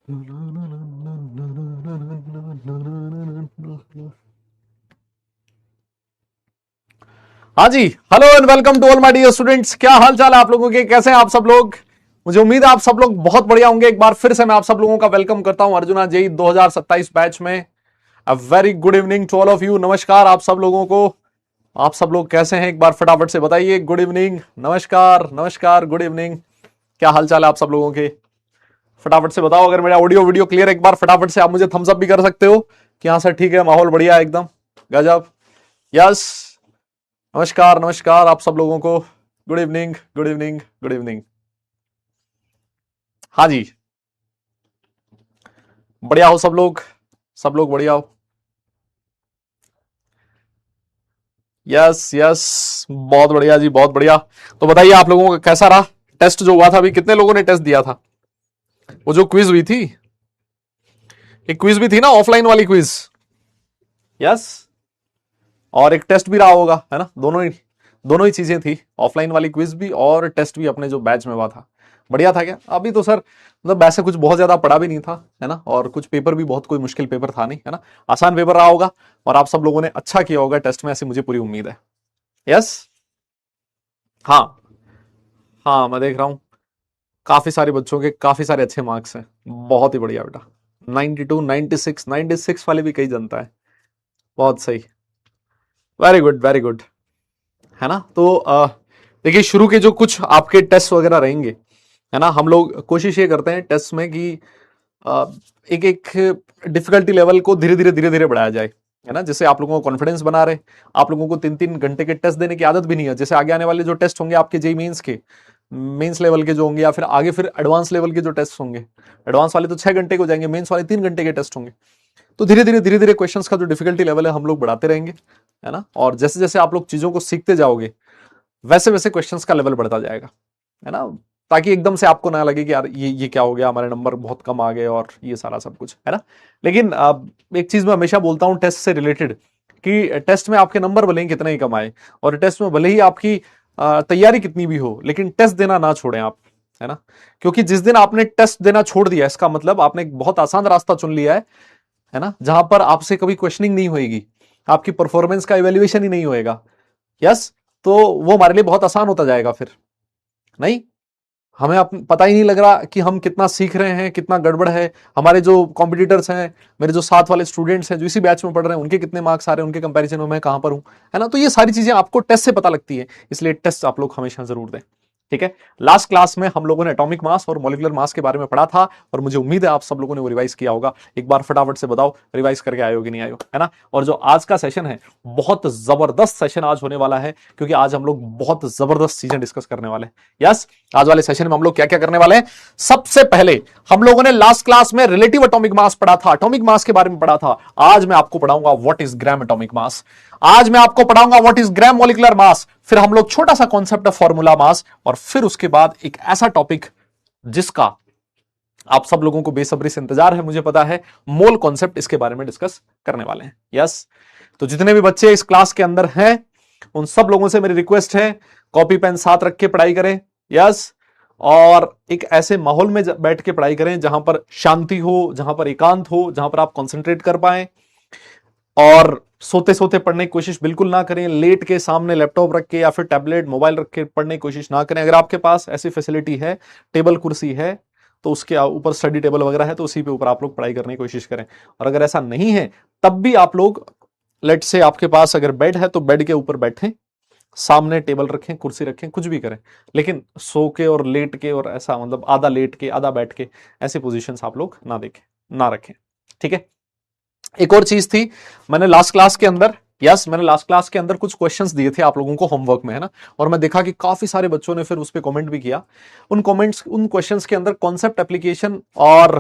हाँ जी, hello and welcome to all my dear students. क्या हाल चाल है आप लोगों के, कैसे हैं आप सब लोग। मुझे उम्मीद है आप सब लोग बहुत बढ़िया होंगे। एक बार फिर से मैं आप सब लोगों का वेलकम करता हूं अर्जुना जेई 2027 बैच में। A very good evening to all of you. नमस्कार आप सब लोगों को। आप सब लोग कैसे हैं, एक बार फटाफट से बताइए। गुड इवनिंग, नमस्कार नमस्कार, गुड इवनिंग। क्या हाल चाल है आप सब लोगों के, फटाफट से बताओ। अगर मेरा ऑडियो वीडियो क्लियर, एक बार फटाफट से आप मुझे थम्स अप भी कर सकते हो कि हाँ सर ठीक है, माहौल बढ़िया है एकदम गजब। यस, नमस्कार नमस्कार आप सब लोगों को। Good evening good evening good evening. हाँ जी, बढ़िया हो सब लोग बढ़िया हो। यस यस, बहुत बढ़िया जी, बहुत बढ़िया। तो बताइए आप लोगों का कैसा रहा टेस्ट जो हुआ था अभी। कितने लोगों ने टेस्ट दिया था? वो जो क्विज हुई थी, एक क्विज भी थी ना, ऑफलाइन वाली क्विज। यस, और एक टेस्ट भी रहा होगा, है ना। दोनों ही चीजें थी, ऑफलाइन वाली क्विज भी और टेस्ट भी अपने जो बैच में हुआ था। बढ़िया था क्या? अभी तो सर मतलब वैसे कुछ बहुत ज्यादा पढ़ा भी नहीं था, है ना। और कुछ पेपर भी बहुत कोई मुश्किल पेपर था नहीं, है ना। आसान पेपर रहा होगा और आप सब लोगों ने अच्छा किया होगा टेस्ट में, ऐसी मुझे पूरी उम्मीद है। यस, हाँ हाँ, मैं देख रहा हूँ काफी सारे बच्चों के काफी सारे अच्छे मार्क्स हैं। बहुत ही बढ़िया बेटा। 92, 96, 96 वाले भी कई जनता है। बहुत सही, वेरी गुड वेरी गुड। है ना। तो देखिए, शुरू के जो कुछ आपके टेस्ट वगैरह रहेंगे, है ना, हम लोग कोशिश ये करते हैं टेस्ट में कि एक एक डिफिकल्टी लेवल को धीरे धीरे बढ़ाया जाए, है ना। जैसे आप लोगों को कॉन्फिडेंस बना रहे, आप लोगों को 3-3 घंटे के टेस्ट देने की आदत भी नहीं है। जैसे आगे आने वाले जो टेस्ट होंगे आपके जेई मेंस के, मेंस लेवल के जो होंगे, या फिर आगे फिर एडवांस लेवल के जो टेस्ट होंगे, एडवांस वाले तो 6 घंटे के हो जाएंगे, मेंस वाले 3 घंटे के टेस्ट होंगे। तो धीरे धीरे क्वेश्चंस का जो डिफिकल्टी लेवल है हम लोग बढ़ाते रहेंगे, है ना। और जैसे जैसे आप लोग चीजों को सीखते जाओगे, वैसे वैसे क्वेश्चंस का लेवल बढ़ता जाएगा, है ना। ताकि एकदम से आपको ना लगे कि यार ये क्या हो गया, हमारे नंबर बहुत कम आ गए और ये सारा सब कुछ, है ना। लेकिन एक चीज मैं हमेशा बोलता हूं टेस्ट से रिलेटेड, कि टेस्ट में आपके नंबर भले ही कितने ही कम आए, और टेस्ट में भले ही आपकी तैयारी कितनी भी हो, लेकिन टेस्ट देना ना छोड़ें आप, है ना। क्योंकि जिस दिन आपने टेस्ट देना छोड़ दिया, इसका मतलब आपने एक बहुत आसान रास्ता चुन लिया है ना, जहां पर आपसे कभी क्वेश्चनिंग नहीं होगी, आपकी परफॉर्मेंस का इवेल्युएशन ही नहीं होएगा। यस, तो वो हमारे लिए बहुत आसान होता जाएगा फिर। नहीं, हमें पता ही नहीं लग रहा कि हम कितना सीख रहे हैं, कितना गड़बड़ है। हमारे जो कॉम्पिटिटर्स हैं, मेरे जो साथ वाले स्टूडेंट्स हैं जो इसी बैच में पढ़ रहे हैं, उनके कितने मार्क्स आ रहे हैं, उनके कंपैरिजन में मैं कहां पर हूं, है ना। तो ये सारी चीजें आपको टेस्ट से पता लगती है, इसलिए टेस्ट आप लोग हमेशा जरूर दें। ठीक है। लास्ट क्लास में हम लोगों ने एटॉमिक मास और मॉलिक्यूलर मास के बारे में पढ़ा था, और मुझे उम्मीद है आप सब लोगों ने वो रिवाइज किया होगा। एक बार फटाफट से बताओ रिवाइज करके आए हो कि नहीं आए हो, है ना। और जो आज का सेशन है, बहुत जबरदस्त सेशन आज होने वाला है, क्योंकि आज हम लोग बहुत जबरदस्त चीजें डिस्कस करने वाले हैं। यस, आज वाले सेशन में हम लोग क्या क्या करने वाले हैं। सबसे पहले हम लोगों ने लास्ट क्लास में रिलेटिव एटॉमिक मास पढ़ा था, एटॉमिक मास के बारे में पढ़ा था। आज मैं आपको पढ़ाऊंगा व्हाट इज ग्राम एटॉमिक मास। आज मैं आपको पढ़ाऊंगा व्हाट इज ग्राम मॉलिक्यूलर मास। फिर हम लोग छोटा सा कॉन्सेप्ट ऑफ फॉर्मूला मास, और फिर उसके बाद एक ऐसा टॉपिक जिसका आप सब लोगों को बेसब्री से इंतजार है, मुझे पता है, मोल कॉन्सेप्ट, इसके बारे में डिस्कस करने वाले हैं। यस, तो जितने भी बच्चे इस क्लास के अंदर हैं, उन सब लोगों से मेरी रिक्वेस्ट है, कॉपी पेन साथ रख के पढ़ाई करें। यस, और एक ऐसे माहौल में बैठ के पढ़ाई करें जहां पर शांति हो, जहां पर एकांत हो, जहां पर आप कंसंट्रेट कर पाए। और सोते सोते पढ़ने की कोशिश बिल्कुल ना करें, लेट के सामने लैपटॉप रख के या फिर टैबलेट मोबाइल रख के पढ़ने की कोशिश ना करें। अगर आपके पास ऐसी फैसिलिटी है, टेबल कुर्सी है, तो उसके ऊपर स्टडी टेबल वगैरह है, तो उसी पे ऊपर आप लोग पढ़ाई करने की कोशिश करें। और अगर ऐसा नहीं है, तब भी आप लोग, लेट से आपके पास अगर बेड है तो बेड के ऊपर बैठें, सामने टेबल रखें, कुर्सी रखें, कुछ भी करें, लेकिन सो के और लेट के और ऐसा मतलब आधा लेट के आधा बैठ के, ऐसी पोजीशंस आप लोग ना देखें, ना रखें। ठीक है। एक और चीज थी, मैंने लास्ट क्लास के अंदर, मैंने लास्ट क्लास के अंदर कुछ क्वेश्चंस दिए थे आप लोगों को होमवर्क में, है ना। और मैं देखा कि काफी सारे बच्चों ने फिर उस पर कमेंट भी किया। उन क्वेश्चंस के अंदर कॉन्सेप्ट एप्लीकेशन और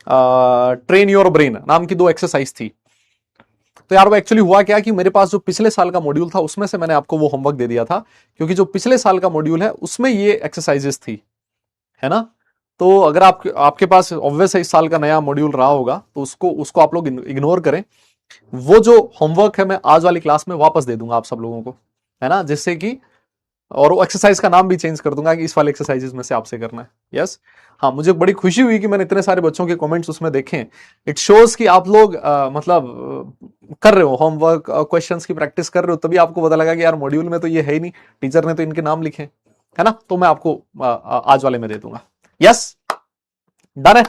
ट्रेन योर ब्रेन नाम की 2 एक्सरसाइज थी। तो यार वो एक्चुअली हुआ क्या कि मेरे पास जो पिछले साल का मॉड्यूल था, उसमें से मैंने आपको वो होमवर्क दे दिया था, क्योंकि जो पिछले साल का मॉड्यूल है उसमें ये एक्सरसाइजेस थी, है ना। तो अगर आपके पास ऑब्वियस है इस साल का नया मॉड्यूल रहा होगा, तो उसको उसको आप लोग इग्नोर करें। वो जो होमवर्क है मैं आज वाली क्लास में वापस दे दूंगा आप सब लोगों को, है ना, जिससे कि और वो एक्सरसाइज का नाम भी चेंज कर दूंगा कि इस वाले एक्सरसाइजेस में से आपसे करना है। यस हाँ, मुझे बड़ी खुशी हुई कि मैंने इतने सारे बच्चों के कमेंट्स उसमें देखे। इट शोज कि आप लोग कर रहे हो होमवर्क, क्वेश्चंस की प्रैक्टिस कर रहे हो, तभी आपको पता लगा कि यार मॉड्यूल में तो ये है ही नहीं, टीचर ने तो इनके नाम लिखे, है ना। तो मैं आपको आज वाले में दे दूंगा। यस डन है।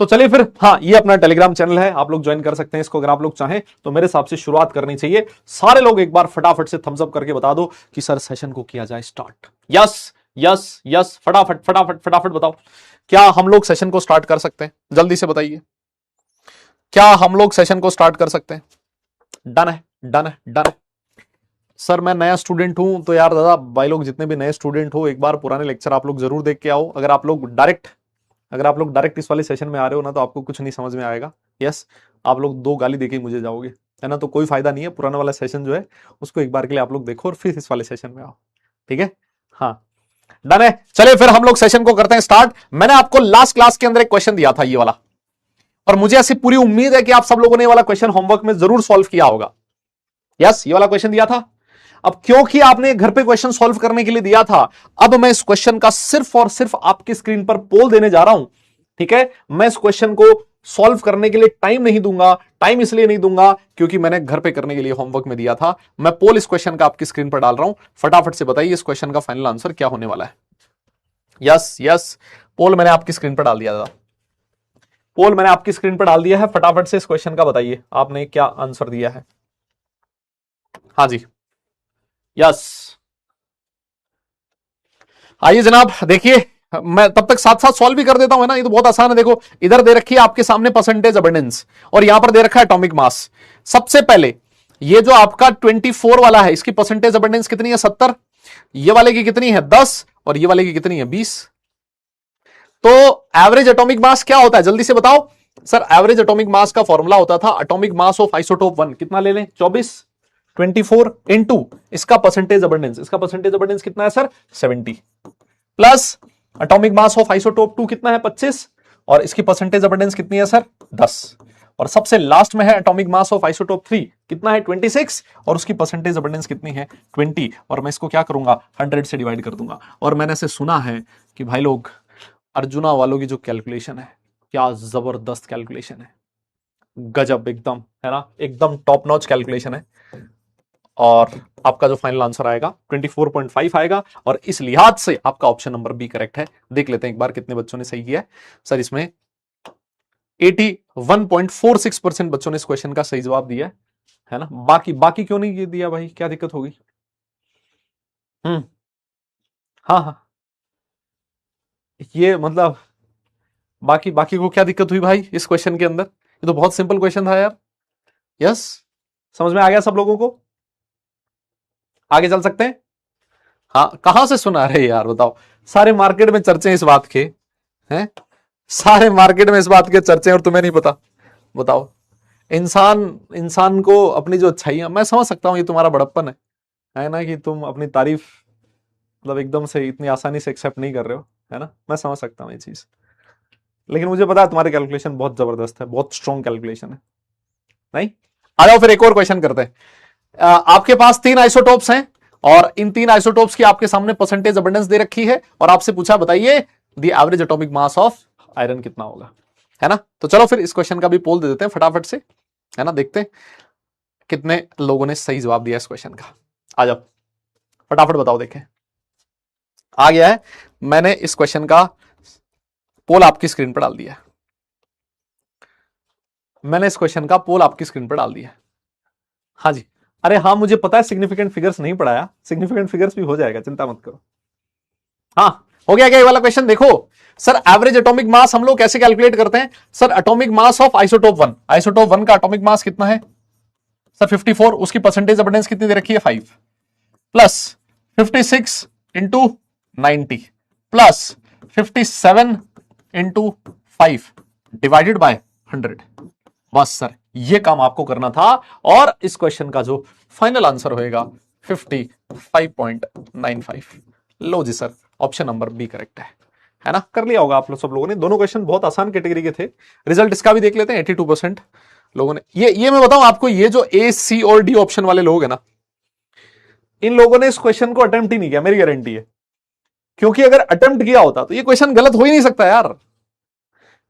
तो चलिए फिर, हाँ ये अपना टेलीग्राम चैनल है, आप लोग ज्वाइन कर सकते हैं इसको अगर आप लोग चाहें तो। मेरे हिसाब से शुरुआत करनी चाहिए। सारे लोग एक बार फटाफट से थम्स अप करके बता दो कि सर सेशन को किया जाए स्टार्ट। यस यस यस, फटाफट फटाफट फटाफट बताओ, क्या हम लोग सेशन को स्टार्ट कर सकते हैं? जल्दी से बताइए, क्या हम लोग सेशन को स्टार्ट कर सकते हैं? डन है, डन है, डन है। सर मैं नया स्टूडेंट हूं, तो यार दादा भाई लोग जितने भी नए स्टूडेंट हो, एक बार पुराने लेक्चर आप लोग जरूर देख के आओ। अगर आप लोग डायरेक्ट इस वाले सेशन में आ रहे हो ना, तो आपको कुछ नहीं समझ में आएगा। यस, आप लोग 2 गाली देके मुझे जाओगे, है ना। तो कोई फायदा नहीं है, पुराना वाला सेशन जो है उसको एक बार के लिए आप लोग देखो और फिर इस वाले सेशन में आओ, ठीक है। हाँ डन है। चलिए फिर हम लोग सेशन को करते हैं स्टार्ट। मैंने आपको लास्ट क्लास के अंदर एक क्वेश्चन दिया था, ये वाला, और मुझे ऐसी पूरी उम्मीद है कि आप सब लोगों ने ये वाला क्वेश्चन होमवर्क में जरूर सॉल्व किया होगा। यस, ये वाला क्वेश्चन दिया था। अब क्योंकि आपने घर पे क्वेश्चन सॉल्व करने के लिए दिया था, अब मैं इस क्वेश्चन का सिर्फ और सिर्फ आपकी स्क्रीन पर पोल देने जा रहा हूं, ठीक है। मैं इस क्वेश्चन को सॉल्व करने के लिए टाइम नहीं दूंगा। टाइम इसलिए नहीं दूंगा क्योंकि मैंने घर पे करने के लिए होमवर्क में दिया था। मैं पोल इस क्वेश्चन का आपकी स्क्रीन पर डाल रहा हूं, फटाफट से बताइए इस क्वेश्चन का फाइनल आंसर क्या होने वाला है। यस यस, पोल मैंने आपकी स्क्रीन पर डाल दिया था, पोल मैंने आपकी स्क्रीन पर डाल दिया है। फटाफट से इस क्वेश्चन का बताइए आपने क्या आंसर दिया है। हाँ जी, यस आइए जनाब, देखिए मैं तब तक साथ साथ सॉल्व भी कर देता हूं, है ना। ये तो बहुत आसान है। देखो इधर दे रखी है आपके सामने परसेंटेज अबंडेंस, और यहां पर दे रखा है एटॉमिक मास। सबसे पहले ये जो आपका 24 वाला है, इसकी परसेंटेज अबंडेंस कितनी है? 70। ये वाले की कितनी है? 10। और ये वाले की कितनी है? 20। तो एवरेज एटॉमिक मास क्या होता है, जल्दी से बताओ। सर एवरेज एटॉमिक मास का फॉर्मूला होता था एटॉमिक मास ऑफ आइसोटोप 1, कितना ले लें? 24। 24 इंटू इसका परसेंटेज अबंडेंस, इसका परसेंटेज अबंडेंस कितना है sir? 70, plus atomic mass of isotope 2 कितना है? 25, और इसकी परसेंटेज अबंडेंस कितनी है सर? 10। और सबसे लास्ट में है एटॉमिक मास ऑफ आइसोटोप 3, कितना है? 26, और उसकी परसेंटेज अबंडेंस कितनी है? 20। और मैं इसको क्या करूंगा? 100 से डिवाइड कर दूंगा। और मैंने ऐसे सुना है कि भाई लोग अर्जुना वालों की जो कैलकुलेशन है, क्या जबरदस्त कैलकुलेशन है, गजब एकदम, है ना, एकदम टॉप नॉच कैलकुलेशन है। और आपका जो फाइनल आंसर आएगा 24.5 आएगा, और इस लिहाज से आपका ऑप्शन नंबर बी करेक्ट है। देख लेते हैं एक बार कितने बच्चों ने सही किया है। सर इसमें 81.46% बच्चों ने इस क्वेश्चन का सही जवाब दिया है ना। बाकी बाकी क्यों नहीं दिया भाई, क्या दिक्कत होगी? हाँ हाँ, ये मतलब बाकी बाकी को क्या दिक्कत हुई भाई इस क्वेश्चन के अंदर? ये तो बहुत सिंपल क्वेश्चन था यार। यस, समझ में आ गया सब लोगों को? आगे चल सकते हैं। हाँ, कहां से सुना रहे यार बताओ। सारे मार्केट में चर्चे इस बात के हैं, सारे मार्केट में इस बात के चर्चे, और तुम्हें नहीं पता? बताओ। इंसान इंसान को अपनी जो अच्छाइयां, मैं समझ सकता हूं ये तुम्हारा बड़प्पन है ना, कि तुम अपनी तारीफ मतलब एकदम से इतनी आसानी से एक्सेप्ट नहीं कर रहे हो, है ना। मैं समझ सकता हूं ये चीज, लेकिन मुझे पता है तुम्हारी कैलकुलेशन बहुत जबरदस्त है, बहुत स्ट्रॉन्ग कैलकुलेशन है। नहीं, आ जाओ फिर एक और क्वेश्चन करते हैं। आपके पास 3 आइसोटोप्स हैं, और इन 3 आइसोटोप्स की आपके सामने परसेंटेज अबंडेंस दे रखी है, और आपसे पूछा बताइए the average atomic mass of iron कितना होगा, है ना। तो चलो फिर इस क्वेश्चन का भी पोल दे देते हैं फटाफट से, है ना। देखते हैं कितने लोगों ने सही जवाब दिया इस क्वेश्चन का। आ जाओ फटाफट बताओ, देखें आ गया है। मैंने इस क्वेश्चन का पोल आपकी स्क्रीन पर डाल दिया है, मैंने इस क्वेश्चन का पोल आपकी स्क्रीन पर डाल दिया है। हाँ जी, अरे हाँ मुझे पता है सिग्निफिकेंट फिगर्स नहीं पढ़ाया, सिग्निफिकेंट फिगर्स भी हो जाएगा, चिंता मत करो। हाँ हो गया क्या ये वाला क्वेश्चन? देखो सर एवरेज एटॉमिक मास हम लोग कैसे कैलकुलेट करते हैं? Sir atomic mass of isotope 1, isotope 1 का एटॉमिक मास कितना है सर? 54, उसकी परसेंटेज अबंडेंस कितनी दे रखी है? 5, plus 56 into 90, plus 57 into 5 divided by 100। बस सर ये काम आपको करना था, और इस क्वेश्चन का जो फाइनल आंसर होएगा 55.95। लो जी sir, option number B correct है ना। कर लिया होगा आप लोग सब लोगों ने, दोनों क्वेश्चन बहुत आसान कैटेगरी के थे। रिजल्ट इसका भी देख लेते हैं, 82% लोगों ने। ये मैं बताऊं आपको, ये जो ए सी और डी ऑप्शन वाले लोग हैं ना, इन लोगों ने इस क्वेश्चन को अटेम्प्ट ही नहीं किया, मेरी गारंटी है। क्योंकि अगर अटेम्प्ट किया होता तो ये क्वेश्चन गलत हो ही नहीं सकता यार।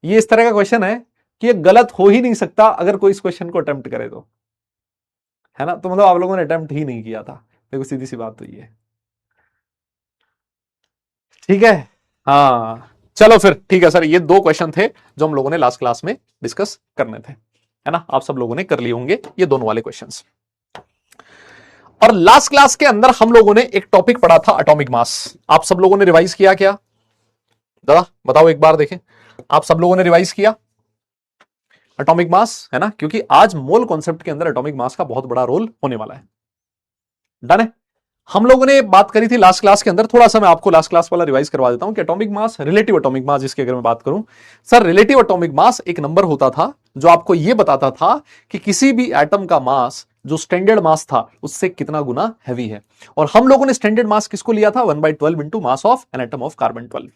ये इस तरह का क्वेश्चन है कि ये गलत हो ही नहीं सकता अगर कोई इस क्वेश्चन को अटेम्प्ट करे तो, है ना। तो मतलब आप लोगों ने अटेम्प्ट ही नहीं किया था। देखो सीधी सी बात तो ये है, ठीक है। हाँ चलो फिर ठीक है सर, ये दो क्वेश्चन थे जो हम लोगों ने लास्ट क्लास में डिस्कस करने थे, है ना। आप सब लोगों ने कर लिए होंगे ये दोनों वाले क्वेश्चंस। और लास्ट क्लास के अंदर हम लोगों ने एक टॉपिक पढ़ा था एटॉमिक मास। आप सब लोगों ने रिवाइज किया क्या? दादा बताओ एक बार देखें, आप सब लोगों ने रिवाइज किया एटॉमिक मास, है ना। क्योंकि आज मोल कॉन्सेप्ट के अंदर एटॉमिक मास का बहुत बड़ा रोल होने वाला है। डन है। हम लोगों ने बात करी थी लास्ट क्लास के अंदर, थोड़ा सा मैं आपको लास्ट क्लास वाला रिवाइज करवा देता हूं कि atomic mass, relative atomic mass जिसकी अगर मैं बात करूं सर, रिलेटिव एटॉमिक मास एक नंबर होता था जो आपको यह बताता था कि किसी भी एटम का मास जो स्टैंडर्ड मास था उससे कितना गुना हैवी है। और हम लोगों ने स्टैंडर्ड मास किसको लिया था? 1/12 into mass of an atom of carbon 12।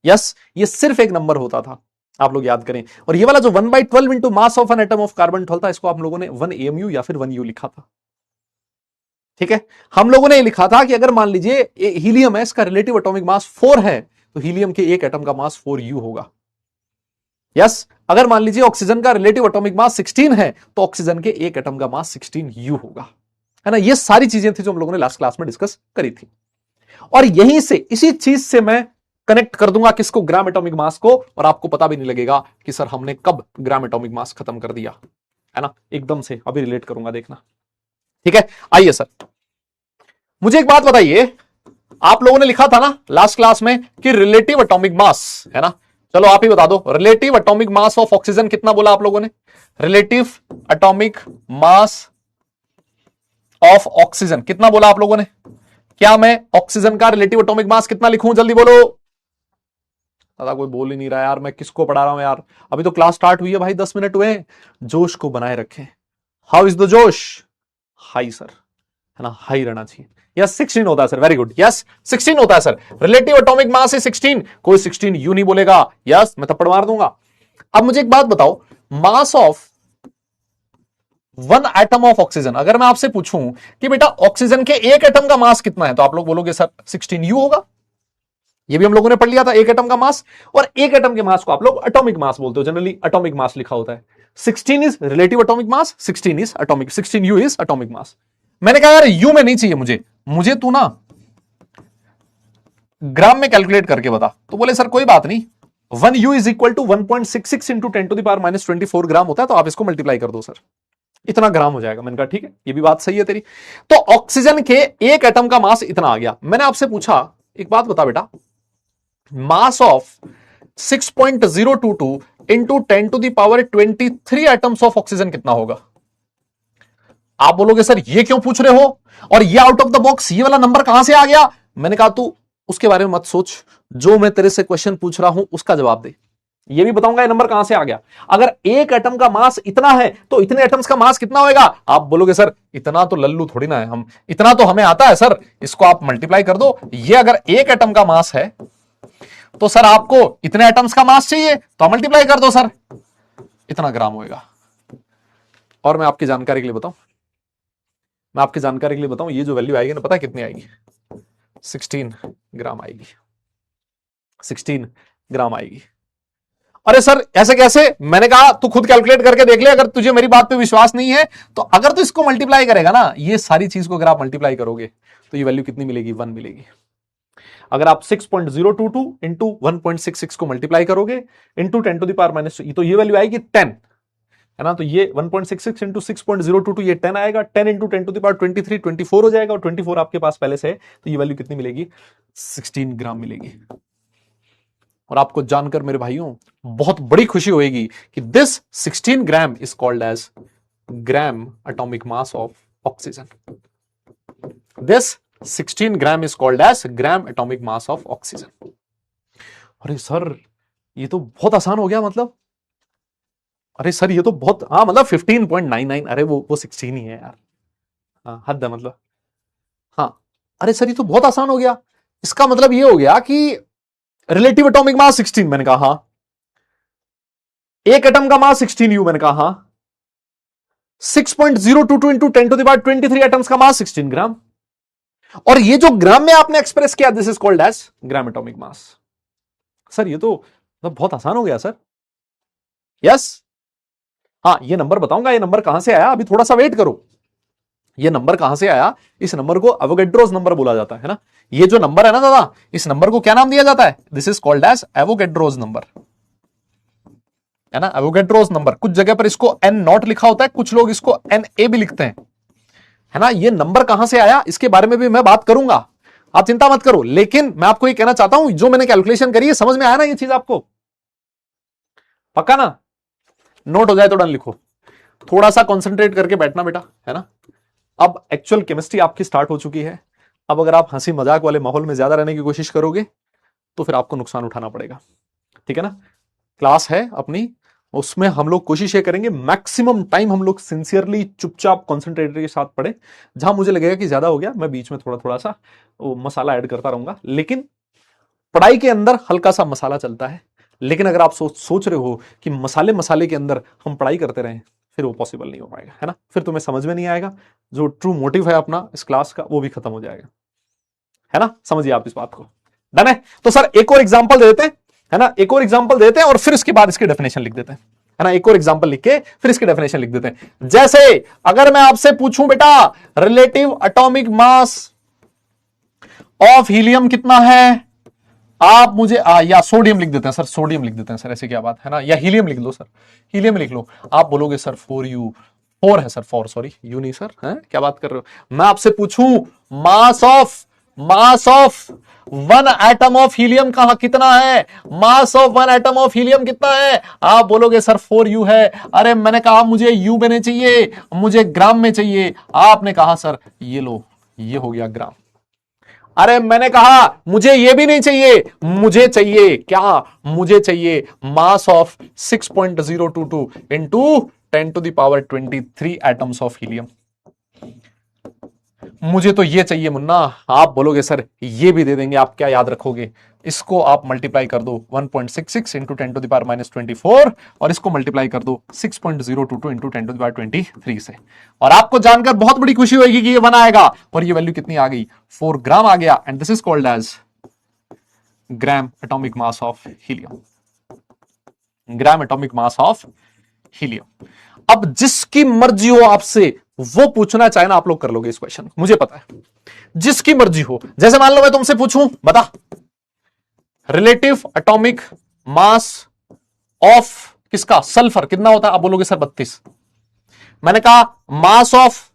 Yes, ये सिर्फ एक नंबर होता था, आप लोग याद करें। और ये वाला जो 1/12 into mass of an atom of carbon 12 था, इसको आप लोगों ने 1 AMU या फिर 1 U लिखा था, ठीक है। हम लोगों ने लिखा था कि अगर मान लीजिए हीलियम है, इसका रिलेटिव एटॉमिक मास 4 है, तो हीलियम के एक एटम का मास 4U होगा। यस, अगर मान लीजिए ऑक्सीजन का रिलेटिव एटॉमिक मास 16 है, तो ऑक्सीजन के एक एटम का मास 16U होगा, है ना। ये सारी चीजें थी जो हम लोगों ने लास्ट क्लास में डिस्कस करी थी। और यहीं से, इसी चीज से मैं कनेक्ट कर दूंगा किसको? ग्राम एटॉमिक मास को। और आपको पता भी नहीं लगेगा कि सर हमने कब ग्राम एटॉमिक मास खत्म कर दिया, है ना। एकदम से अभी रिलेट करूंगा, देखना, ठीक है। आइए सर, मुझे एक बात बताइए, आप लोगों ने लिखा था ना लास्ट क्लास में कि रिलेटिव एटॉमिक मास, है ना। चलो आप ही बता दो, relative atomic mass of oxygen कितना बोला आप लोगों ने? Relative atomic mass of oxygen कितना बोला आप लोगों ने? क्या मैं ऑक्सीजन का रिलेटिव एटॉमिक मास कितना लिखूं? जल्दी बोलो। दादा कोई बोल ही नहीं रहा यार, मैं किसको पढ़ा रहा हूं यार। अभी तो क्लास स्टार्ट हुई है भाई, 10 मिनट हुए। जोश को बनाए रखें। हाउ इज द जोश? हाई सर, है ना, हाई रहना चाहिए। यस 16 होता है सर, वेरी गुड। यस 16 होता है सर, रिलेटिव एटॉमिक मास है 16। कोई 16U नहीं बोलेगा। यस मैं थप्पड़ मार दूंगा। अब मुझे एक बात बताओ, मास ऑफ 1 एटम ऑफ ऑक्सीजन, अगर मैं आपसे पूछूं कि बेटा ऑक्सीजन के एक एटम का मास कितना है, तो आप लोग बोलोगे सर 16U होगा। ये भी हम लोगों ने पढ़ लिया था, एक एटम का मास। और एक एटम के मास को आप लोग एटॉमिक मास बोलते हो, जनरली एटॉमिक मास लिखा होता है। 16 is relative atomic mass, 16 is atomic, 16U is atomic mass. मैंने कहा यार यू में नहीं चाहिए मुझे तू ना ग्राम में कैलकुलेट करके बता। तो बोले सर कोई बात नहीं, 1U is equal to 1.66 into 10⁻⁻24 gram होता है, तो आप इसको मल्टीप्लाई कर दो सर, इतना ग्राम हो जाएगा। मैंने कहा ठीक है, ये भी बात सही है तेरी। तो ऑक्सीजन के एक एटम का मास इतना आ गया। मैंने आपसे पूछा एक बात बता बेटा, मास of 6.022 into 10⁻23 atoms of oxygen कितना होगा? आप बोलोगे सर ये क्यों पूछ रहे हो, और ये आउट ऑफ द बॉक्स ये वाला नंबर कहां से आ गया? मैंने कहा तू उसके बारे में मत सोच, जो मैं तेरे से क्वेश्चन पूछ रहा हूं उसका जवाब दे। ये भी बताऊंगा ये नंबर कहां से आ गया। अगर एक एटम का मास इतना है तो इतने एटम्स का मास कितना होगा? आप बोलोगे सर इतना तो लल्लू थोड़ी ना है हम, इतना तो हमें आता है सर, इसको आप मल्टीप्लाई कर दो। ये अगर एक एटम का मास है तो सर आपको इतने एटम्स का मास चाहिए, तो मल्टीप्लाई कर दो सर, इतना ग्राम होगा। और मैं आपकी जानकारी के लिए बताऊं, ये जो वैल्यू आएगी ना, पता है कितनी आएगी? 16 ग्राम आएगी, 16 ग्राम आएगी। अरे सर ऐसे कैसे? मैंने कहा तू खुद कैलकुलेट करके देख ले, अगर तुझे मेरी बात पे विश्वास नहीं है तो अगर तू इसको मल्टीप्लाई करेगा ना, ये सारी चीज को अगर आप मल्टीप्लाई करोगे तो ये वैल्यू कितनी मिलेगी? 1 मिलेगी। अगर आप 6.022 इंटू 1.66 को मल्टीप्लाई करोगे इंटू 10⁻⁻, तो ये वैल्यू आएगी 10, है ना। तो ये 1.66 इंटू 6.022 ये 10 आएगा, 10 इंटू 10⁻23 24 हो जाएगा, और 24 आपके पास पहले से है, तो ये वैल्यू कितनी मिलेगी? 16 ग्राम मिलेगी। और आपको जानकर मेरे भाइयों बहुत बड़ी खुशी होगी कि this 16 gram is called as gram atomic mass of oxygen. This 16 gram is called as gram atomic mass of oxygen. अरे सर ये तो बहुत आसान हो गया, मतलब अरे सर ये तो बहुत, हाँ मतलब 15.99, अरे वो 16 ही है यार, हाँ हद है मतलब। हाँ अरे सर ये तो बहुत आसान हो गया। इसका मतलब ये हो गया कि रिलेटिव एटॉमिक मास 16, मैंने कहा हाँ। एक एटम का मास 16U, मैंने कहा हाँ। 6.022 इंटू 10⁻23 एटम्स का मास 16 ग्राम। और ये जो ग्राम में आपने एक्सप्रेस किया, this is called as gram atomic mass. Sir ये तो बहुत आसान हो गया सर। यस, हाँ ये नंबर बताऊंगा, ये नंबर कहां से आया, अभी थोड़ा सा वेट करो। ये नंबर कहां से आया, इस नंबर को एवोगैड्रोस नंबर बोला जाता है ना। ये जो नंबर है ना दादा, इस नंबर को क्या नाम दिया जाता है, this is called as Avogadro's number, है ना, एवोगैड्रोस नंबर। कुछ जगह पर इसको एन नॉट लिखा होता है, कुछ लोग इसको एन ए भी लिखते हैं, है ना। ये नंबर कहां से आया इसके बारे में भी मैं बात करूंगा, आप चिंता मत करो। लेकिन मैं आपको ये कहना चाहता हूं, जो मैंने कैलकुलेशन करी है, समझ में आया ना ये चीज आपको, पक्का ना। नोट हो जाए तो डन लिखो, थोड़ा सा कंसंट्रेट करके बैठना बेटा, है ना। अब एक्चुअल केमिस्ट्री आपकी स्टार्ट हो चुकी है। अब अगर आप हंसी मजाक वाले माहौल में ज्यादा रहने की कोशिश करोगे तो फिर आपको नुकसान उठाना पड़ेगा, ठीक है ना। क्लास है अपनी, उसमें हम लोग कोशिश ये करेंगे मैक्सिमम टाइम हम लोग सिंसियरली चुपचाप कॉन्सेंट्रेट के साथ पढ़े। जहां मुझे लगेगा कि ज्यादा हो गया, मैं बीच में थोड़ा थोड़ा सा मसाला ऐड करता रहूंगा, लेकिन पढ़ाई के अंदर हल्का सा मसाला चलता है। लेकिन अगर आप सोच रहे हो कि मसाले मसाले के अंदर हम पढ़ाई करते रहें, फिर वो पॉसिबल नहीं हो पाएगा, है ना। फिर तुम्हें समझ में नहीं आएगा, जो ट्रू मोटिव है अपना इस क्लास का वो भी खत्म हो जाएगा, है ना। समझिए आप इस बात को, डन है। तो सर एक और एग्जांपल दे देते हैं, है ना, एक और एग्जांपल देते हैं और फिर इसके बाद इसकी डेफिनेशन लिख देते हैं, है ना। एक और एग्जांपल लिख के फिर इसकी डेफिनेशन लिख देते हैं। जैसे अगर मैं आपसे पूछूं बेटा relative atomic mass of helium कितना है, आप मुझे या सोडियम लिख देते हैं सर, सोडियम लिख देते हैं सर, ऐसे क्या बात है ना, या हीलियम लिख लो सर, हीलियम लिख लो। आप बोलोगे सर 4U, 4 है सर, 4 सॉरी, यू नहीं सर, है क्या बात कर रहे हो। मैं आपसे पूछूं mass of one atom of helium कहां कितना है, mass of one atom of helium कितना है, आप बोलोगे सर 4U है। अरे मैंने कहा मुझे यू में नहीं चाहिए, मुझे ग्राम में चाहिए। आपने कहा सर ये लो, ये हो गया ग्राम। अरे मैंने कहा मुझे ये भी नहीं चाहिए, मुझे चाहिए क्या, मुझे चाहिए मास of 6.022 into 10⁻23 atoms of helium. मुझे तो ये चाहिए मुन्ना। आप बोलोगे सर ये भी दे देंगे, आप क्या याद रखोगे, इसको आप मल्टीप्लाई कर दो 1.66 इंटू 10⁻24 और इसको मल्टीप्लाई कर दो 6.022 इंटू 10⁻23 से, और आपको जानकर बहुत बड़ी खुशी होगी कि ये 1 आएगा, और ये वैल्यू कितनी आ गई, 4 ग्राम आ गया। And this is called as gram atomic mass of helium, gram atomic mass of helium. अब जिसकी मर्जी हो आपसे वो पूछना चाहे ना, आप लोग कर लोगे इस क्वेश्चन, मुझे पता है, जिसकी मर्जी हो। जैसे मान लो मैं तुमसे पूछूं, बता रिलेटिव एटॉमिक मास ऑफ किसका, सल्फर कितना होता है, आप बोलोगे सर 32। मैंने कहा मास ऑफ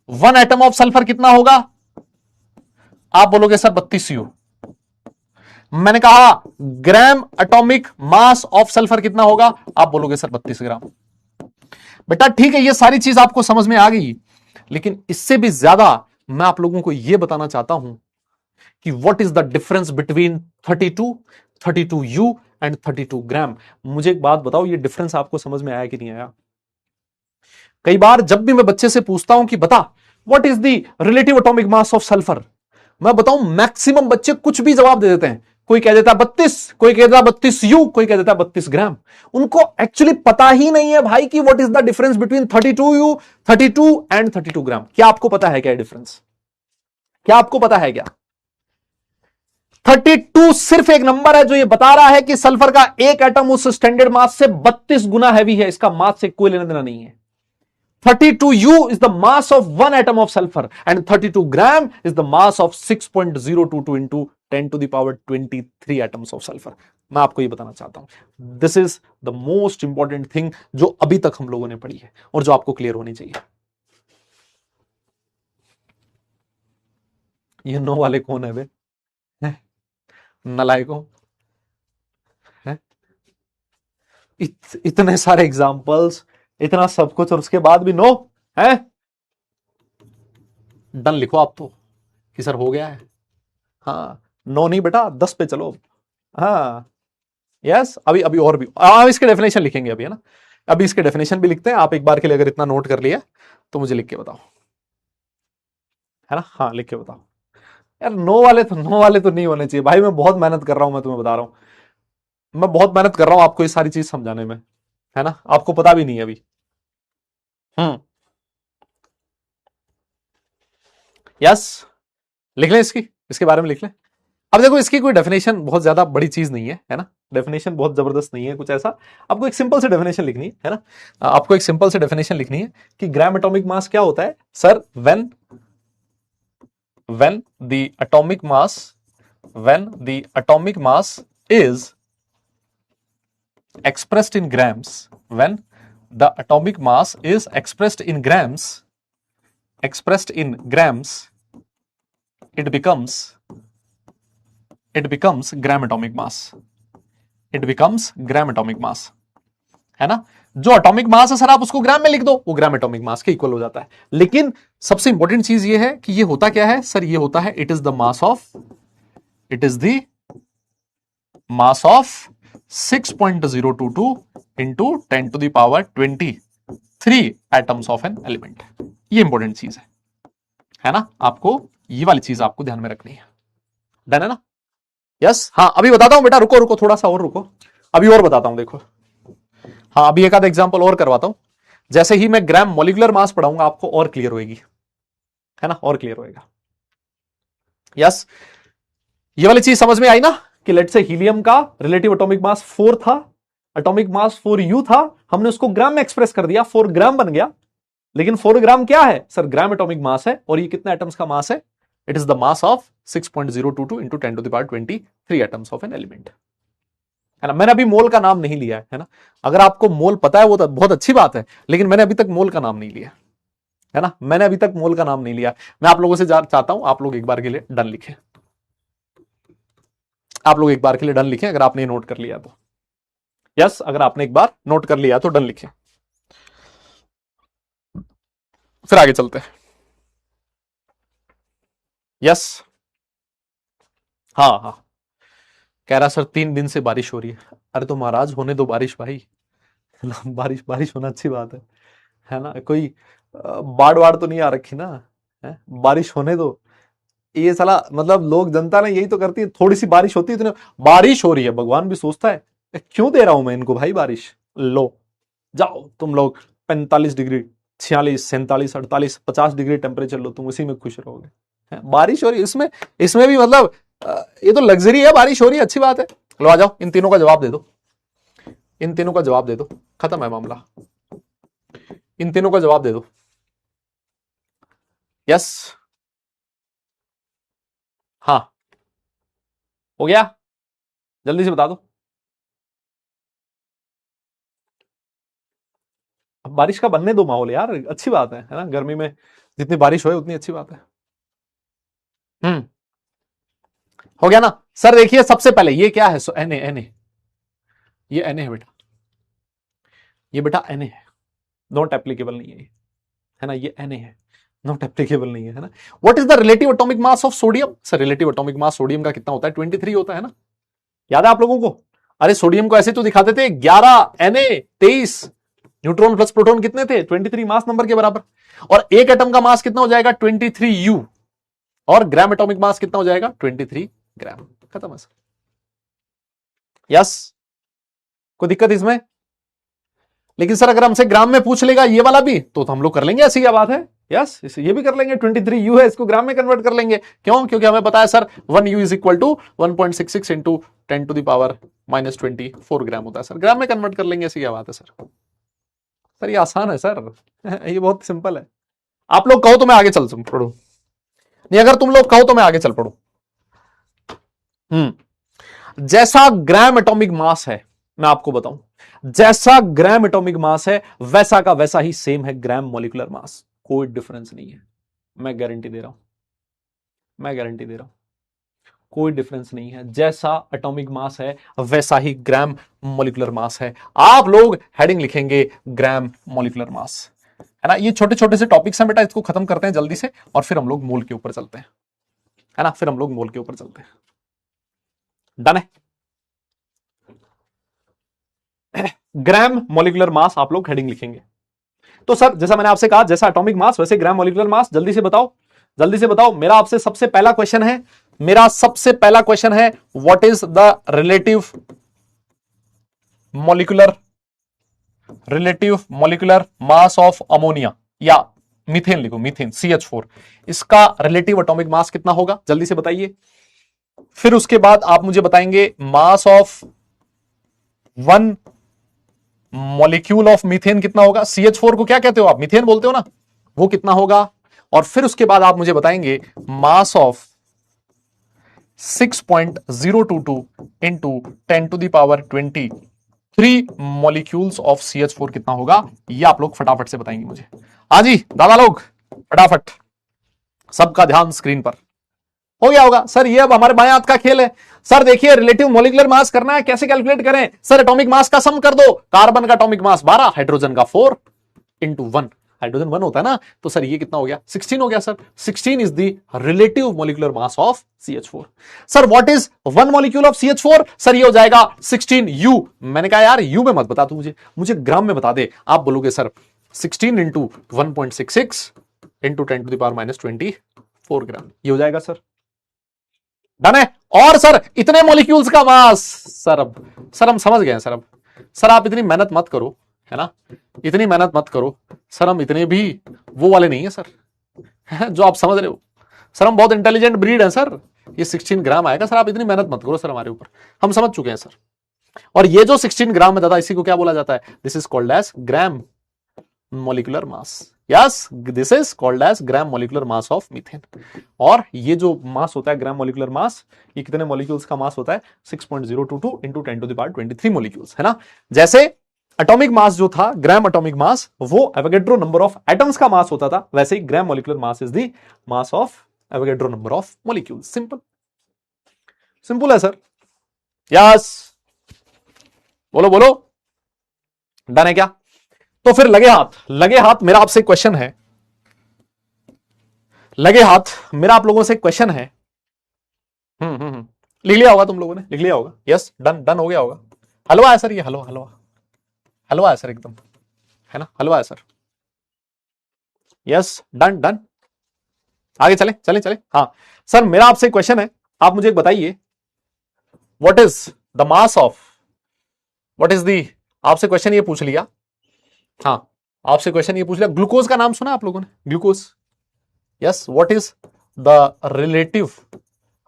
1 एटम ऑफ सल्फर कितना होगा, आप बोलोगे सर 32U। मैंने कहा ग्राम एटॉमिक मास ऑफ सल्फर कितना होगा, आप बोलोगे सर 32 ग्राम। बेटा ठीक है, ये सारी चीज आपको समझ में आ गई, लेकिन इससे भी ज्यादा मैं आप लोगों को यह बताना चाहता हूं कि what is the difference between 32U and 32 ग्राम। मुझे एक बात बताओ, ये डिफरेंस आपको समझ में आया कि नहीं आया। कई बार जब भी मैं बच्चे से पूछता हूं कि बता what is the relative atomic mass of sulphur, मैं बताऊं मैक्सिमम बच्चे कुछ भी जवाब दे देते हैं। कोई कह देता है 32, कोई कह देता है 32U, कोई कह देता है 32 ग्राम। उनको एक्चुअली पता ही नहीं है भाई कि what is the difference between 32U, 32 and 32 ग्राम। क्या आपको पता है क्या डिफरेंस, क्या आपको पता है क्या। 32 सिर्फ एक नंबर है जो ये बता रहा है कि सल्फर का एक एटम उस स्टैंडर्ड मास से 32 गुना हैवी है, इसका मास से कोई लेना देना नहीं है। 32U is the mass of one atom of sulfur and 32 gram is the mass of 6.022 into 10⁻23 atoms of sulfur। मैं आपको ये बताना चाहता हूं, this is the most important thing जो अभी तक हम लोगों ने पढ़ी है और जो आपको क्लियर होनी चाहिए। ये नो वाले कौन है बे, नलायकों, इतने सारे एग्जाम्पल्स, इतना सब कुछ, और उसके बाद भी नो है। डन लिखो आप तो कि सर हो गया है। हाँ नो नहीं बेटा, 10 पे चलो। हाँ यस, अभी अभी और भी इसके डेफिनेशन लिखेंगे अभी, है ना। अभी इसके डेफिनेशन भी लिखते हैं। आप एक बार के लिए अगर इतना नोट कर लिया तो मुझे लिख के बताओ, है ना। हाँ लिख के बताओ यार, नो वाले तो नहीं होने चाहिए भाई। मैं बहुत मेहनत कर रहा हूं, मैं तुम्हें बता रहा हूं, मैं बहुत मेहनत कर रहा हूं आपको ये सारी चीज समझाने में, है ना। आपको पता भी नहीं है अभी। यस लिख लें इसके बारे में लिख लें। अब देखो इसकी कोई डेफिनेशन बहुत ज्यादा बड़ी चीज नहीं है ना, डेफिनेशन बहुत जबरदस्त नहीं है कुछ ऐसा। आपको एक सिंपल से डेफिनेशन लिखनी है ना, आपको एक सिंपल से डेफिनेशन लिखनी है कि ग्राम एटॉमिक मास क्या होता है sir, when the atomic mass is expressed in grams, when the atomic mass is expressed in grams, it becomes gram atomic mass, है ना। जो एटॉमिक मास है सर आप उसको ग्राम में लिख दो, वो ग्राम एटॉमिक मास के इक्वल हो जाता है। लेकिन सबसे इंपॉर्टेंट चीज ये है कि ये होता क्या है सर, ये होता है it is the mass of 6.022 into 10 to the power 23 atoms of an element। ये इंपॉर्टेंट चीज है ना, आपको ये वाली चीज आपको ध्यान में रखनी है। डन है ना, यस। हाँ अभी बताता हूं बेटा, रुको थोड़ा सा और रुको, अभी और बताता हूं। देखो हाँ अभी एक आधा एग्जांपल और करवाता हूं, जैसे ही मैं ग्राम मॉलिक्यूलर मास पढ़ाऊंगा आपको और क्लियर होएगी, है ना, और क्लियर होएगा। यस ये वाली चीज समझ में आई ना कि लेट से हीलियम का रिलेटिव एटॉमिक मास 4 था, एटॉमिक मास 4u था, हमने उसको ग्राम में एक्सप्रेस कर दिया, 4 ग्राम बन गया। लेकिन 4 ग्राम क्या है सर, ग्राम एटॉमिक मास है, और ये कितने एटम्स का मास है, it is the mass of 6.022 into 10 to the power 23 atoms of an element, है ना। मैंने अभी मोल का नाम नहीं लिया है ना, अगर आपको मोल पता है वो तो बहुत अच्छी बात है, लेकिन मैंने अभी तक मोल का नाम नहीं लिया, है ना, मैंने अभी तक मोल का नाम नहीं लिया। मैं आप लोगों से चाहता हूं आप लोग एक बार के लिए डन लिखें, आप लोग एक बार के लिए डन लिखें अगर आपने नोट कर लिया तो। यस अगर आपने एक बार नोट कर लिया तो डन लिखें, फिर आगे चलते हैं। यस हाँ कह रहा सर 3 दिन से बारिश हो रही है। अरे तो महाराज होने दो बारिश भाई, बारिश होना अच्छी बात है ना, कोई बाढ़ वाड़ तो नहीं आ रखी ना, है? बारिश होने दो। ये साला मतलब लोग जनता ने यही तो करती है, थोड़ी सी बारिश होती है इतने बारिश हो रही है, भगवान भी सोचता है क्यों दे रहा हूं मैं इनको भाई बारिश, लो जाओ तुम लोग 45 डिग्री 46 47 48 50 डिग्री टेम्परेचर लो, तुम उसी में खुश रहोगे। बारिश हो रही है इसमें भी मतलब ये तो लग्जरी है, बारिश हो रही है अच्छी बात है। लो आ जाओ इन तीनों का जवाब दे दो, इन तीनों का जवाब दे दो, खत्म है मामला, इन तीनों का जवाब दे दो। यस हाँ हो गया, जल्दी से बता दो। अब बारिश का बनने दो माहौल यार, अच्छी बात है ना, गर्मी में जितनी बारिश होए उतनी अच्छी बात है। हो गया ना सर। देखिए सबसे पहले ये क्या है, Na ये Na है बेटा, ये बेटा Na है, नॉट एप्लीकेबल नहीं है ना, ये Na है नॉट एप्लीकेबल नहीं है ना। What is the relative atomic mass of sodium, sir relative atomic mass sodium का कितना होता है, 23 होता है ना, याद है आप लोगों को। अरे सोडियम को ऐसे तो दिखाते थे 11 Na 23 न्यूट्रॉन प्लस प्रोटॉन कितने थे, 23 मास नंबर के बराबर, और एक एटम का मास कितना हो जाएगा 23u, और ग्राम एटॉमिक मास कितना हो जाएगा 23 ग्राम, खत्म है सर। यस कोई दिक्कत इसमें, लेकिन सर अगर हमसे ग्राम में पूछ लेगा ये वाला भी तो हम लोग कर लेंगे, ऐसी क्या बात है। यस ये भी कर लेंगे, 23u है, इसको ग्राम में कन्वर्ट कर लेंगे, क्यों, क्योंकि हमें पता है sir 1u is equal to 1.66 into 10 to the power -24 gram होता है सर, ग्राम में कन्वर्ट कर लेंगे, ऐसी क्या बात है सर ये आसान है सर, ये बहुत सिंपल है। आप लोग कहो तो मैं आगे चल पढ़ू, नहीं अगर तुम लोग कहो तो मैं आगे चल पढ़ू। जैसा ग्राम एटॉमिक मास है मैं आपको बताऊं, जैसा ग्राम एटॉमिक मास है वैसा का वैसा ही सेम है ग्राम मॉलिक्यूलर मास, कोई डिफरेंस नहीं है, मैं गारंटी दे रहा हूं, कोई डिफरेंस नहीं है, जैसा एटॉमिक मास है वैसा ही ग्राम मॉलिक्यूलर मास है। आप लोग हेडिंग लिखेंगे ग्राम मॉलिक्यूलर मास, है ना। ये छोटे छोटे से टॉपिक्स हैं बेटा, इसको खत्म करते हैं जल्दी से और फिर हम लोग मोल के ऊपर चलते हैं, है ना, फिर हम लोग मोल के ऊपर चलते हैं। डन है, ग्राम मॉलिक्यूलर मास आप लोग हेडिंग लिखेंगे। तो सर जैसा मैंने आपसे कहा, जैसा एटॉमिक मास वैसे ग्राम मॉलिक्यूलर मास, जल्दी से बताओ। मेरा आपसे सबसे पहला क्वेश्चन है, what is the relative molecular mass of ammonia, या मीथेन लिखो, मीथेन CH4, इसका रिलेटिव एटॉमिक मास कितना होगा जल्दी से बताइए। फिर उसके बाद आप मुझे बताएंगे mass of one molecule of methane कितना होगा। CH4 को क्या कहते हो आप, मीथेन बोलते हो ना, वो कितना होगा। और फिर उसके बाद आप मुझे बताएंगे मास of 6.022 into 10⁻23 molecules of CH4 कितना होगा, ये आप लोग फटाफट से बताएंगे मुझे। हाँ जी दादा लोग फटाफट, सबका ध्यान स्क्रीन पर। हो गया होगा सर, ये अब हमारे बाएं हाथ का खेल है। सर देखिए रिलेटिव मॉलिक्यूलर मास करना है, कैसे कैलकुलेट करें सर, एटॉमिक मास का सम कर दो, कार्बन का एटॉमिक मास 12, हाइड्रोजन का 4 इंटू 1, हाइड्रोजन 1 होता है ना, तो सर ये कितना हो गया 16 हो गया sir. 16 is the relative molecular mass of CH4। Sir what is one molecule of CH4, sir ये हो जाएगा 16U। मैंने कहा यार यू में मत बता तू, मुझे ग्राम में बता दे। आप बोलोगे सर 16 इंटू 1.66 इंटू 10⁻24 ग्राम, ये हो जाएगा सर। डन है। और सर इतने मॉलिक्यूल्स का मास, सर अब सर हम समझ गए हैं सर। अब सर आप इतनी मेहनत मत करो, है ना, इतनी मेहनत मत करो सर, हम इतने भी वो वाले नहीं है सर, है जो आप समझ रहे हो सर, हम बहुत इंटेलिजेंट ब्रीड है सर। ये 16 ग्राम आएगा सर, आप इतनी मेहनत मत करो सर हमारे ऊपर, हम समझ चुके हैं सर। और ये जो 16 ग्राम है दादा, इसी को क्या बोला जाता है, this is called as gram molecular mass. Yes, this is called as gram molecular mass of methane. और ये जो मास होता है ग्राम मोलिकुलर मास, ये कितने मॉलिक्यूल्स का मास होता है 6.022 इंटू 10⁻23 मॉलिक्यूल्स, है ना। जैसे एटॉमिक मास जो था ग्राम एटॉमिक मास, वो एवोगैड्रो नंबर ऑफ एटम्स का मास होता था, वैसे ही gram molecular mass is the mass of Avogadro number of molecules. Simple, simple है सर। यस, बोलो बोलो, डन है क्या। तो फिर लगे हाथ, लगे हाथ मेरा आपसे क्वेश्चन है, लगे हाथ मेरा आप लोगों से क्वेश्चन है। लिख लिया होगा तुम लोगों ने, लिख लिया होगा। यस, डन, डन हो गया होगा। हलवा है सर, ये हलवा, हलवा, हलवा है सर एकदम, है ना, हलवा है सर। यस, डन डन, आगे चले चले चले। हाँ सर मेरा आपसे क्वेश्चन है, आप मुझे बताइए what is the mass of, what is the, आपसे क्वेश्चन ये पूछ लिया। हाँ आपसे क्वेश्चन ये पूछ लिया, ग्लूकोज का नाम सुना आप लोगों ने, glucose. Yes, what is the relative,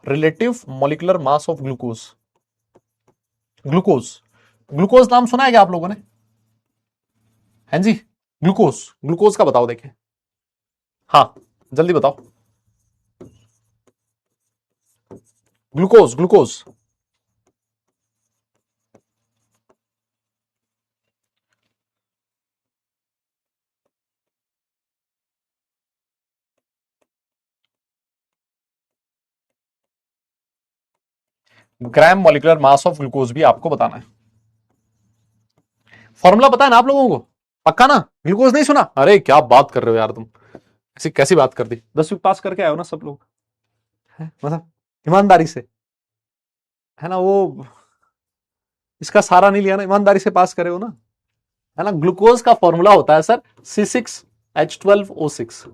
relative molecular mass of glucose, glucose, glucose नाम सुना है क्या आप लोगों ने, हैं जी, ग्लूकोज, ग्लूकोज का बताओ देखें। हाँ जल्दी बताओ, glucose, glucose. Gram molecular mass of glucose भी आपको बताना है। फॉर्मूला पता है ना आप लोगों को, पक्का ना, ग्लूकोज नहीं सुना, अरे क्या बात कर रहे हो यार तुम, ऐसी कैसी बात कर दी, 10वीं पास करके आए हो ना सब लोग, मतलब ईमानदारी से, है ना, वो इसका सारा नहीं लिया ना, ईमानदारी से पास करे हो ना, है ना। ग्लूकोज का फॉर्मूला होता है सर C6H12O6,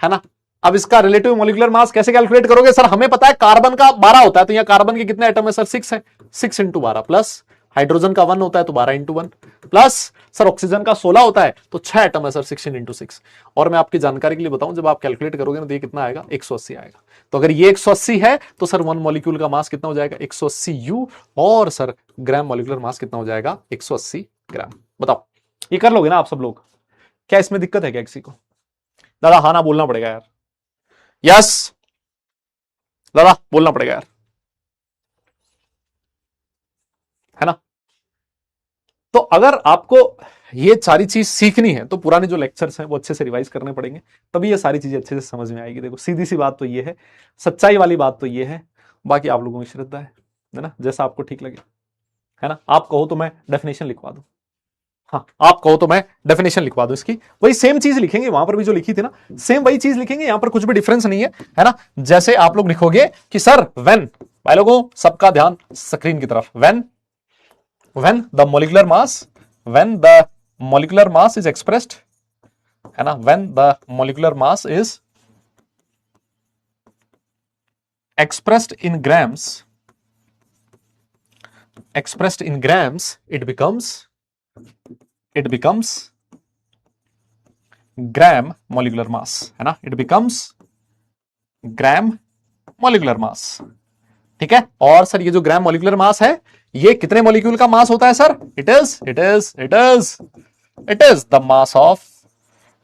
है ना। अब इसका रिलेटिव मॉलिक्यूलर मास कैसे कैलकुलेट करोगे सर, हमें पता है कार्बन का 12 होता है, तो यहाँ कार्बन के कितने एटम है सर 6 है, 6 इंटू 12 प्लस हाइड्रोजन का 1 होता है तो 12 इंटू 1 प्लस सर ऑक्सीजन का 16 होता है तो 6 एटम है सर 16 इंटू 6। और मैं आपकी जानकारी के लिए बताऊं, जब आप कैलकुलेट करोगे ना तो ये कितना आएगा 180 आएगा। तो अगर ये 180 है तो सर वन मॉलिक्यूल का मास कितना हो जाएगा 180U, और सर ग्राम मॉलिक्यूलर मास कितना हो जाएगा 180 ग्राम। बताओ ये कर लोगे ना आप सब लोग, क्या इसमें दिक्कत है क्या किसी को। दादा हाँ ना बोलना पड़ेगा यार, यस दादा बोलना पड़ेगा यार, है ना। तो अगर आपको ये सारी चीज सीखनी है तो पुराने जो लेक्चर्स हैं वो अच्छे से रिवाइज करने पड़ेंगे, तभी ये सारी चीजें अच्छे से समझ में आएगी। देखो सीधी सी बात तो ये है, सच्चाई वाली बात तो ये है, बाकी आप लोगों की श्रद्धा है ना, जैसा आपको ठीक लगे, है ना। आप कहो तो मैं डेफिनेशन लिखवा दूं, हाँ आप कहो तो मैं डेफिनेशन लिखवा दूं इसकी, वही सेम चीज लिखेंगे, वहां पर भी जो लिखी थी ना सेम वही चीज लिखेंगे, यहां पर कुछ भी डिफरेंस नहीं है ना। जैसे आप लोग लिखोगे कि सर व्हेन, भाई लोगों सबका ध्यान स्क्रीन की तरफ, when the molecular mass, when the molecular mass is expressed, है ना, when the molecular mass is expressed in grams, expressed in grams, it becomes gram molecular मास, है ना, इट बिकम्स ग्राम मॉलिक्यूलर मास। ठीक है, और सर ये जो ग्राम मॉलिक्यूलर मास है ये कितने मॉलिक्यूल का मास होता है sir? It is the mass of,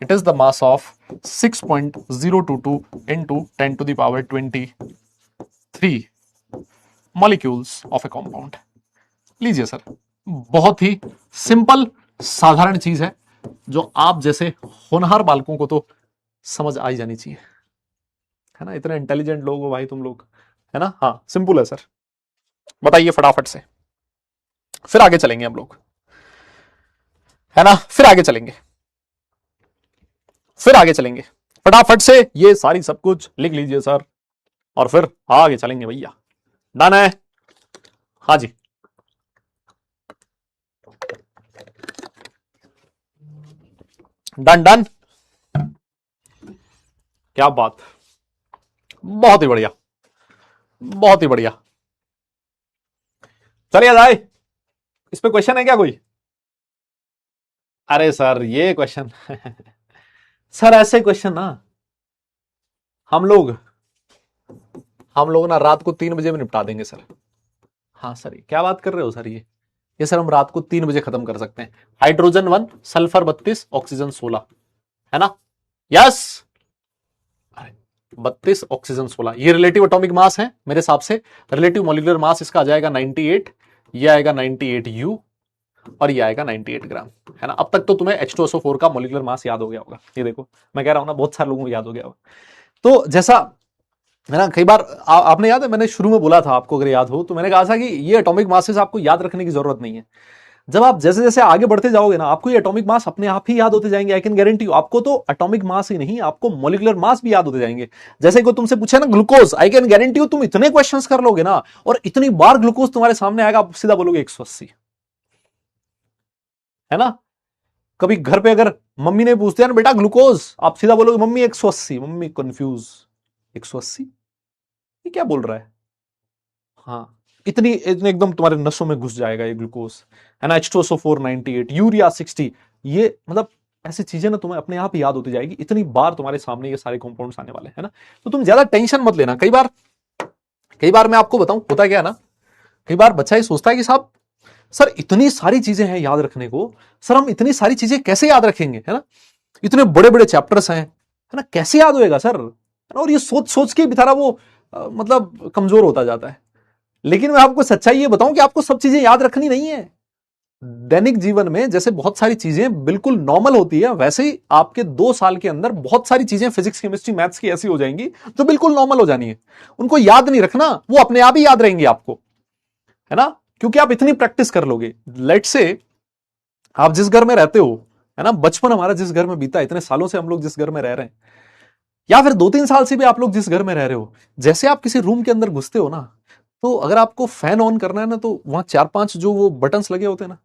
it is the mass of 6.022 into 10 to the power 23 molecules of a compound। लीजिए सर, बहुत ही सिंपल साधारण चीज है जो आप जैसे होनहार बालकों को तो समझ आ ही जानी चाहिए, है ना, इतने इंटेलिजेंट लोग हो भाई तुम लोग, है ना। हाँ सिंपल है सर, बताइए फटाफट से, फिर आगे चलेंगे हम लोग, है ना, फिर आगे चलेंगे, फिर आगे चलेंगे फटाफट से, ये सारी सब कुछ लिख लीजिए सर और फिर आगे चलेंगे भैया। डन है? हाँ जी, डन डन, क्या बात, बहुत ही बढ़िया, बहुत ही बढ़िया। चलिए जाए, इस पे क्वेश्चन है क्या कोई? अरे सर ये क्वेश्चन सर ऐसे क्वेश्चन ना हम लोग ना रात को 3 बजे में निपटा देंगे सर। हाँ सर, क्या बात कर रहे हो सर, ये सर हम रात को 3 बजे खत्म कर सकते हैं। हाइड्रोजन 1, सल्फर 32, ऑक्सीजन 16, है ना। यस, 32 ऑक्सीजन 16, ये रिलेटिव एटॉमिक मास है मेरे हिसाब से। रिलेटिव मॉलिक्यूलर मास इसका आ जाएगा 98, ये आएगा 98 यू और ये आएगा 98 ग्राम, है ना। अब तक तो तुम्हें H2SO4 का मॉलिक्यूलर मास याद हो गया होगा, ये देखो मैं कह रहा हूं ना बहुत सारे लोगों को याद हो गया होगा। तो जैसा है ना, कई बार आपने याद है मैंने शुरू में बोला था आपको, अगर याद हो तो मैंने कहा था कि ये एटॉमिक मासेस आपको याद रखने की जरूरत नहीं है। जब आप जैसे जैसे आगे बढ़ते जाओगे ना आपको ये एटॉमिक मास अपने आप ही याद होते जाएंगे। आई कैन गारंटी यू, आपको तो एटॉमिक मास ही नहीं आपको मॉलिक्यूलर मास भी याद होते जाएंगे। जैसे को तुमसे पूछे ना glucose, I can guarantee you तुम इतने क्वेश्चंस कर लोगे ना और इतनी बार ग्लूकोज तुम्हारे सामने आएगा आप सीधा बोलोगे 180, है ना। कभी घर पे अगर मम्मी ने पूछते हैं ना बेटा ग्लूकोज, आप सीधा बोलोगे मम्मी 180, मम्मी कंफ्यूज 180 ये क्या बोल रहा है। हाँ, इतनी इतने एकदम तुम्हारे नसों में घुस जाएगा ये ग्लूकोज, है ना। H2SO4 98, यूरिया 60, ये मतलब ऐसी चीजें ना तुम्हें अपने आप याद होती जाएगी, इतनी बार तुम्हारे सामने ये सारे कंपाउंड्स आने वाले हैं ना। तो तुम ज्यादा टेंशन मत लेना। कई बार मैं आपको बताऊं होता क्या है ना, कई बार बच्चा ये सोचता है कि साहब सर इतनी सारी चीजें हैं याद रखने को, सर हम इतनी सारी चीजें कैसे याद रखेंगे, है ना, इतने बड़े बड़े चैप्टर्स हैं, है ना, कैसे याद होएगा सर। और ये सोच सोच के बेचारा वो मतलब कमजोर होता जाता है। लेकिन मैं आपको सच्चाई ये बताऊं कि आपको सब चीजें याद रखनी नहीं है। दैनिक जीवन में जैसे बहुत सारी चीजें बिल्कुल नॉर्मल होती है, वैसे ही आपके 2 साल के अंदर बहुत सारी चीजें फिजिक्स केमिस्ट्री मैथ्स की ऐसी हो जाएंगी जो बिल्कुल नॉर्मल हो जानी है। उनको याद नहीं रखना, वो अपने आप ही याद रहेंगी आपको, है ना, क्योंकि आप इतनी प्रैक्टिस कर लोगे। लेट से आप जिस घर में रहते हो, है ना, बचपन हमारा जिस घर में बीता, इतने सालों से हम लोग जिस घर में रह रहे हैं, या फिर 2-3 साल से भी आप लोग जिस घर में रह रहे हो, जैसे आप किसी रूम के अंदर घुसते हो ना, तो अगर आपको फैन ऑन करना है ना तो वहां 4-5 जो वो बटन्स लगे होते हैं ना,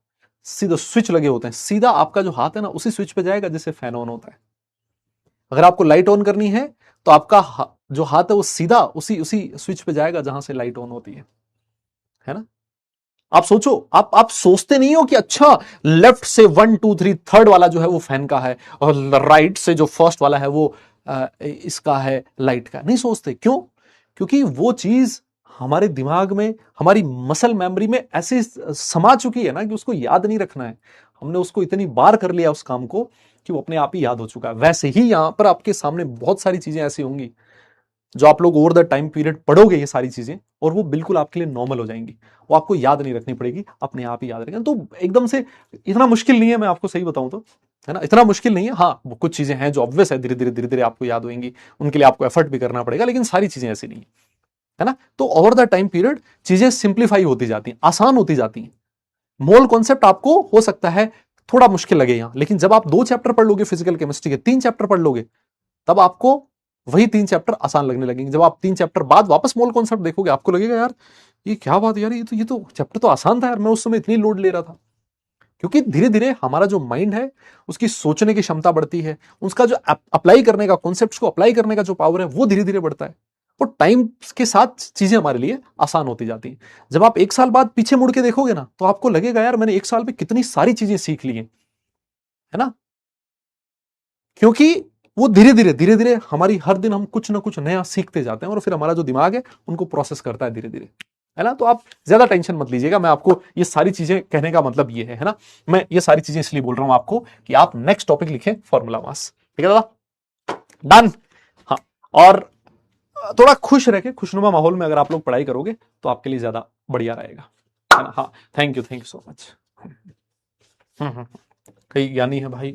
सीधा स्विच लगे होते हैं, सीधा आपका जो हाथ है ना उसी स्विच पे जाएगा जिससे फैन ऑन होता है। अगर आपको लाइट ऑन करनी है तो आपका जो हाथ है वो सीधा उसी उसी स्विच पे जाएगा जहां से लाइट ऑन होती है ना। आप सोचो, आप सोचते नहीं हो कि अच्छा लेफ्ट से 1 2 3 थर्ड वाला जो है वो फैन का है और राइट से जो फर्स्ट वाला है वो इसका है लाइट का। नहीं सोचते, क्यों? क्योंकि वो चीज हमारे दिमाग में, हमारी मसल मेमोरी में ऐसी समा चुकी है ना कि उसको याद नहीं रखना है। हमने उसको इतनी बार कर लिया उस काम को कि वो अपने आप ही याद हो चुका है। वैसे ही यहां पर आपके सामने बहुत सारी चीजें ऐसी होंगी जो आप लोग ओवर द टाइम पीरियड पढ़ोगे ये सारी चीजें, और वो बिल्कुल आपके लिए नॉर्मल हो जाएंगी, वो आपको याद नहीं रखनी पड़ेगी, अपने आप ही याद रहेगा। तो एकदम से इतना मुश्किल नहीं है, मैं आपको सही बताऊं तो, है ना, इतना मुश्किल नहीं है। हाँ कुछ चीजें हैं जो ऑब्वियस है, धीरे धीरे आपको याद होंगी, उनके लिए आपको एफर्ट भी करना पड़ेगा, लेकिन सारी चीजें ऐसी नहीं है ना। तो ओवर द टाइम पीरियड चीजें सिंप्लीफाई होती जाती हैं, आसान होती जाती हैं। मोल कॉन्सेप्ट आपको हो सकता है थोड़ा मुश्किल लगे यहां, लेकिन जब आप 2 चैप्टर पढ़ लोगे फिजिकल केमिस्ट्री के, 3 चैप्टर पढ़ लोगे, तब आपको वही 3 चैप्टर आसान लगने लगेंगे। जब आप 3 चैप्टर बाद वापस मोल कॉन्सेप्ट देखोगे, आपको लगेगा यार ये क्या बात है यार, ये तो चैप्टर तो आसान था यार, मैं उस समय इतनी लोड ले रहा था। क्योंकि धीरे धीरे हमारा जो माइंड है उसकी सोचने की क्षमता बढ़ती है, उसका जो अप्लाई करने का, कॉन्सेप्ट को अप्लाई करने का जो पावर है वो धीरे धीरे बढ़ता है, और टाइम के साथ चीजें हमारे लिए आसान होती जाती हैं। जब आप 1 साल बाद पीछे मुड़ के देखोगे ना तो आपको लगेगा यार मैंने 1 साल में कितनी सारी चीजें सीख ली हैं, है ना। क्योंकि वो धीरे धीरे हमारी हर दिन हम कुछ ना कुछ नया सीखते जाते हैं और फिर हमारा जो दिमाग है उनको प्रोसेस करता है धीरे धीरे, है ना। तो आप ज्यादा टेंशन मत लीजिएगा, मैं आपको ये सारी चीजें कहने का मतलब ये है ना, मैं ये सारी चीजें इसलिए बोल रहा हूं आपको कि आप नेक्स्ट टॉपिक लिखें फॉर्मूला मास, ठीक है दादा, डन। हाँ, और थोड़ा खुश रह के खुशनुमा माहौल में अगर आप लोग पढ़ाई करोगे तो आपके लिए ज्यादा बढ़िया रहेगा, है ना। हाँ, थैंक यू सो मच। कई ज्ञानी है भाई,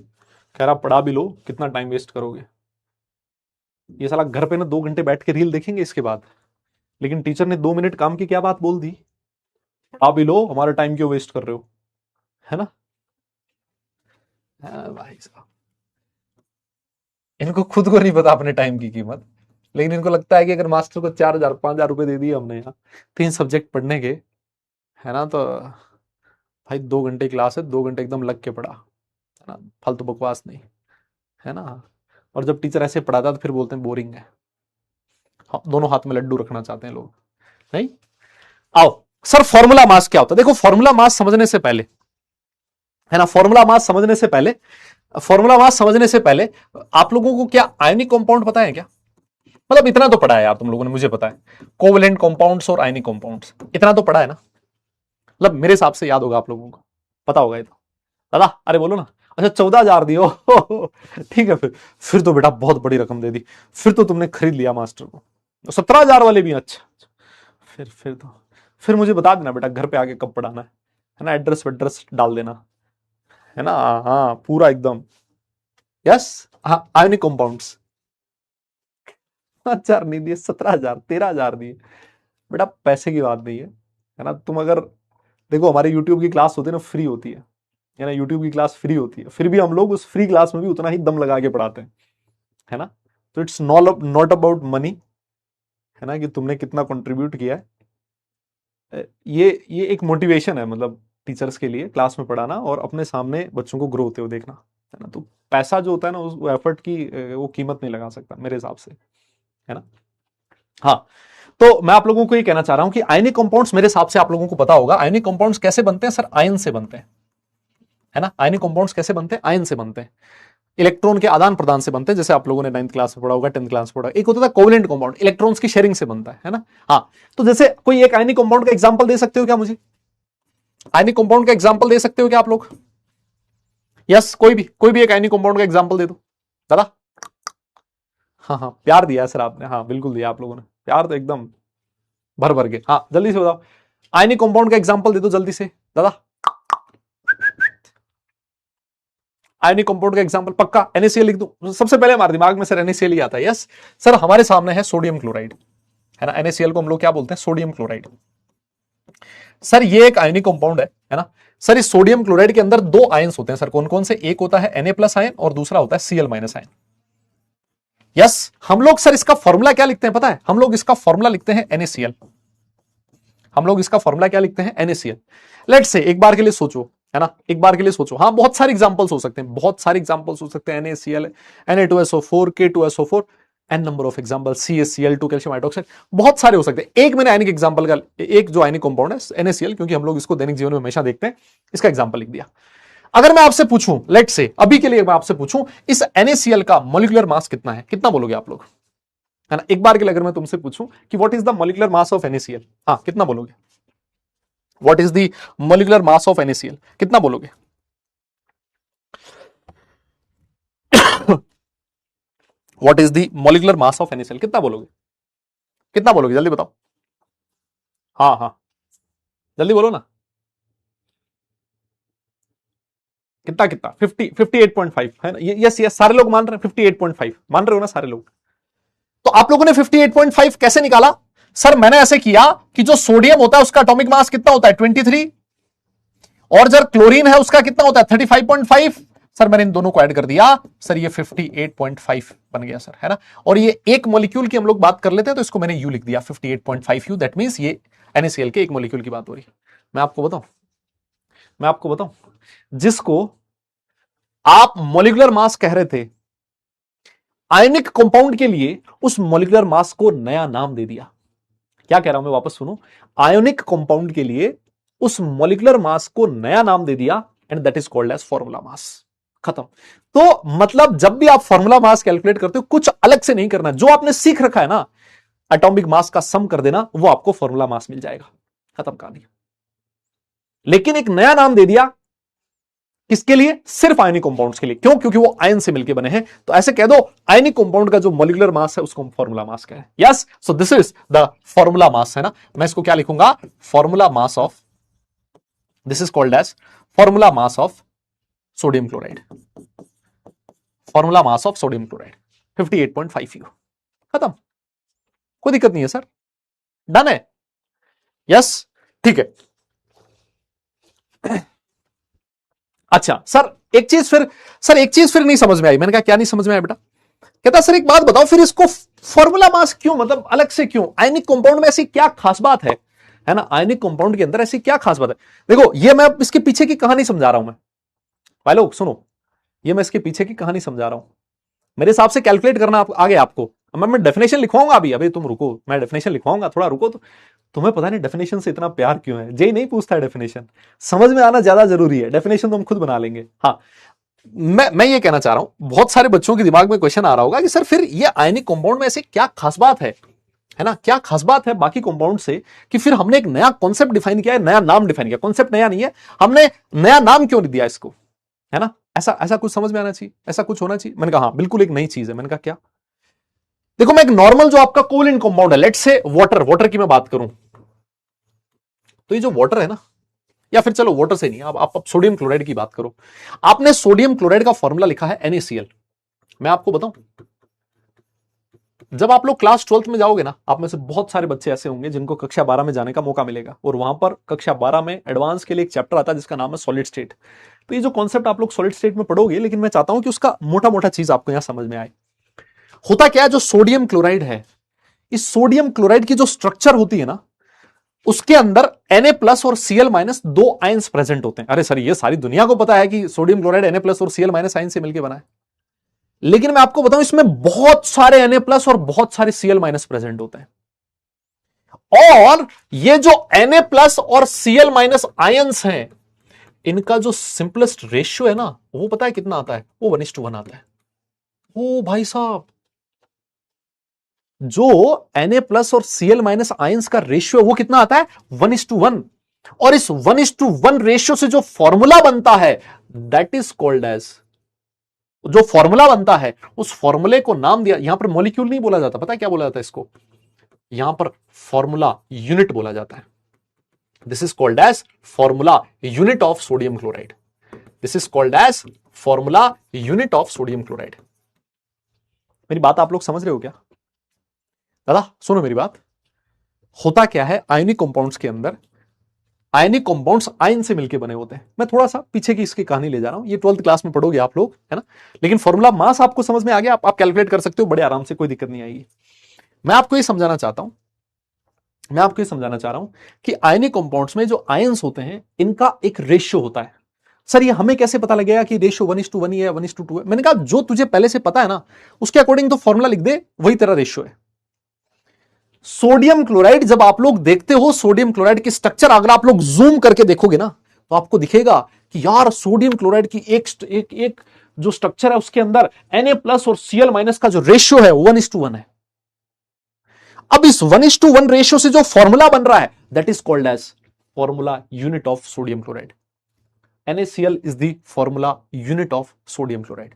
कह रहा पढ़ा भी लो, कितना टाइम वेस्ट करोगे। ये साला घर पे ना 2 घंटे बैठ के रील देखेंगे इसके बाद, लेकिन टीचर ने 2 मिनट काम की क्या बात बोल दी, पढ़ा भी लो, हमारा टाइम क्यों वेस्ट कर रहे हो, है ना। हाँ भाई साहब, इनको खुद को नहीं पता अपने टाइम की कीमत, लेकिन इनको लगता है कि अगर मास्टर को 4,000 5,000 रुपए दे दिए हमने यहाँ 3 सब्जेक्ट पढ़ने के, है ना, तो भाई 2 घंटे क्लास है, 2 घंटे एकदम लग के पढ़ा, है ना, फालतू बकवास नहीं, है ना। और जब टीचर ऐसे पढ़ाता तो फिर बोलते हैं बोरिंग है। हाँ, दोनों हाथ में लड्डू रखना चाहते हैं लोग, नहीं। आओ सर, फॉर्मूला मास क्या होता है, देखो फॉर्मूला मास समझने से पहले, है ना, फॉर्मूला मास समझने से पहले, फॉर्मूला मास समझने से पहले आप लोगों को क्या आयनिक कंपाउंड पता है क्या, मतलब इतना तो पढ़ा है यार तुम लोगों ने, मुझे पता है कोवेलेंट कंपाउंड्स और आयनिक कंपाउंड्स, इतना तो पढ़ा है ना, मतलब मेरे हिसाब से याद होगा आप लोगों को, पता होगा ये तो। दादा अरे बोलो ना, अच्छा 14,000 दियो ठीक है, फिर तो बेटा बहुत बड़ी रकम दे दी, फिर तो तुमने खरीद लिया मास्टर को। 17,000 वाले भी, अच्छा फिर तो फिर मुझे बता देना बेटा घर पे आके कब पढ़ाना है ना, एड्रेस वेड्रेस डाल देना, है ना। हाँ पूरा एकदम, यस। हाँ, आयनिक कंपाउंड्स 5,000 नहीं दिए, 17,000 13,000 दिए बेटा, पैसे की बात नहीं है ना। तुम अगर देखो हमारे यूट्यूब की क्लास होती है ना, फ्री होती है ना, यूट्यूब की क्लास फ्री होती है, फिर भी हम लोग उस फ्री क्लास में भी उतना ही दम लगा के पढ़ाते हैं, है ना। तो इट्स नॉट अबाउट मनी, है ना, कि तुमने कितना कंट्रीब्यूट किया है, ये एक मोटिवेशन है, मतलब टीचर्स के लिए क्लास में पढ़ाना और अपने सामने बच्चों को ग्रो होते हुए देखना, है ना। तो पैसा जो होता है ना, उस एफर्ट की वो कीमत नहीं लगा सकता मेरे हिसाब से, है ना। हाँ, तो मैं आप लोगों को ये कहना चाह रहा हूं कि आयनिक कंपाउंड्स मेरे हिसाब से आप लोगों को पता होगा, आयनिक कंपाउंड्स कैसे बनते हैं सर, आयन से बनते हैं, है ना। आयनिक कंपाउंड्स कैसे बनते हैं, आयन से बनते हैं, इलेक्ट्रॉन के आदान प्रदान से बनते हैं, जैसे आप लोगों ने 9th क्लास में पढ़ा होगा, 10th क्लास में पढ़ा। एक होता है कोवेलेंट कंपाउंड, इलेक्ट्रॉन्स की शेयरिंग से बनता है ना। हाँ, तो जैसे कोई एक आयनिक कंपाउंड का एग्जांपल दे सकते हो क्या मुझे, आयनिक कंपाउंड का एग्जांपल दे सकते हो क्या आप लोग, यस, कोई भी एक आयनिक कंपाउंड का एग्जांपल दे दो दादा। हाँ हाँ, प्यार दिया है सर आपने, हाँ बिल्कुल दिया आप लोगों ने प्यार, तो एकदम भर भर के। हाँ जल्दी से बताओ, आयनिक कंपाउंड का एग्जांपल दे दो जल्दी से दादा। आयनिक कंपाउंड का एग्जांपल पक्का NaCl लिख दूं, सबसे पहले हमारे दिमाग में सर NaCl ही आता है, यस सर। हमारे सामने है सोडियम क्लोराइड, है ना, NaCl को हम लोग क्या बोलते हैं, सोडियम क्लोराइड। सर ये एक आयनिक कंपाउंड है ना। सर इस सोडियम क्लोराइड के अंदर 2 आयंस होते हैं सर, कौन कौन से, एक होता है Na+ आयन और दूसरा होता है Cl- आयन। यस, हम लोग सर इसका फॉर्मूला क्या लिखते हैं पता है, हम लोग इसका फॉर्मूला लिखते हैं NaCl, हम लोग इसका फॉर्मूला क्या लिखते हैं, NaCl। लेट्स से एक बार के लिए सोचो, है ना, एक बार के लिए सोचो, हाँ बहुत सारे एग्जांपल्स हो सकते हैं, बहुत सारे एग्जांपल्स हो सकते हैं, NaCl, Na2SO4, K2SO4, n number of example, CaCl2 calcium hydroxide, बहुत सारे हो सकते हैं। एक मैंने आयनिक एग्जांपल का, एक जो आयनिक कंपाउंड है NaCl, क्योंकि हम लोग इसको दैनिक जीवन में हमेशा देखते हैं, इसका एग्जांपल लिख दिया। अगर मैं आपसे पूछूं, लेट से अभी के लिए मैं आपसे पूछूं, इस NaCl का मॉलिक्यूलर मास कितना है, कितना बोलोगे आप लोग, है ना। एक बार के लिए अगर मैं तुमसे पूछूं कि what is the molecular mass of NaCl, हाँ कितना बोलोगे, what is the molecular mass of NaCl, कितना बोलोगे what is the molecular mass of NaCl, कितना बोलोगे, कितना बोलोगे जल्दी बताओ, हाँ हाँ जल्दी बोलो ना, कितना कितना, 58.5 है ना, यस यस, सारे लोग मान रहे हैं 58.5 मान रहे हो ना सारे लोग। तो आप लोगों ने 58.5 कैसे निकाला, सर मैंने ऐसे किया कि जो सोडियम होता है उसका एटॉमिक मास कितना होता है 23, और जब क्लोरीन है उसका कितना होता है 35.5, सर मैंने इन दोनों को ऐड कर दिया, सर ये 58.5 बन गया सर, है ना। और ये एक मॉलिक्यूल की हम लोग बात कर लेते हैं तो इसको मैंने यू लिख दिया 58.5 यू, दैट मींस ये NaCl के एक मॉलिक्यूल की बात हो रही है। मैं आपको बताऊं जिसको आप मॉलिक्यूलर मास कह रहे थे, आयनिक कंपाउंड के लिए उस मॉलिक्यूलर मास को नया नाम दे दिया। क्या कह रहा हूं मैं, वापस सुनो, आयोनिक कंपाउंड के लिए उस मॉलिक्यूलर मास को नया नाम दे दिया, and that is called as formula mass. खत्म। तो मतलब जब भी आप फॉर्मूला मास कैलकुलेट करते हो कुछ अलग से नहीं करना, जो आपने सीख रखा है ना, एटॉमिक मास का सम कर देना, वो आपको फॉर्मूला मास मिल जाएगा, खत्म कहानी। लेकिन एक नया नाम दे दिया किसके लिए? सिर्फ आयनिक कंपाउंड्स के लिए। क्यों? क्योंकि वो आयन से मिलकर बने हैं। तो ऐसे कह दो आयनिक कंपाउंड का जो मॉलिक्यूलर मास है उसको फॉर्मूला मास कहें। Yes, so this is the formula mass, है ना। मैं इसको क्या लिखूंगा? Formula mass of, this is called as formula mass of sodium chloride. Formula mass of sodium chloride 58.5 U। खत्म, कोई दिक्कत नहीं है सर, डन है। यस, ठीक है। अच्छा सर एक चीज फिर नहीं समझ में आई। मैंने कहा क्या नहीं समझ में आया बेटा? कहता सर एक बात बताओ, फिर इसको फॉर्मूला मास क्यों, मतलब अलग से क्यों? आयनिक कंपाउंड में ऐसी क्या खास बात है ना? आयनिक कंपाउंड के अंदर ऐसी क्या खास बात है? देखो ये मैं इसके पीछे की कहानी समझा रहा हूं मैं भाई लोग, सुनो, ये मैं इसके पीछे की कहानी समझा रहा हूं। मेरे हिसाब से कैलकुलेट करना आगे आपको। मैं डेफिनेशन लिखवाऊंगा अभी तुम रुको, मैं डेफिनेशन लिखवाऊंगा, थोड़ा रुको। तो तुम्हें पता नहीं डेफिनेशन से इतना प्यार क्यों है? जेई नहीं पूछता है डेफिनेशन, समझ में आना ज्यादा जरूरी है। डेफिनेशन तो हम खुद बना लेंगे। हाँ, मैं ये कहना चाह रहा हूं, बहुत सारे बच्चों के दिमाग में क्वेश्चन आ रहा होगा कि सर फिर ये आयनिक कंपाउंड में ऐसी क्या खास बात है ना? क्या खास बात है बाकी कंपाउंड से कि फिर हमने एक नया कॉन्सेप्ट डिफाइन किया है, नया नाम डिफाइन किया। कॉन्सेप्ट नया नहीं है, हमने नया नाम क्यों नहीं दिया इसको, है ना? ऐसा कुछ समझ में आना चाहिए, ऐसा कुछ होना चाहिए। मैंने कहा हाँ बिल्कुल एक नई चीज है। मैंने कहा क्या? देखो मैं एक नॉर्मल जो आपका कोवैलेंट कंपाउंड है, लेट्स से वाटर की मैं बात करूं, तो ये जो वाटर है ना, या फिर चलो वाटर से नहीं, आप सोडियम क्लोराइड की बात करो। आपने सोडियम क्लोराइड का फॉर्मूला लिखा है NaCl। मैं आपको बताऊं, जब आप लोग क्लास 12th में जाओगे ना, आप में से बहुत सारे बच्चे ऐसे होंगे जिनको कक्षा 12 में जाने का मौका मिलेगा, और वहां पर कक्षा 12 में एडवांस के लिए एक चैप्टर आता है जिसका नाम है सॉलिड स्टेट। तो ये जो कॉन्सेप्ट आप लोग सॉलिड स्टेट में पढ़ोगे, लेकिन मैं चाहता हूं कि उसका मोटा मोटा चीज आपको यहां समझ में आए। होता क्या है, जो सोडियम क्लोराइड है, इस सोडियम क्लोराइड की जो स्ट्रक्चर होती है ना, उसके अंदर Na+ और Cl- दो आयंस प्रेजेंट होते हैं। अरे सर ये सारी दुनिया को पता है कि सोडियम क्लोराइड Na+ और Cl- आयन से मिलकर बना है, लेकिन मैं आपको बताऊं इसमें बहुत सारे Na+ और बहुत सारे Cl- प्रेजेंट होते हैं। और ये जो Na+ और Cl- आयंस हैं, इनका जो सिंपलेस्ट रेशियो है ना, वो पता है कितना आता है? वो 1:1 आता है। ओ भाई साहब, जो Na+ और Cl- आयंस का रेशियो वो कितना आता है? 1:1। और इस 1:1 रेशियो से जो फॉर्मूला बनता है, दैट इज कॉल्ड एज, जो फॉर्मूला बनता है उस फॉर्मूले को नाम दिया, यहां पर मॉलिक्यूल नहीं बोला जाता, पता है क्या बोला जाता है इसको? यहां पर फॉर्मूला यूनिट बोला जाता है। This is called as formula unit of sodium chloride. This is called as formula unit of sodium chloride. मेरी बात आप लोग समझ रहे हो क्या? दादा सुनो मेरी बात। होता क्या है, आयनिक कंपाउंड्स के अंदर, आयनिक कंपाउंड्स आयन से मिलकर बने होते हैं। मैं थोड़ा सा पीछे की इसकी कहानी ले जा रहा हूं, ये 12th क्लास में पढ़ोगे आप लोग, है ना। लेकिन फॉर्मूला मास आपको समझ में आ गया, आप कैलकुलेट कर सकते हो बड़े आराम से, कोई दिक्कत नहीं आएगी। मैं आपको ये समझाना चाहता हूं, मैं आपको ये समझाना चाह रहा हूं कि आयनिक कंपाउंड्स में जो आयंस होते हैं, इनका एक रेशियो होता है। सर ये हमें कैसे पता लगेगा कि रेशियो 1:1 ही है, 1:2 है? मैंने कहा जो तुझे पहले से पता है ना, उसके अकॉर्डिंग तो फॉर्मूला लिख दे, वही तेरा रेशियो है। सोडियम क्लोराइड जब आप लोग देखते हो, सोडियम क्लोराइड की स्ट्रक्चर अगर आप लोग जूम करके देखोगे ना, तो आपको दिखेगा कि यार सोडियम क्लोराइड की एक जो स्ट्रक्चर है उसके अंदर Na+ और Cl- का जो रेशियो है 1:1 है। अब इस 1:1 रेशियो से जो फॉर्मूला बन रहा है, that is called as formula unit of sodium chloride. NaCl is the formula unit of sodium chloride.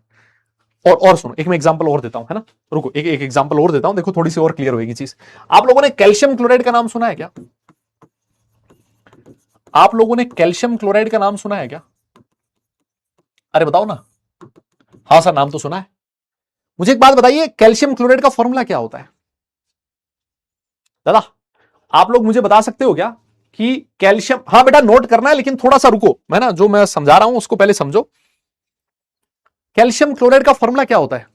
और सुनो, एक मैं एग्जांपल और देता हूं, है ना। रुको, एक एग्जांपल और देता हूं, देखो थोड़ी सी और क्लियर होगी चीज। आप लोगों ने कैल्शियम क्लोराइड का नाम सुना है क्या? आप लोगों ने कैल्शियम क्लोराइड का नाम सुना है क्या? अरे बताओ ना। हाँ सर नाम तो सुना है। मुझे एक बात बताइए, कैल्शियम क्लोराइड का फॉर्मूला क्या होता है? दादा आप लोग मुझे बता सकते हो क्या कि कैल्शियम, हाँ बेटा नोट करना है, लेकिन थोड़ा सा रुको, मैं ना जो मैं समझा रहा हूं उसको पहले समझो। कैल्शियम क्लोराइड का फॉर्मूला क्या होता है?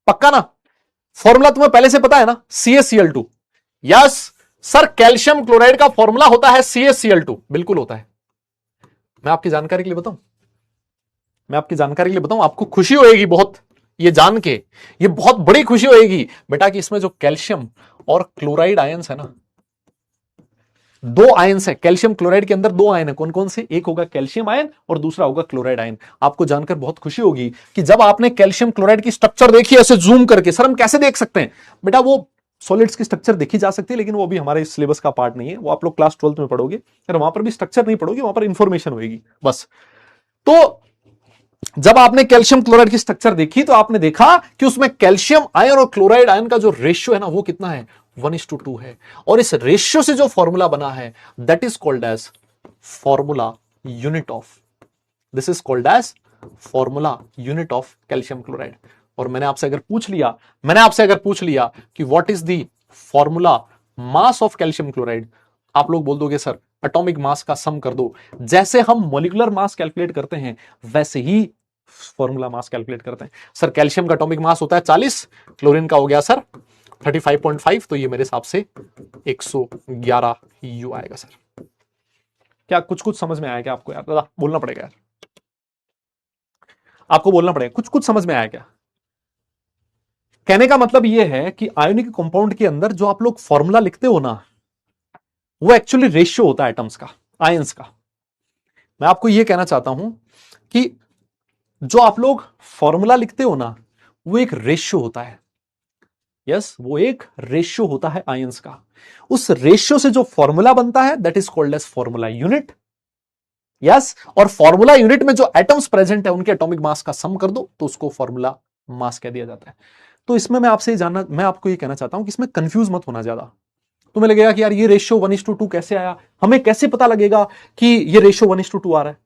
पक्का ना? फॉर्मूला तुम्हें पहले से पता है ना, CaCl2। Yes sir, calcium chloride का फॉर्मूला होता है CaCl2, बिल्कुल होता है। मैं आपकी जानकारी के लिए बताऊं, मैं आपकी जानकारी के लिए बताऊं, आपको खुशी होएगी बहुत ये जान के, ये बहुत बड़ी खुशी होएगी बेटा कि इसमें जो कैल्शियम और क्लोराइड आयंस है ना, दो आयंस है कैल्शियम क्लोराइड के अंदर, दो आयन है। कौन कौन से? एक होगा कैल्शियम आयन और दूसरा होगा क्लोराइड आयन। आपको जानकर बहुत खुशी होगी कि जब आपने कैल्शियम क्लोराइड की स्ट्रक्चर देखी ऐसे जूम करके, सर हम कैसे देख सकते हैं? बेटा वो सॉलिड्स की स्ट्रक्चर देखी जा सकती है, लेकिन वो भी हमारे सिलेबस का पार्ट नहीं है, वो आप लोग क्लास 12th में पढ़ोगे, फिर वहां पर भी स्ट्रक्चर नहीं पढ़ोगे, वहां पर इंफॉर्मेशन होगी बस। तो जब आपने कैल्शियम क्लोराइड की स्ट्रक्चर देखी तो आपने देखा कि उसमें कैल्शियम आयन और क्लोराइड आयन का जो रेशियो है ना, वो कितना है? 1:2 है। और इस रेशियो से जो फॉर्मूला बना है that is called as formula unit of, this is called as formula unit of calcium chloride. और मैंने आपसे अगर पूछ लिया कि what is the formula mass of calcium chloride, आप लोग बोल दोगे सर एटॉमिक मास का सम कर दो। जैसे हम मॉलिक्यूलर मास कैलकुलेट करते हैं वैसे ही फॉर्मूला मास कैलकुलेट करते हैं। सर कैल्शियम का एटॉमिक मास होता है 40, क्लोरीन का हो गया सर 35.5, तो ये मेरे हिसाब से 111 यू आएगा सर। क्या कुछ समझ में आया क्या आपको? यार दादा बोलना पड़ेगा यार, आपको बोलना पड़ेगा, कुछ समझ में आया क्या? कहने का मतलब यह है कि आयोनिक कंपाउंड के अंदर जो आप लोग फॉर्मूला लिखते हो ना, वो एक्चुअली रेशियो होता है एटम्स का, आयंस का। मैं आपको यह कहना चाहता हूं कि जो आप लोग फॉर्मूला लिखते हो ना, वो एक रेशियो होता है। यस, वो एक रेशियो होता है आयंस का। उस रेशियो से जो फॉर्मूला बनता है that is called as formula unit. Yes, और फॉर्मूला यूनिट में जो एटम्स प्रेजेंट है उनके एटॉमिक मास का सम कर दो तो उसको फॉर्मूला मास कह दिया जाता है। तो इसमें मैं आपको ये कहना चाहता हूं कि इसमें कंफ्यूज मत होना ज्यादा। तुम्हें लगेगा कि यार ये रेशियो 1:2 कैसे आया, हमें कैसे पता लगेगा कि ये रेशियो 1:2 आ रहा है?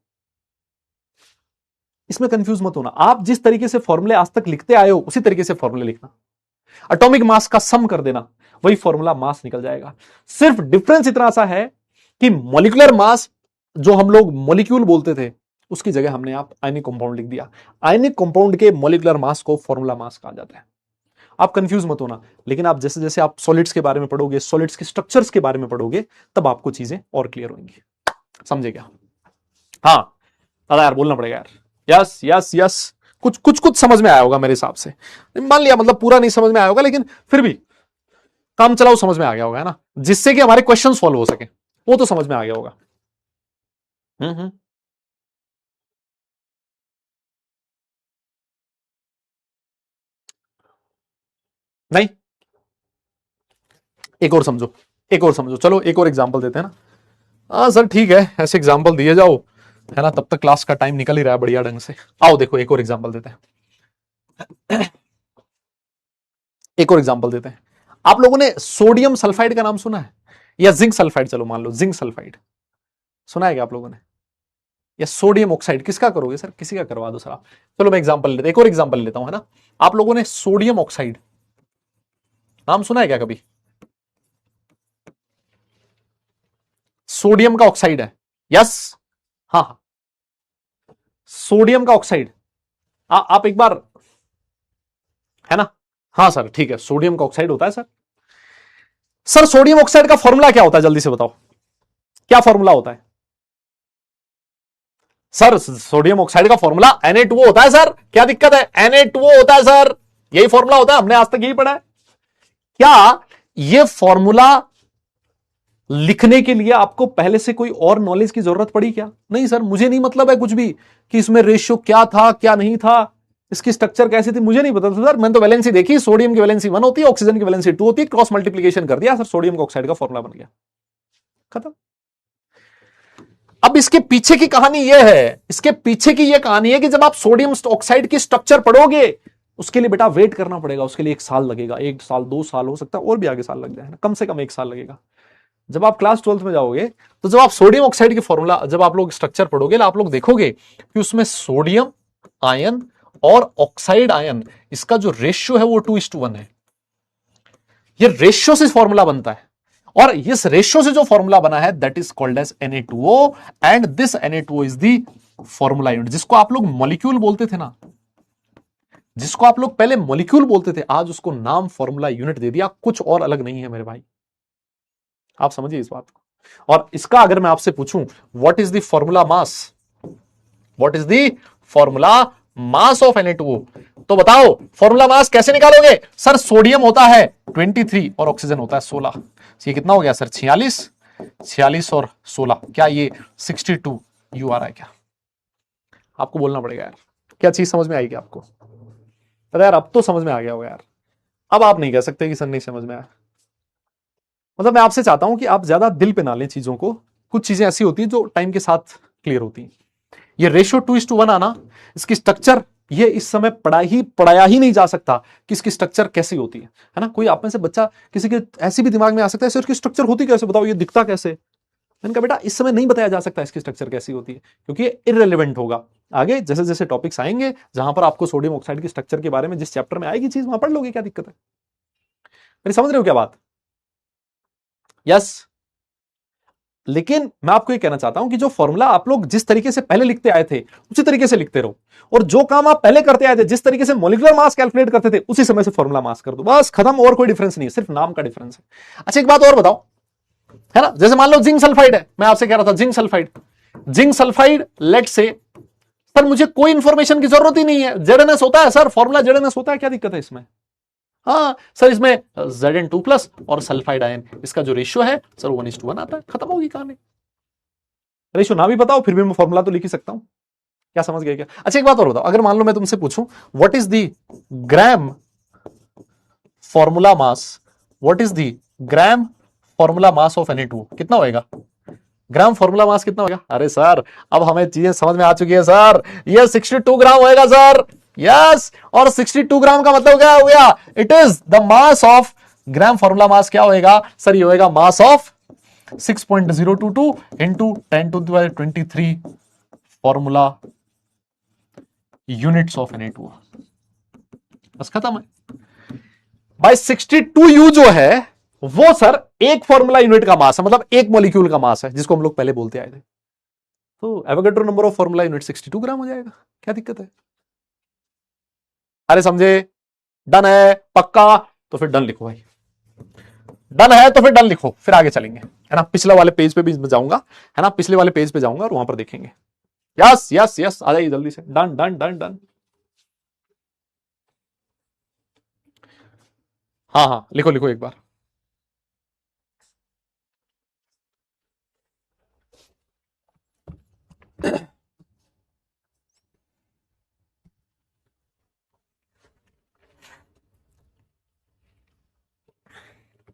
इसमें कंफ्यूज मत होना। आप जिस तरीके से फॉर्मूले आज तक लिखते आए हो उसी तरीके से फॉर्मूले लिखना, एटॉमिक मास का सम कर देना, वही फॉर्मूला मास निकल जाएगा। सिर्फ डिफरेंस इतना सा है कि मॉलिक्यूलर मास जो हम लोग मॉलिक्यूल बोलते थे उसकी जगह हमने आप आयनिक कंपाउंड लिख दिया। आयनिक कंपाउंड के मॉलिक्यूलर मास को फॉर्मूला मास कहा जाता है। आप कंफ्यूज मत होना, लेकिन आप जैसे जैसे आप सॉलिड्स के बारे में पढ़ोगे, सॉलिड्स के स्ट्रक्चर्स के बारे में पढ़ोगे, तब आपको चीजें और क्लियर होंगी। समझे क्या? हाँ दादा यार बोलना पड़ेगा यार। यस यस यस, कुछ समझ में आया होगा मेरे हिसाब से। मान लिया मतलब पूरा नहीं समझ में आया होगा, लेकिन फिर भी काम चलाओ समझ में आ गया होगा, है ना, जिससे कि हमारे क्वेश्चन सॉल्व हो सके, वो तो समझ में आ गया होगा। नहीं, एक और समझो, चलो एक और एग्जांपल देते हैं ना। हाँ सर ठीक है, ऐसे एग्जांपल दिए जाओ, है ना, तब तक क्लास का टाइम निकल ही रहा है बढ़िया ढंग से। आओ देखो एक और एग्जांपल देते हैं। एक और एग्जांपल देते हैं। आप लोगों ने सोडियम सल्फाइड का नाम सुना है, या जिंक सल्फाइड, चलो मान लो जिंक सल्फाइड सुना है क्या आप लोगों ने? या सोडियम ऑक्साइड, किसका करोगे सर? किसी का करवा दो सर आप। चलो मैं एग्जांपल लेता हूं, एक और एग्जांपल लेता हूं, है ना। आप लोगों ने सोडियम ऑक्साइड नाम सुना है क्या कभी? सोडियम का ऑक्साइड है, यस, हाँ सोडियम का ऑक्साइड, आप एक बार, है ना, हाँ सर ठीक है, सोडियम का ऑक्साइड होता है सर। सर सोडियम ऑक्साइड का फॉर्मूला क्या होता है, जल्दी से बताओ, क्या फॉर्मूला होता है? सर सोडियम ऑक्साइड का फॉर्मूला Na2O होता है सर, क्या दिक्कत है? Na2O होता है सर, यही फॉर्मूला होता है, हमने आज तक यही पढ़ा है। क्या ये फॉर्मूला लिखने के लिए आपको पहले से कोई और नॉलेज की जरूरत पड़ी क्या? नहीं सर, मुझे नहीं मतलब है कुछ भी कि इसमें रेशियो क्या था क्या नहीं था, इसकी स्ट्रक्चर कैसी थी, मुझे नहीं पता था सर। मैंने तो वैलेंसी देखी, सोडियम की वैलेंसी 1 होती है, ऑक्सीजन की वैलेंसी 2 होती है, क्रॉस मल्टीप्लीकेशन कर दिया सर, सोडियम ऑक्साइड का फॉर्मूला बन गया, खत्म। अब इसके पीछे की कहानी यह है, इसके पीछे की यह कहानी है कि जब आप सोडियम ऑक्साइड की स्ट्रक्चर पढ़ोगे उसके लिए बेटा वेट करना पड़ेगा, उसके लिए 1 साल लगेगा, 1 साल 2 साल हो सकता है और भी आगे साल लग जाए, कम से कम 1 साल लगेगा। जब आप क्लास 12th में जाओगे तो जब आप सोडियम ऑक्साइड की फॉर्मूला, जब आप लोग स्ट्रक्चर पढ़ोगे, आप लोग देखोगे कि उसमें सोडियम आयन और ऑक्साइड आयन, इसका जो रेशियो है वो 2:1 है। ये रेशियो से फॉर्मूला बनता है, और इस रेशियो से जो फॉर्मूला बना है that is called as Na2O, and this Na2O is the formula unit, जिसको आप लोग मॉलिक्यूल बोलते थे ना, जिसको आप लोग पहले मॉलिक्यूल बोलते थे, आज उसको नाम फॉर्मूला यूनिट दे दिया, कुछ और अलग नहीं है मेरे भाई, आप समझिए इस बात को। और इसका अगर मैं आपसे पूछूं what is the formula mass, what is the formula mass of Na2O, तो बताओ फॉर्मूला मास कैसे निकालोगे? सर सोडियम होता है 23 और ऑक्सीजन होता है 16, ये कितना हो गया सर 46, 46 और 16, क्या ये 62 यू आ रहा है क्या? आपको बोलना पड़ेगा यार, क्या चीज समझ में आएगी आपको? अरे यार अब तो समझ में आ गया होगा यार, अब आप नहीं कह सकते कि सर नहीं समझ में आया। मतलब मैं आपसे चाहता हूं कि आप ज्यादा दिल पे ना लें चीजों को, कुछ चीजें ऐसी होती हैं जो टाइम के साथ क्लियर होती हैं। ये रेशियो 2:1 आना, इसकी स्ट्रक्चर ये इस समय पढ़ाया ही नहीं जा सकता कि इसकी स्ट्रक्चर कैसी होती है ना। कोई आप में से बच्चा किसी के ऐसे भी दिमाग में आ सकता है, इसकी स्ट्रक्चर होती कैसे, बताओ ये दिखता कैसे? मैंने कहा बेटा इस समय नहीं बताया जा सकता इसकी स्ट्रक्चर कैसी होती है, क्योंकि ये इररिलेवेंट होगा। आगे जैसे जैसे टॉपिक्स आएंगे जहां पर आपको सोडियम ऑक्साइड की स्ट्रक्चर के बारे में जिस चैप्टर में आएगी चीज, वहां पढ़ लोगे, क्या दिक्कत है? मेरी समझ रहे हो क्या बात? यस। लेकिन मैं आपको ये कहना चाहता हूं कि जो फॉर्मूला आप लोग जिस तरीके से पहले लिखते आए थे उसी तरीके से लिखते रहो, और जो काम आप पहले करते आए थे, जिस तरीके से मॉलिक्यूलर मास कैलकुलेट करते थे, उसी समय से फॉर्मूला मास कर दो, बस खत्म। और कोई डिफरेंस नहीं है, सिर्फ नाम का डिफरेंस है। अच्छा एक बात और बताओ, है ना, जैसे मान लो जिंक सल्फाइड है, मैं आपसे कह रहा था जिंक सल्फाइड लेट से, सर मुझे कोई इंफॉर्मेशन की जरूरत ही नहीं है, जेडएनएस होता है सर, फॉर्मूला जेडएनएस होता है, क्या दिक्कत है इसमें? हाँ सर इसमें Zn2+ और सल्फाइड आयन, इसका जो रेशियो है सर 1:1 आता है, खत्म होगी कहानी। रेशियो ना भी बताओ फिर भी मैं फॉर्मूला तो लिख ही सकता हूं, क्या समझ गए क्या? अच्छा एक बात और बताओ, अगर मान लो मैं तुमसे पूछूं what is the gram formula mass, what is the gram formula mass of Na2, कितना होएगा? ग्राम फॉर्मूला मास कितना होगा? अरे सर अब हमें चीजें समझ में आ चुकी है सर, ये 62 ग्राम होएगा सर। यस, और 62 ग्राम का मतलब क्या हो गया? It is the mass of, gram formula मास क्या होएगा सर? ये होएगा मास of 6.022 into 10⁻23 formula units of Na2। बस खत्म है भाई। 62U जो है वो सर एक फॉर्मूला यूनिट का मास है, मतलब एक मॉलिक्यूल का मास है, जिसको हम लोग पहले बोलते आए थे। तो Avogadro number of formula unit 62 ग्राम हो जाएगा, क्या दिक्कत है? अरे समझे? डन है पक्का? तो फिर डन लिखो भाई, डन है तो फिर डन लिखो, फिर आगे चलेंगे, है ना। पिछले वाले पेज पे भी जाऊंगा, है ना, पिछले वाले पेज पे जाऊंगा और वहां पर देखेंगे। यस यस यस, आ जाइए जल्दी से, डन डन डन डन। हाँ हाँ लिखो लिखो एक बार।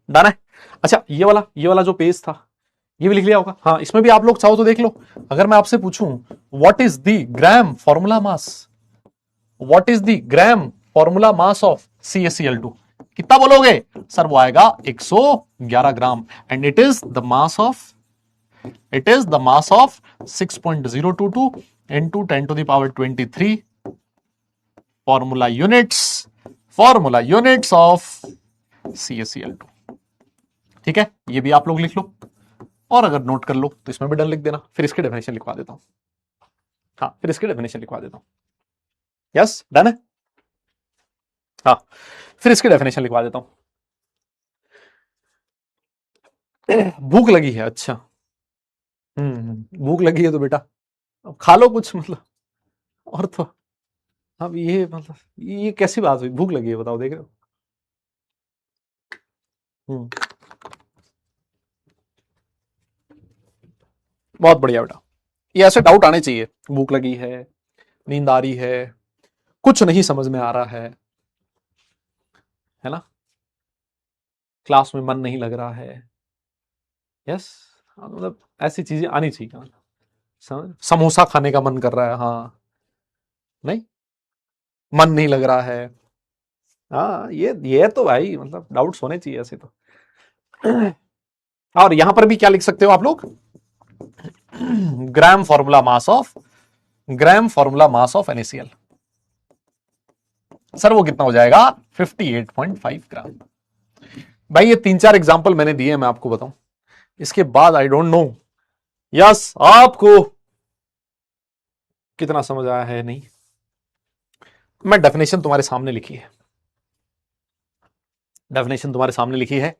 डन है। अच्छा ये वाला जो पेज था ये भी लिख लिया होगा। हाँ इसमें भी आप लोग चाहो तो देख लो। अगर मैं आपसे पूछूं what is the gram formula mass, what is the gram formula mass of CaCl2, कितना बोलोगे सर? वो आएगा 111 gram, and it is the mass of 6.022 into 10⁻23 formula units of CaCl2। ठीक है, ये भी आप लोग लिख लो, और अगर नोट कर लो तो इसमें भी डन लिख देना। फिर इसकी डेफिनेशन लिखवा देता हूं। हाँ फिर इसकी डेफिनेशन लिखवा देता हूं। यस डन है। हाँ फिर इसकी डेफिनेशन लिखवा देता हूं। भूख लगी है? अच्छा भूख लगी है तो बेटा अब खा लो कुछ, मतलब और तो अब ये मतलब ये कैसी बात हुई? भूख लगी है बताओ, देख रहे हो? बहुत बढ़िया बेटा, ये ऐसे डाउट आने चाहिए। भूख लगी है, नींद आ रही है, कुछ नहीं समझ में आ रहा है ना, क्लास में मन नहीं लग रहा है। यस, मतलब ऐसी चीजें आनी चाहिए। समोसा खाने का मन कर रहा है, हाँ नहीं मन नहीं लग रहा है, हाँ ये तो भाई मतलब डाउट्स होने चाहिए ऐसे तो। और यहां पर भी क्या लिख सकते हो आप लोग? ग्राम formula mass of NaCl, sir वो कितना हो जाएगा? 58.5 ग्राम। भाई ये 3-4 एग्जांपल मैंने दिए, मैं आपको बताऊं, इसके बाद आई डोंट नो यस आपको कितना समझ आया है नहीं। मैं डेफिनेशन तुम्हारे सामने लिखी है, डेफिनेशन तुम्हारे सामने लिखी है,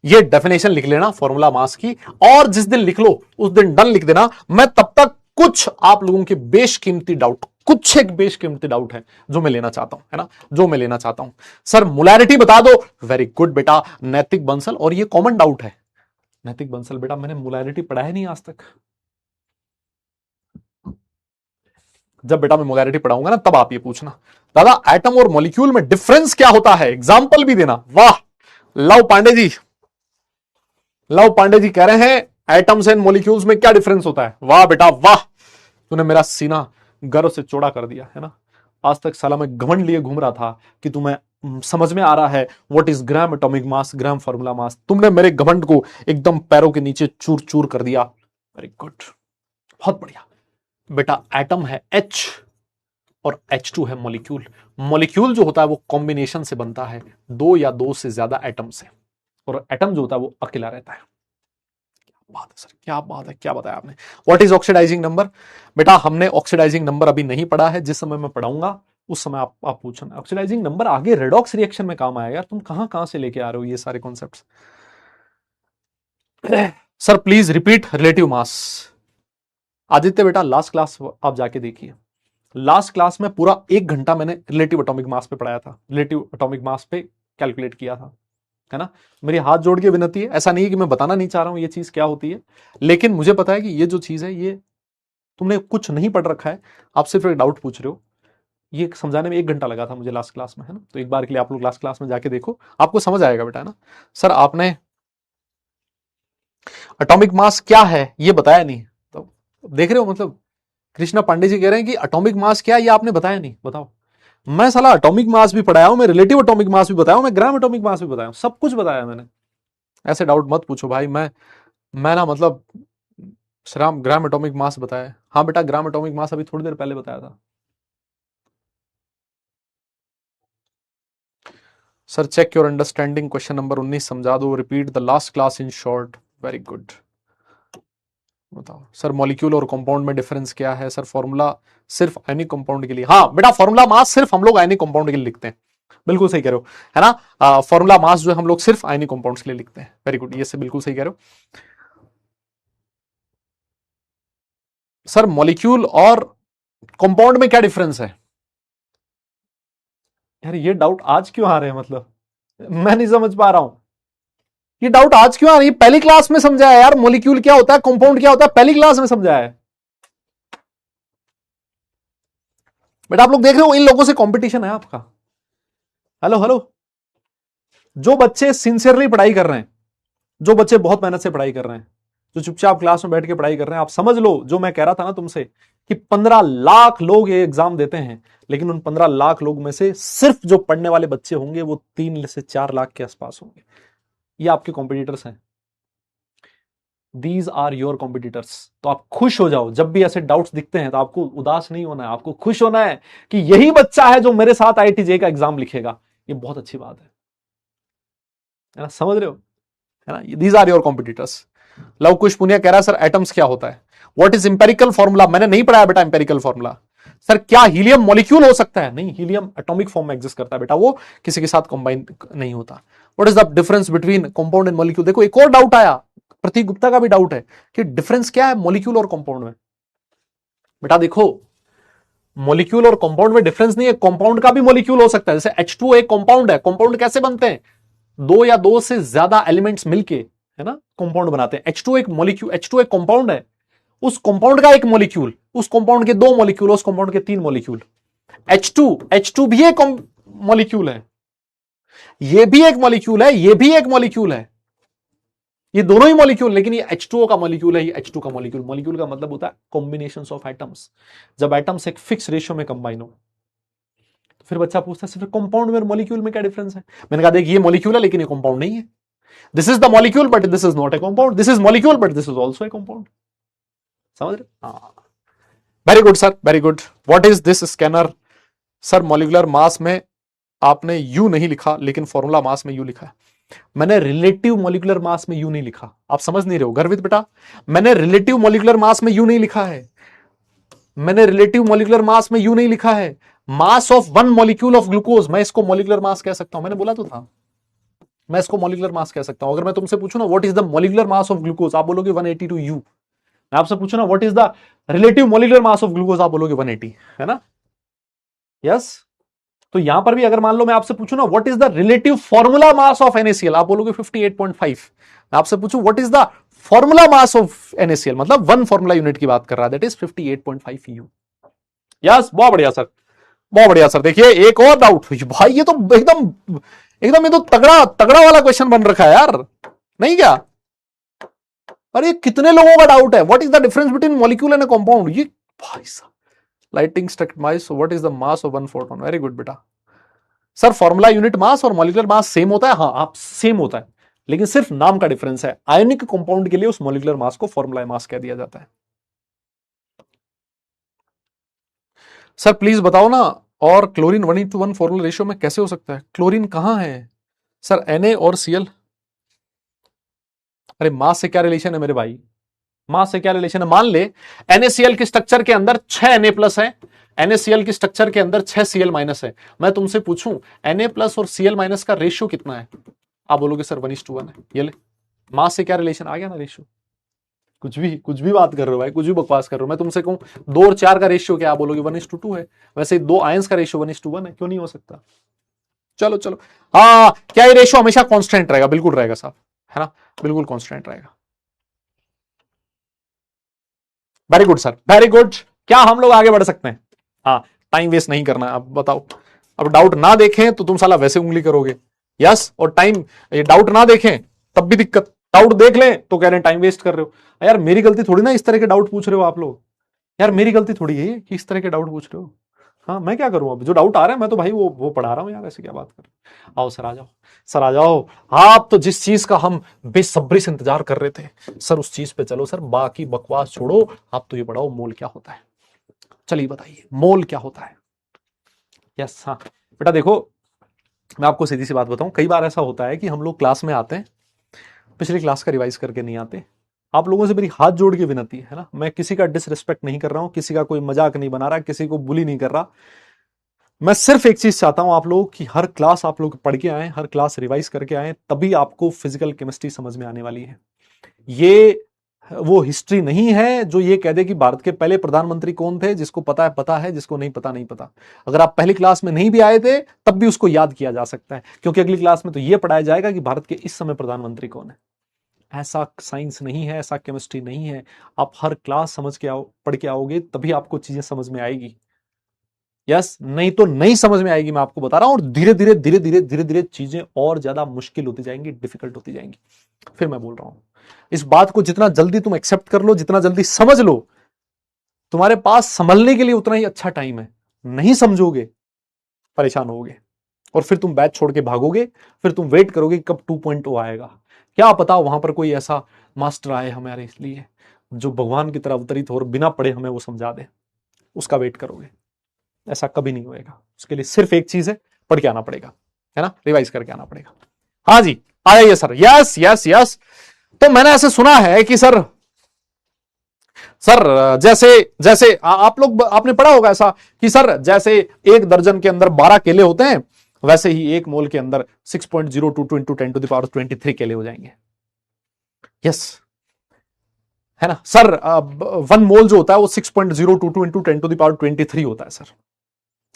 ये डेफिनेशन लिख लेना फॉर्मूला मास की, और जिस दिन लिख लो उस दिन डन लिख देना। मैं तब तक कुछ आप लोगों के बेशकीमती डाउट, कुछ एक बेशकीमती डाउट है जो मैं लेना चाहता हूं, है ना, जो मैं लेना चाहता हूं। सर मोलैरिटी बता दो, वेरी गुड बेटा, नैतिक बंसल, और ये कॉमन डाउट है, नैतिक बंसल, बेटा मैंने मोलैरिटी पढ़ा है नहीं आज तक। जब बेटा मैं मोलैरिटी पढ़ाऊंगा ना तब आप ये पूछना दादा एटम और मॉलिक्यूल में डिफरेंस क्या होता है, एग्जाम्पल भी देना। वाह, लव पांडे जी, लव पांडे जी कह रहे हैं एटम्स एंड मॉलिक्यूल्स में क्या डिफरेंस होता है। वाह बेटा वाह, तूने मेरा सीना गर्व से चौड़ा कर दिया है ना। आज तक साला मैं घमंड लिए घूम रहा था कि तुम्हें समझ में आ रहा है what is gram atomic mass, gram formula मास। तुमने मेरे घमंड को एकदम पैरों के नीचे चूर चूर कर दिया। वेरी गुड, बहुत बढ़िया बेटा। एटम है H और H2 है मॉलिक्यूल। मॉलिक्यूल जो होता है वो कॉम्बिनेशन से बनता है, दो या दो से ज्यादा एटम से, और एटम जो होता है वो अकेला रहता है। बात है सर, क्या बात है, क्या बताया आपने। व्हाट इज ऑक्सीडाइजिंग नंबर, बेटा हमने ऑक्सीडाइजिंग नंबर अभी नहीं पढ़ा है, जिस समय मैं पढ़ाऊंगा उस समय आप पूछना। ऑक्सीडाइजिंग नंबर आगे रेडॉक्स रिएक्शन में काम आएगा। तुम कहां से लेके आ रहे हो ये सारे concepts. Sir please repeat relative mass. Aditya बेटा लास्ट क्लास आप जाके देखिए, लास्ट क्लास में पूरा 1 घंटा मैंने रिलेटिव एटॉमिक मास पे पढ़ाया था, रिलेटिव एटॉमिक मास पे कैलकुलेट किया था, है ना। मेरी हाथ जोड़ के विनती है, ऐसा नहीं है कि मैं बताना नहीं चाह रहा हूं ये चीज क्या होती है, लेकिन मुझे पता है कि ये जो चीज है ये तुमने कुछ नहीं पढ़ रखा है, आप सिर्फ एक डाउट पूछ रहे हो। ये समझाने में 1 घंटा लगा था मुझे लास्ट क्लास में, है ना। तो एक बार के लिए आप लोग लास्ट क्लास में जाके देखो, आपको समझ आएगा बेटा, है ना। सर आपने एटॉमिक मास क्या है ये बताया नहीं, तो देख रहे हो मतलब कृष्णा पांडे जी कह रहे हैं कि एटॉमिक मास क्या है ये आपने बताया नहीं। बताओ, मैं साला एटॉमिक मास भी पढ़ाया हूं, मैं रिलेटिव एटॉमिक मास भी बताया हूं, मैं ग्राम एटॉमिक मास भी बताया हूं, सब कुछ बताया मैंने। ऐसे डाउट मत पूछो भाई, मैं ना मतलब श्राम ग्राम एटॉमिक मास बताया। हाँ बेटा ग्राम एटॉमिक मास अभी थोड़ी देर पहले बताया था। Sir check your understanding, question number 19 समझा दो, repeat the last class in short. Very good, बताओ सर मॉलिक्यूल और कंपाउंड में डिफरेंस क्या है। सर फॉर्मूला सिर्फ आयनिक कंपाउंड के लिए, हाँ बेटा फॉर्मूला मास सिर्फ हम लोग आयनिक कंपाउंड के लिए लिखते हैं, बिल्कुल सही कह रहे हो, है ना। फॉर्मूला मास जो है हम लोग सिर्फ आयनिक कंपाउंड्स के लिए लिखते हैं। वेरी गुड, ये से बिल्कुल सही कह रहे हो। सर मॉलिक्यूल और कंपाउंड में क्या डिफरेंस है। यार ये डाउट आज क्यों आ रहे हैं, मतलब मैं नहीं समझ पा रहा हूं, ये डाउट आज क्यों आ रही है। पहली क्लास में समझाया यार, मॉलिक्यूल क्या होता है कंपाउंड क्या होता है, पहली क्लास में समझाया है। बेटा आप लोग देख रहे हो इन लोगों से कंपटीशन है आपका। हेलो हेलो, जो बच्चे सिंसियरली पढ़ाई कर रहे हैं, जो बच्चे बहुत मेहनत से पढ़ाई कर रहे हैं, जो चुपचाप क्लास में बैठ के पढ़ाई कर रहे हैं, आप समझ लो जो मैं कह रहा था ना तुमसे कि 15 लाख लोग ये एग्जाम देते हैं, लेकिन उन 15 लाख लोग में से सिर्फ जो पढ़ने वाले बच्चे होंगे वो 3 से 4 लाख के आसपास होंगे। ये आपके कॉम्पिटिटर्स हैं, दीज आर योर कॉम्पिटिटर्स। तो आप खुश हो जाओ, जब भी ऐसे डाउट्स दिखते हैं तो आपको उदास नहीं होना है, आपको खुश होना है कि यही बच्चा है जो मेरे साथ IIT JEE का एग्जाम लिखेगा। ये बहुत अच्छी बात है ना, समझ रहे हो, है ना। These are your competitors. Luv Kush Punia कह रहा है सर एटम्स क्या होता है, व्हाट इज इंपेरिकल फॉर्मूला। मैंने नहीं पढ़ाया बेटा इंपेरिकल फॉर्मूला। सर क्या हीलियम मॉलिक्यूल हो सकता है, नहीं हीलियम एटॉमिक फॉर्म में एग्जिस्ट करता है बेटा, वो किसी के साथ कंबाइन नहीं होता। What is the difference between compound and molecule. देखो एक और डाउट आया, प्रतीक गुप्ता का भी डाउट है कि डिफरेंस क्या है मॉलिक्यूल और कंपाउंड में। बेटा देखो मॉलिक्यूल और कंपाउंड में डिफरेंस नहीं है, कंपाउंड का भी मॉलिक्यूल हो सकता है, जैसे H2 एक कंपाउंड है। कंपाउंड कैसे बनते हैं, दो या दो से ज्यादा एलिमेंट्स मिलके, है ना, कंपाउंड बनाते हैं। H2 एक मॉलिक्यूल, H2 एक कंपाउंड है, उस कंपाउंड का एक मॉलिक्यूल, उस कंपाउंड के 2 मॉलिक्यूल, उस कंपाउंड के 3 मॉलिक्यूल। H2 भी एक मॉलिक्यूल है, ये भी एक मॉलिक्यूल है, ये भी एक मॉलिक्यूल है, ये दोनों ही मॉलिक्यूल, लेकिन ये H2O का मॉलिक्यूल है, ये H2 का मॉलिक्यूल। मॉलिक्यूल का मतलब होता है कॉम्बिनेशन ऑफ एटम्स, जब एटम्स एक फिक्स रेशियो में कंबाइन हो। तो फिर बच्चा पूछता है सिर्फ कंपाउंड में मॉलिक्यूल में क्या डिफरेंस है। मैंने कहा देख ये मॉलिक्यूल है लेकिन ये कंपाउंड नहीं है, this is the molecule but this is not a compound, this is molecule but this is also a compound. समझ रहे, very good sir very good. What is this scanner. Sir molecular mass में आपने you नहीं लिखा, लेकिन formula mass में you लिखा है। मैंने रिलेटिव मॉलिक्यूलर मास में यू नहीं लिखा, आप समझ नहीं रहे हो गर्वित बेटा। मैंने रिलेटिव मॉलिक्यूलर मास में यू नहीं लिखा है, मैंने रिलेटिव मॉलिक्यूलर मास में यू नहीं लिखा है। मास ऑफ 1 मॉलिक्यूल ऑफ ग्लूकोज, मैं इसको मॉलिक्यूलर मास कह सकता हूं, मैंने बोला तो था मैं इसको मॉलिक्यूलर मास कह सकता हूं। अगर मैं तुमसे पूछूं ना what is the molecular mass of glucose, आप बोलोगे 182 यू। मैं आपसे पूछूं ना what is the relative molecular mass of glucose, आप बोलोगे 180, है ना। यस तो यहां पर भी अगर मान लो मैं आपसे पूछूं ना what is the relative formula mass of NaCl, आप बोलोगे 58.5। मैं आपसे पूछूं what is the formula mass of NaCl, मतलब वन फॉर्मूला यूनिट की बात कर रहा है, दैट इज 58.5 U। यस, बहुत बढ़िया सर, बहुत बढ़िया सर। देखिए एक और डाउट भाई, ये तो एकदम एकदम ये तो तगड़ा तगड़ा वाला क्वेश्चन बन रखा है यार, नहीं क्या? अरे कितने लोगों का डाउट है, what is the difference between molecule and compound, ये भाई साहब। Lighting struct mass, what is the mass of one photon, very good बेटा। सर फॉर्मूला यूनिट मास और मॉलिक्यूलर मास सेम होता है, हाँ आप सेम होता है, लेकिन सिर्फ नाम का डिफरेंस है। आयोनिक कंपाउंड के लिए उस मॉलिक्यूलर मास को फॉर्मूला मास कह दिया जाता है। सर प्लीज बताओ ना, और क्लोरीन 1:1 फॉर्मूला रेशियो में कैसे हो सकता है? क्लोरीन कहां है सर? Na और Cl। अरे मास से क्या रिलेशन है मेरे भाई, मास से क्या रिलेशन है? मान ले NaCl के स्ट्रक्चर के अंदर 6 Na+ है, NaCl के स्ट्रक्चर के अंदर 6 Cl- है। मैं तुमसे पूछूं Na+ और Cl- का रेशियो कितना है? आप बोलोगे सर 1:1 है। ये ले, मास से क्या रिलेशन आ गया ना, रेशियो। कुछ भी बात कर रहे हो भाई, कुछ भी बकवास कर रहे हो। मैं तुमसे कहूं 2 और 4 का रेशियो क्या, आप बोलोगे 1:2 है। वैसे 2 आयंस का रेशियो 1:1 है, क्यों नहीं हो सकता? चलो चलो, हाँ क्या ये रेशियो हमेशा कांस्टेंट रहेगा? बिल्कुल रहेगा साहब, है ना, बिल्कुल कांस्टेंट रहेगा। Very good sir, very good. क्या हम लोग आगे बढ़ सकते हैं? हाँ, टाइम वेस्ट नहीं करना। अब बताओ, अब डाउट ना देखें तो तुम साला वैसे उंगली करोगे। यस, और टाइम, ये डाउट ना देखें तब भी दिक्कत, डाउट देख लें तो कह रहे हैं टाइम वेस्ट कर रहे हो। यार मेरी गलती थोड़ी ना इस तरह के डाउट पूछ रहे हो आप लोग, यार मेरी गलती थोड़ी है कि इस तरह के डाउट पूछ रहे हो। हाँ मैं क्या करूं, अब जो डाउट आ रहा है मैं तो भाई वो पढ़ा रहा हूं यार, ऐसे क्या बात कर रहे हो। आओ सर आ जाओ, सर आ जाओ। आप तो जिस चीज का हम बेसब्री से इंतजार कर रहे थे सर, उस चीज पे चलो सर, बाकी बकवास छोड़ो। आप तो ये पढ़ाओ मोल क्या होता है। चलिए बताइए मोल क्या होता है। यस हाँ बेटा, देखो मैं आपको सीधी सी बात बताऊं, कई बार ऐसा होता है कि हम लोग क्लास में आते हैं, पिछली क्लास का रिवाइज करके नहीं आते। आप लोगों से मेरी हाथ जोड़ के विनती है ना, मैं किसी का डिसरिस्पेक्ट नहीं कर रहा हूं, किसी का कोई मजाक नहीं बना रहा, किसी को बुली नहीं कर रहा। मैं सिर्फ एक चीज चाहता हूं आप लोग कि हर क्लास आप लोग पढ़ के आए, हर क्लास रिवाइज करके आए, तभी आपको फिजिकल केमिस्ट्री समझ में आने वाली है। ये वो हिस्ट्री नहीं है जो ये कह दे कि भारत के पहले प्रधानमंत्री कौन थे, जिसको पता है, जिसको नहीं पता नहीं पता। अगर आप पहली क्लास में नहीं भी आए थे तब भी उसको याद किया जा सकता है, क्योंकि अगली क्लास में तो यह पढ़ाया जाएगा कि भारत के इस समय प्रधानमंत्री कौन है। ऐसा साइंस नहीं है, ऐसा केमिस्ट्री नहीं है। आप हर क्लास समझ के आओ, पढ़ के आओगे तभी आपको चीजें समझ में आएगी। यस, नहीं तो नहीं समझ में आएगी, मैं आपको बता रहा हूं। और धीरे धीरे चीजें और ज्यादा मुश्किल होती जाएंगी, डिफिकल्ट होती जाएंगी। फिर मैं बोल रहा हूं, इस बात को जितना जल्दी तुम एक्सेप्ट कर लो, जितना जल्दी समझ लो, तुम्हारे पास संभलने के लिए उतना ही अच्छा टाइम है। नहीं समझोगे परेशान होगे, और फिर तुम बैच छोड़ के भागोगे। फिर तुम वेट करोगे कब 2.0 आएगा। क्या पता वहां पर कोई ऐसा मास्टर आए हमारे इसलिए, जो भगवान की तरह अवतरित हो और बिना पढ़े हमें वो समझा दे। उसका वेट करोगे, ऐसा कभी नहीं होएगा। उसके लिए सिर्फ एक चीज है, पढ़ के आना पड़ेगा, है ना, रिवाइज करके आना पड़ेगा। हाँ जी, आ जाइए सर। Yes yes yes. तो मैंने ऐसे सुना है कि सर सर जैसे जैसे आप लोग आपने पढ़ा होगा ऐसा कि सर जैसे 1 दर्जन के अंदर 12 केले होते हैं, वैसे ही 1 मोल के अंदर 6.022 इंटू 10⁻23 केले हो जाएंगे। यस, है ना सर। 1 मोल जो होता है वो 6.022 इंटू 10⁻23 होता है सर।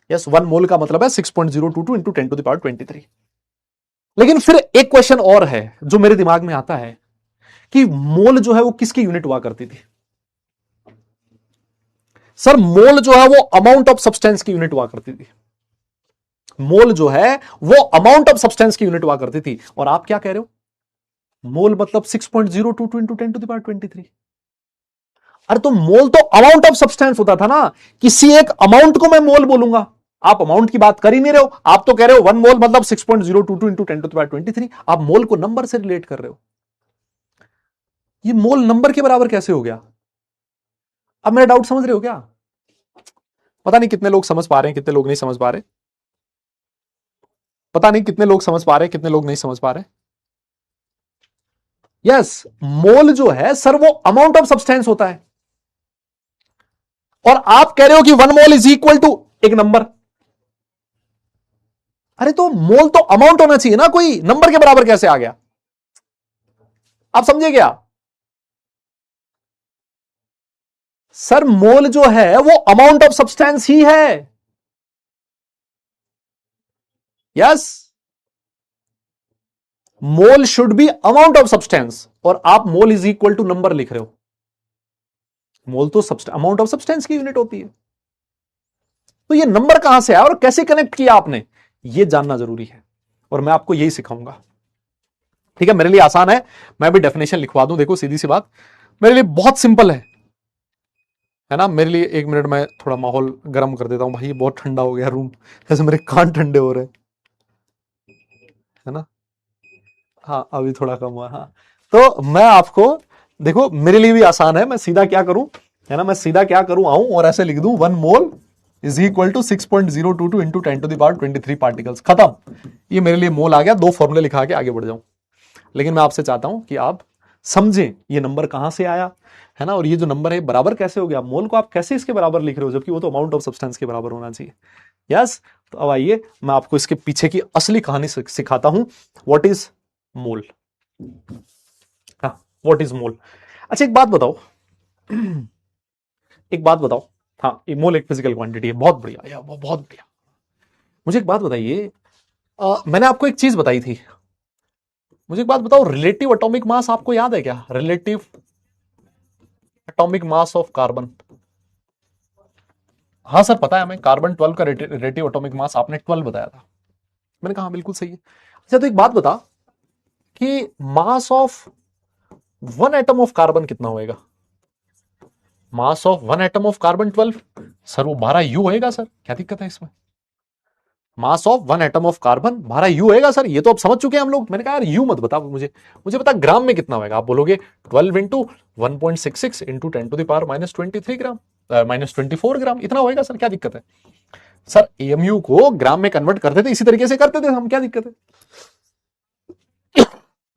यस, 1 मोल का मतलब है 6.022 इंटू 10⁻23। लेकिन फिर एक क्वेश्चन और है जो मेरे दिमाग में आता है कि मोल जो है वो किसकी यूनिट हुआ करती थी? सर मोल जो है वो अमाउंट ऑफ सब्सटेंस की यूनिट हुआ करती थी। मोल जो है वो अमाउंट ऑफ सब्सटेंस की यूनिट हुआ करती थी, और आप क्या कह रहे हो? मोल मतलब 6.022 इंटू 10⁻23। अरे तो मोल तो अमाउंट ऑफ सब्सटेंस होता था ना, किसी एक अमाउंट को मैं मोल बोलूंगा। आप अमाउंट की बात कर ही नहीं रहे हो, आप तो कह रहे हो 1 मोल मतलब 6.022 इंटू 10⁻23। आप मोल को नंबर से रिलेट कर रहे हो। ये मोल नंबर के बराबर कैसे हो गया? अब मेरा डाउट समझ रहे हो क्या? पता नहीं कितने लोग समझ पा रहे हैं, कितने लोग नहीं समझ पा रहे। पता नहीं कितने लोग समझ पा रहे हैं, कितने लोग नहीं समझ पा रहे। यस, मोल जो है सर वो अमाउंट ऑफ सब्सटेंस होता है, और आप कह रहे हो कि 1 मोल इज इक्वल टू एक नंबर। अरे तो मोल तो अमाउंट होना चाहिए ना, कोई नंबर के बराबर कैसे आ गया? आप समझे क्या? सर मोल जो है वो अमाउंट ऑफ सब्सटेंस ही है। Yes, mole should be amount of substance, और आप mole is equal to number लिख रहे हो। मोल तो अमाउंट ऑफ सब्सटेंस की यूनिट होती है। तो ये नंबर कहां से आया और कैसे कनेक्ट किया आपने, ये जानना जरूरी है, और मैं आपको यही सिखाऊंगा। ठीक है, मेरे लिए आसान है, मैं भी डेफिनेशन लिखवा दूं। देखो सीधी सी बात, मेरे लिए बहुत सिंपल है ना। मेरे लिए एक मिनट, मैं थोड़ा माहौल गर्म कर देता हूं भाई, बहुत ठंडा हो गया रूम, जैसे मेरे कान ठंडे हो रहे हैं, है ना। हाँ अभी थोड़ा कम हुआ। हाँ, तो मैं आपको, देखो मेरे लिए भी आसान है, मैं सीधा क्या करूं, है ना, मैं सीधा क्या करूं, आऊं और ऐसे लिख दूं 1 mole is equal to 6.022 into 10⁻23 particles, खत्म। ये मेरे लिए मोल आ गया, 2 फॉर्मूले लिखा के आगे बढ़ जाऊं। लेकिन मैं आपसे चाहता हूं कि आप समझें ये नंबर कहां से आया, है ना, और ये जो नंबर है बराबर कैसे हो गया। मोल को आप कैसे इसके बराबर लिख रहे हो, जबकि वो तो अमाउंट ऑफ सब्सटेंस के बराबर होना चाहिए। यस, तो अब आइए मैं आपको इसके पीछे की असली कहानी सिखाता हूं। व्हाट इज मोल, हाँ व्हाट इज मोल। अच्छा एक बात बताओ, एक बात बताओ, हाँ ये मोल एक फिजिकल क्वांटिटी है, बहुत बढ़िया या बहुत बढ़िया। मुझे एक बात बताइए, मैंने आपको एक चीज बताई थी, मुझे एक बात बताओ, रिलेटिव एटॉमिक मास आपको याद है क्या, relative atomic mass of carbon. हाँ सर पता है हमें, कार्बन 12 का रिलेटिव एटॉमिक मास आपने 12 बताया था। मैंने कहा बिल्कुल सही है। अच्छा तो एक बात बता कि मास ऑफ 1 एटम ऑफ कार्बन कितना होएगा, मास of 1 atom of carbon 12। Sir वो 12 यू होएगा सर, क्या दिक्कत है इसमें, मास of 1 atom of carbon 12 you होएगा सर, ये तो अब समझ चुके हैं हम लोग। मैंने कहा यार यू मत बता मुझे, मुझे बता ग्राम में कितना होएगा। आप बोलोगे 12 इंटू 1.66 इंटू 10⁻23 ग्राम, -24 ग्राम, इतना होएगा सर, क्या दिक्कत है। सर एएमयू को ग्राम में कन्वर्ट करते थे, इसी तरीके से करते थे हम, क्या दिक्कत है।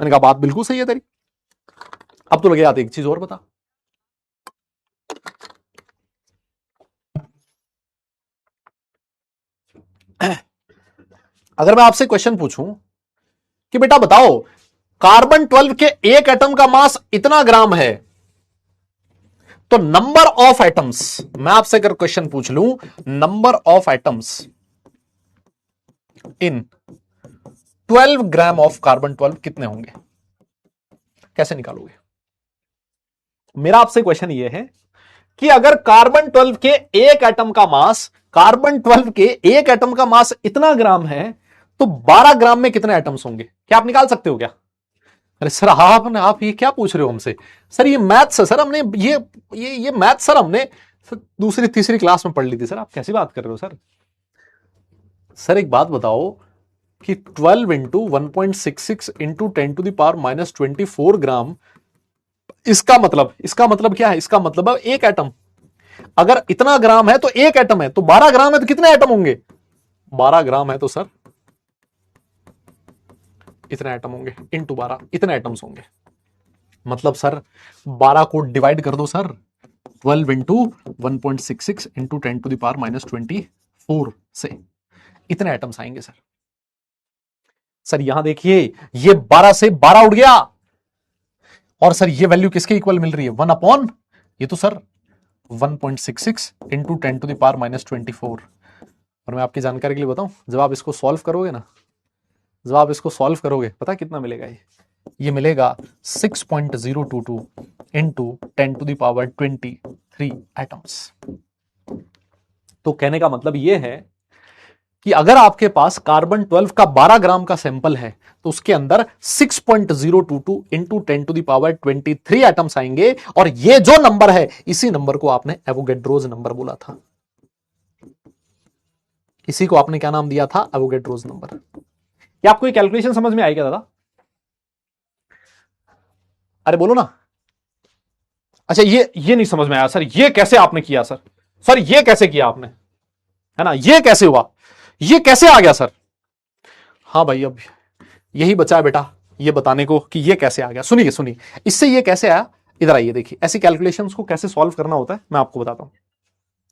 मैंने कहा बात बिल्कुल सही है तेरी। अब तो लगे याद एक चीज और बता, अगर मैं आपसे क्वेश्चन पूछूं कि बेटा बताओ कार्बन 12 के एक एटम का मास इतना ग्राम है, तो नंबर ऑफ एटम्स, मैं आपसे अगर क्वेश्चन पूछ लूं number of atoms in 12 gram of carbon 12 कितने होंगे, कैसे निकालोगे। मेरा आपसे क्वेश्चन यह है कि अगर कार्बन 12 के एक एटम का मास, कार्बन 12 के एक एटम का मास इतना ग्राम है, तो 12 ग्राम में कितने एटम्स होंगे, क्या आप निकाल सकते हो क्या। अरे सर आप ये क्या पूछ रहे हो हमसे, सर ये मैथ्स है सर, हमने ये मैथ्स सर हमने दूसरी तीसरी क्लास में पढ़ ली थी सर, आप कैसी बात कर रहे हो सर। सर एक बात बताओ कि 12 इंटू 1.66 इंटू 10⁻24 ग्राम, इसका मतलब क्या है, इसका मतलब है एक एटम, अगर इतना ग्राम है तो एक एटम है, तो 12 ग्राम है तो कितने एटम होंगे, 12 ग्राम है तो सर इतने एटम होंगे, इंटू 12 इतने एटम्स होंगे। मतलब सर 12 को डिवाइड कर दो सर 12 इंटू 1.66 इंटू 10⁻24 से, इतने एटम्स आएंगे सर। सर यहां देखिए ये 12 से 12 उड़ गया, और सर ये वैल्यू किसके इक्वल मिल रही है, 1 अपॉन, ये तो सर 1.66 इंटू 10⁻24। और मैं आपकी जानकारी के लिए बताऊं, जब आप इसको सॉल्व करोगे ना, जब आप इसको सॉल्व करोगे पता कितना मिलेगा, ये मिलेगा 6.022 इंटू 10⁻23 एटम्स। तो कहने का मतलब ये है कि अगर आपके पास कार्बन 12 का 12 ग्राम का सैंपल है, तो उसके अंदर 6.022 इंटू 10⁻23 एटम्स आएंगे, और ये जो नंबर है, इसी नंबर को आपने एवोगैड्रोज नंबर बोला था, इसी को आपने क्या नाम दिया था, एवोगैड्रोज नंबर। क्या आपको ये कैलकुलेशन समझ में आई क्या दादा, अरे बोलो ना। अच्छा ये नहीं समझ में आया सर, ये कैसे आपने किया सर, सर ये कैसे किया आपने, है ना, ये कैसे हुआ, ये कैसे आ गया सर। हाँ भाई अब यही बचा है बेटा, ये बताने को कि ये कैसे आ गया। सुनिए सुनिए, इससे ये कैसे आया, इधर आइए देखिए, ऐसी कैलकुलेशंस को कैसे सॉल्व करना होता है मैं आपको बताता हूं।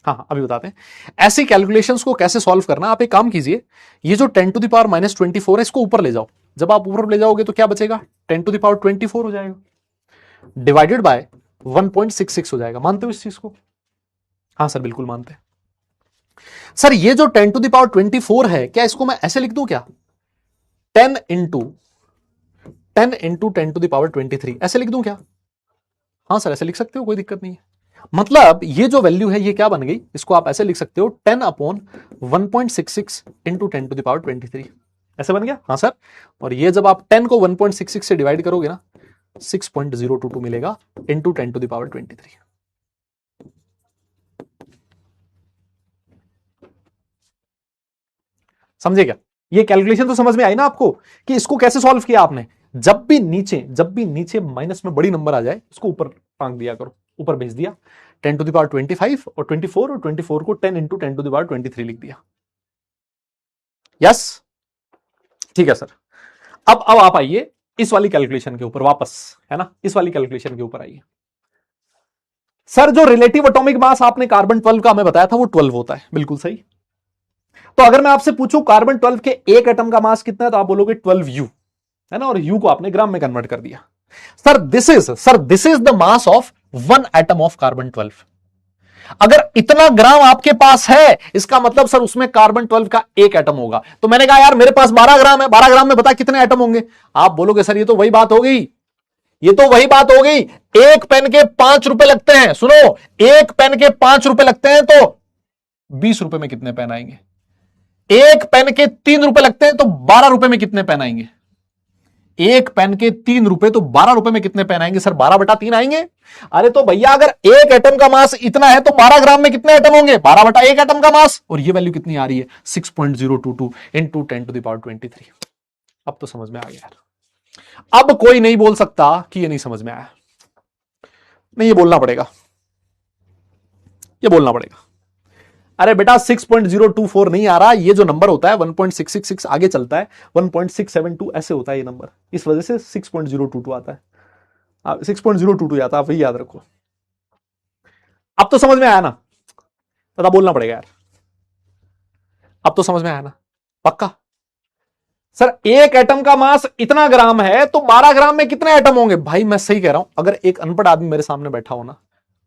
हाँ अभी बताते हैं ऐसी कैलकुलेशंस को कैसे सॉल्व करना। आप एक काम कीजिए, ये जो 10⁻24 है इसको ऊपर ले जाओ, जब आप ऊपर ले जाओगे तो क्या बचेगा, 10⁻24 हो जाएगा, डिवाइडेड बाय 1.66 हो जाएगा। मानते हो इस चीज को, हाँ सर बिल्कुल मानते हैं। सर ये जो 10⁻24 है, क्या इसको मैं ऐसे लिख दूं क्या, 10 इंटू 10 ऐसे लिख दूं क्या? हाँ सर ऐसे लिख सकते हो, कोई दिक्कत नहीं है। मतलब ये जो वैल्यू है ये क्या बन गई, इसको आप ऐसे लिख सकते हो 10/1.66 इंटू 10⁻23। ऐसे बन गया? हाँ सर। और ये जब आप 10 को 1.66 से डिवाइड करोगे ना 6.022 मिलेगा इंटू 10⁻23। समझे क्या? ये कैलकुलेशन तो समझ में आई ना आपको कि इसको कैसे सॉल्व किया आपने? जब भी नीचे माइनस में बड़ी नंबर आ जाए उसको ऊपर टांग दिया करो, ऊपर भेज दिया 10⁻25 और 24 और 24 को 10 इंटू 10⁻23 लिख दिया। यस ठीक है सर। अब आप आइए इस वाली कैलकुलेशन के ऊपर वापस, है ना, इस वाली कैलकुलेशन के ऊपर आइए। सर जो रिलेटिव एटॉमिक मास आपने कार्बन 12 का हमें बताया था वो 12 होता है, बिल्कुल सही। तो अगर मैं आपसे पूछूं कार्बन 12 के एक एटम का मास कितना है तो आप बोलोगे 12U, है ना, और U को आपने ग्राम में कन्वर्ट कर दिया। Sir this is the mass of one atom of carbon 12। अगर इतना ग्राम आपके पास है इसका मतलब सर उसमें कार्बन 12 का एक एटम होगा। तो मैंने कहा यार मेरे पास 12 ग्राम है, 12 ग्राम में बता कितने एटम होंगे? आप बोलोगे सर ये तो वही बात हो गई, एक पेन के 5 रुपए लगते हैं। सुनो, एक पेन के 5 रुपए लगते हैं तो 20 रुपए में कितने पेन आएंगे? एक पेन के 3 रुपए लगते हैं तो 12 रुपए में कितने पेन आएंगे? एक पेन के 3 रुपए तो 12 रुपए में कितने पेन आएंगे? सर 12/3 आएंगे। अरे तो भैया अगर एक एटम का मास इतना है तो 12 ग्राम में कितने एटम होंगे? 12/1 एटम का मास। और ये वैल्यू कितनी आ रही है? 6.022 इंटू 10⁻23। अब तो समझ में आ गया यार। अब कोई नहीं बोल सकता कि ये नहीं समझ में आया। नहीं, ये बोलना पड़ेगा, ये बोलना पड़ेगा। अरे बेटा 6.024 नहीं आ रहा, ये जो नंबर होता है 1.666 आगे चलता है 1.672 ऐसे होता है ये नंबर, इस वजह से 6.022 आता है, 6.022 आता है, आप वही याद रखो। अब तो समझ में आया ना? पता बोलना पड़ेगा यार। अब तो समझ में आया ना? पक्का? सर एक एटम का मास इतना ग्राम है तो 12 ग्राम में कितने एटम होंगे? भाई मैं सही कह रहा हूं, अगर एक अनपढ़ आदमी मेरे सामने बैठा हो ना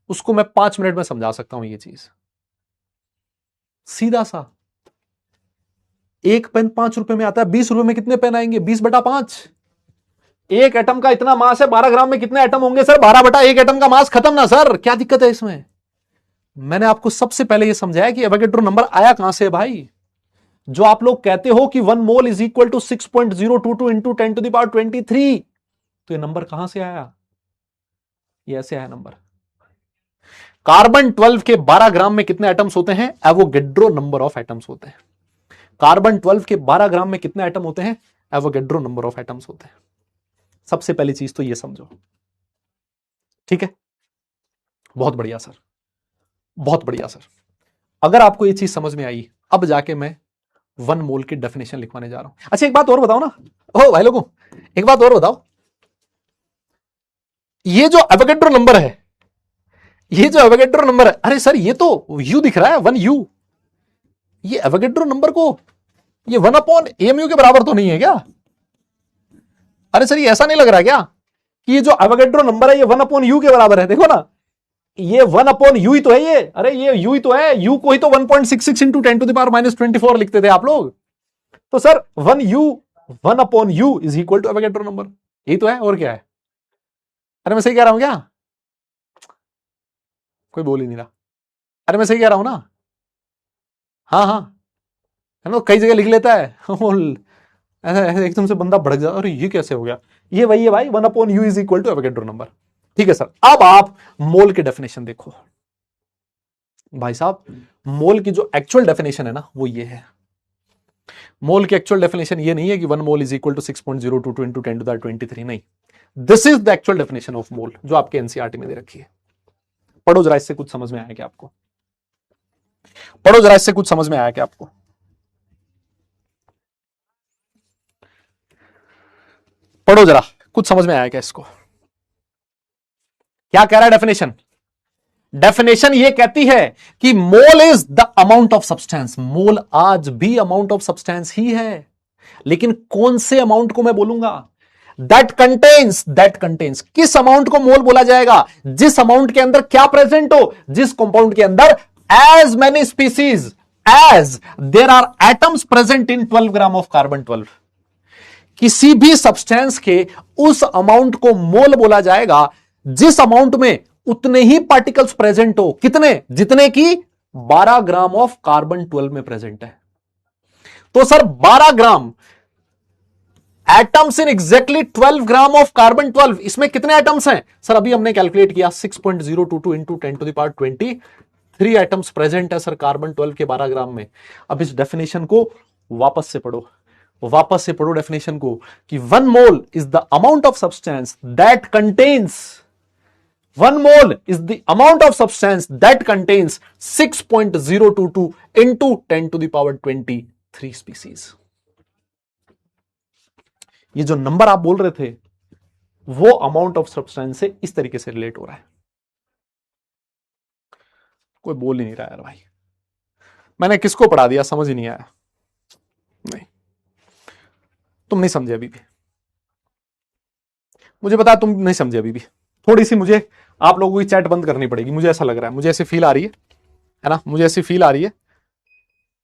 उसको मैं 5 मिनट में समझा सकता हूं ये चीज, सीधा सा। एक पेन 5 रुपए में आता है, 20 रुपए में कितने पेन आएंगे? 20/5। एक एटम का इतना मास है, 12 ग्राम में कितने एटम होंगे? सर 12/1 एटम का मास, खत्म ना सर, क्या दिक्कत है इसमें? मैंने आपको सबसे पहले यह समझाया कि एवोगैड्रो नंबर आया कहां से भाई। जो आप लोग कहते हो कि 1 mole is equal to 6.022 into 10⁻23, तो ये नंबर कहां से आया? ये ऐसे आया नंबर। कार्बन 12 के 12 ग्राम में कितने एटम्स होते हैं? एवोगैड्रो नंबर ऑफ एटम्स होते हैं। कार्बन 12 के 12 ग्राम में कितने एटम होते हैं? एवोगैड्रो नंबर ऑफ एटम्स होते हैं। सबसे पहली चीज तो ये समझो, ठीक है? बहुत बढ़िया सर, बहुत बढ़िया सर। अगर आपको ये चीज समझ में आई, अब जाके मैं 1 मोल की डेफिनेशन लिखवाने जा रहा हूं। अच्छा एक बात और बताओ ना, ओ भाई लोगों, एक बात और बताओ, ये जो एवोगैड्रो नंबर है, ये जो एवोगैड्रो नंबर है, अरे सर ये तो U दिख रहा है, 1U। ये एवोगैड्रो नंबर को ये 1/AMU के बराबर तो नहीं है क्या? अरे सर ये ऐसा नहीं लग रहा क्या कि ये जो एवोगैड्रो नंबर है ये 1/U के बराबर है? देखो ना, ये 1/U ही तो है ये। अरे ये U ही तो है, U को ही तो 1.66 इंटू 10⁻24 लिखते थे आप लोग। तो sir 1/U is equal to Avogadro number, यही तो है, और क्या है? अरे मैं सही कह रहा हूं क्या? कोई बोल ही नहीं रहा। अरे मैं सही कह रहा हूं ना? हाँ हाँ, है ना, कई जगह लिख लेता है ऐसे एकदम से बंदा भड़क जाता है, अरे ये कैसे हो गया? ये वही है भाई, 1/U is equal to Avogadro number. ठीक है सर। अब आप मोल की डेफिनेशन देखो भाई साहब, मोल की जो एक्चुअल डेफिनेशन है ना वो ये है। मोल की एक्चुअल डेफिनेशन ये नहीं है कि 1 mole is equal to 6.022 into 10⁻23, नहीं। This is the actual definition of mole जो आपके एनसीईआरटी में दे रखी है। पढ़ो जरा, इससे कुछ समझ में आया क्या आपको? पढ़ो जरा, इससे कुछ समझ में आया क्या आपको? पढ़ो जरा, कुछ समझ में आया क्या इसको? क्या कह रहा है डेफिनेशन? डेफिनेशन ये कहती है कि mole is the amount of substance. Mole आज भी अमाउंट ऑफ सब्सटेंस ही है, लेकिन कौन से अमाउंट को मैं बोलूंगा? That contains. किस अमाउंट को मोल बोला जाएगा? जिस अमाउंट के अंदर क्या प्रेजेंट हो? जिस कंपाउंड के अंदर as many species as there are atoms present in 12 gram of carbon 12। किसी भी सब्सटेंस के उस अमाउंट को मोल बोला जाएगा जिस अमाउंट में उतने ही पार्टिकल्स प्रेजेंट हो, कितने, जितने की 12 ग्राम ऑफ कार्बन 12 में प्रेजेंट है। तो sir 12 gram atoms in exactly 12 gram of carbon 12, इसमें कितने एटम्स हैं सर? अभी हमने कैलकुलेट किया 6.022 into 10 to the power 23 atoms present है सर कार्बन 12 के 12 ग्राम में। अब इस डेफिनेशन को वापस से पढ़ो डेफिनेशन को कि 1 mole is the amount of substance that contains 1 mole is the amount of substance that contains 6.022 into 10 to the power 23 species। ये जो नंबर आप बोल रहे थे वो अमाउंट ऑफ सब्सटेंस से इस तरीके से रिलेट हो रहा है। कोई बोल ही नहीं रहा यार भाई, मैंने किसको पढ़ा दिया समझ ही नहीं आया। नहीं, तुम नहीं समझे अभी भी, मुझे पता तुम नहीं समझे अभी भी। थोड़ी सी मुझे आप लोगों की चैट बंद करनी पड़ेगी, मुझे ऐसा लग रहा है, मुझे ऐसी फील आ रही है ना, मुझे ऐसी फील आ रही है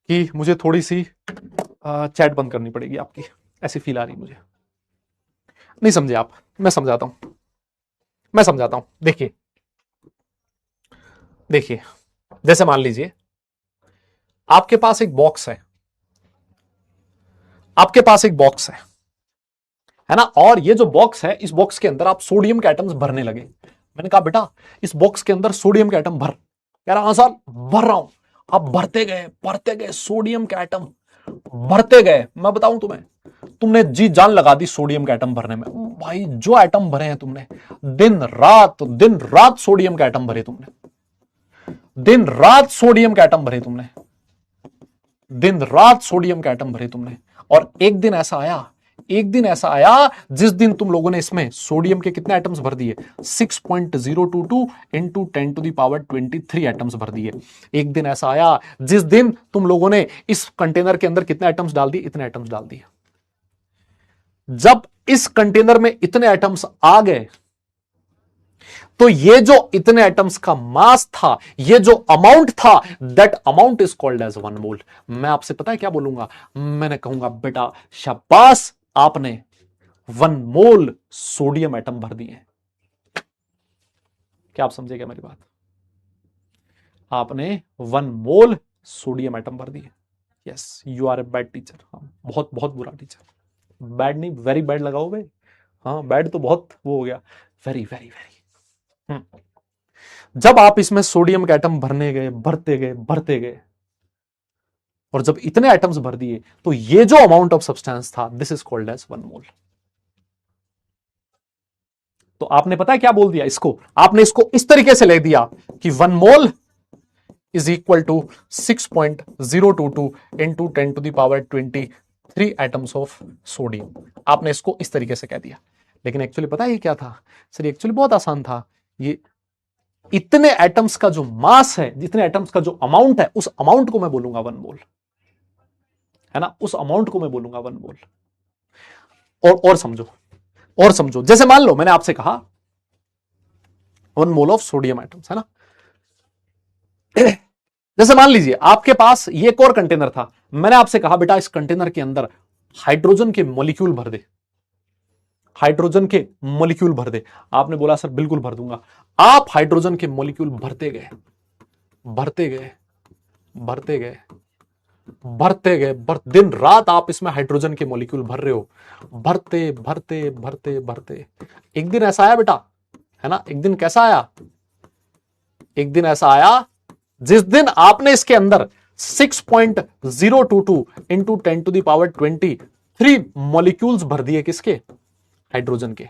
कि मुझे थोड़ी सी चैट बंद करनी पड़ेगी आपकी, ऐसी फील आ रही है मुझे। नहीं समझे आप, मैं समझाता हूं। देखिए जैसे मान लीजिए आपके पास एक बॉक्स है ना, और ये जो बॉक्स है, इस बॉक्स के अंदर आप सोडियम के एटम्स भरने लगे। मैंने कहा बेटा इस बॉक्स के अंदर सोडियम के एटम भर, कह रहा हां सर भर रहा हूं। आप भरते गए सोडियम के एटम भरते गए। मैं बताऊं तुमने जी जान लगा दी सोडियम के एटम भरने में। भाई जो एटम भरे हैं तुमने, दिन रात सोडियम के एटम भरे तुमने, दिन रात सोडियम के एटम भरे तुमने। और एक दिन ऐसा आया जिस दिन तुम लोगों ने इसमें सोडियम के कितने एटम्स भर दिए, 6.022 into 10 to the power 23 atoms भर दिए। एक दिन ऐसा आया जिस दिन तुम लोगों ने इस कंटेनर के अंदर कितने एटम्स डाल दिए, इतने एटम्स डाल दिए। जब इस कंटेनर में इतने एटम्स आ गए तो ये जो इतने एटम्स का मास था, ये जो अमाउंट था, that amount is called as 1 mole. मैं आपसे पता है क्या बोलूंगा, मैंने कहूंगा बेटा शाबाश आपने 1 मोल सोडियम एटम भर दिए। क्या आप समझे क्या मेरी बात? आपने 1 मोल सोडियम एटम भर दिए। Yes you are a bad teacher. बहुत बहुत बुरा टीचर। बैड नहीं, वेरी बैड लगाओ बे। हाँ बैड तो बहुत वो हो गया, वेरी वेरी वेरी। जब आप इसमें सोडियम के एटम भरते गए और जब इतने एटम्स भर दिए तो ये जो अमाउंट ऑफ सब्सटेंस था, दिस इज कॉल्ड एज 1 मोल। तो आपने पता है क्या बोल दिया इसको, आपने इसको इस तरीके से लिख दिया कि 1 mole is equal to 6.022 into 10 to the power 23 atoms of sodium. आपने इसको इस तरीके से कह दिया। लेकिन एक्चुअली पता है ये क्या था सर? एक्चुअली बहुत आसान था। ये इतने एटम्स का जो मास है, जितने एटम्स का जो अमाउंट है, उस अमाउंट को मैं बोलूंगा 1 मोल, है ना, उस अमाउंट को मैं बोलूंगा 1 मोल। और समझो जैसे मान लो मैंने आपसे कहा 1 मोल ऑफ सोडियम एटम्स, है ना। जैसे मान लीजिए आपके पास ये एक और कंटेनर था, मैंने आपसे कहा बेटा इस कंटेनर के अंदर हाइड्रोजन के मॉलिक्यूल भर दे, हाइड्रोजन के मॉलिक्यूल भर दे। आपने बोला सर बिल्कुल भर दूंगा। आप हाइड्रोजन के मॉलिक्यूल भरते गए, दिन रात आप इसमें हाइड्रोजन के मॉलिक्यूल भर रहे हो, भरते। एक दिन ऐसा आया बेटा, है ना, एक दिन कैसा आया, एक दिन ऐसा आया जिस दिन आपने इसके अंदर 6.022 into 10 to the power 23 molecules भर दिए, किसके, हाइड्रोजन के।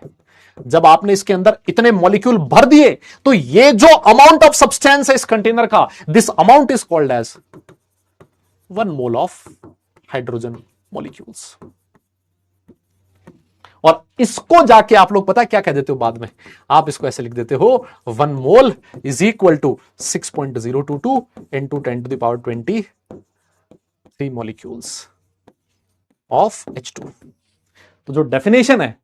जब आपने इसके अंदर इतने मॉलिक्यूल भर दिए तो ये जो अमाउंट ऑफ सब्सटेंस है इस कंटेनर का, this amount is called as 1 mole of hydrogen molecules. और इसको जाके आप लोग पता है क्या कह देते हो बाद में, आप इसको ऐसे लिख देते हो 1 mole is equal to 6.022 into 10 to the power 23 molecules of H2। तो जो डेफिनेशन है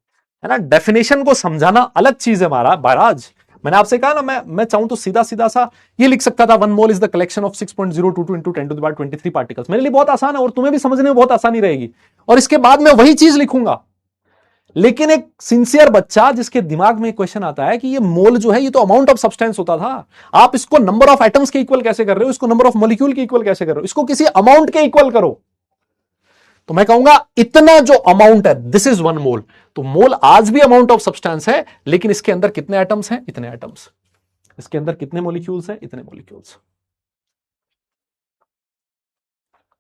ना, डेफिनेशन को समझाना अलग चीज है महाराज। मैंने आपसे कहा ना, मैं चाहूं तो सीधा सा ये लिख सकता था 1 mole is the collection of 6.022 into 10 to the power 23 particles. मेरे लिए बहुत आसान है और तुम्हें भी समझने में बहुत आसानी रहेगी। और इसके बाद मैं वही चीज लिखूंगा, लेकिन एक सिंसियर बच्चा जिसके दिमाग में क्वेश्चन आता है कि ये मोल जो है ये तो अमाउंट ऑफ सब्सटेंस होता था, आप इसको नंबर ऑफ एटम्स के इक्वल कैसे कर रहे हो, इसको नंबर ऑफ मॉलिक्यूल के इक्वल कैसे कर रहे हो, इसको किसी अमाउंट के इक्वल करो। तो मैं कहूंगा इतना जो अमाउंट है दिस इज 1 मोल। तो मोल आज भी अमाउंट ऑफ सब्सटेंस है, लेकिन इसके अंदर कितने एटम्स हैं, इतने एटम्स। इसके अंदर कितने मॉलिक्यूल्स हैं, इतने मॉलिक्यूल्स।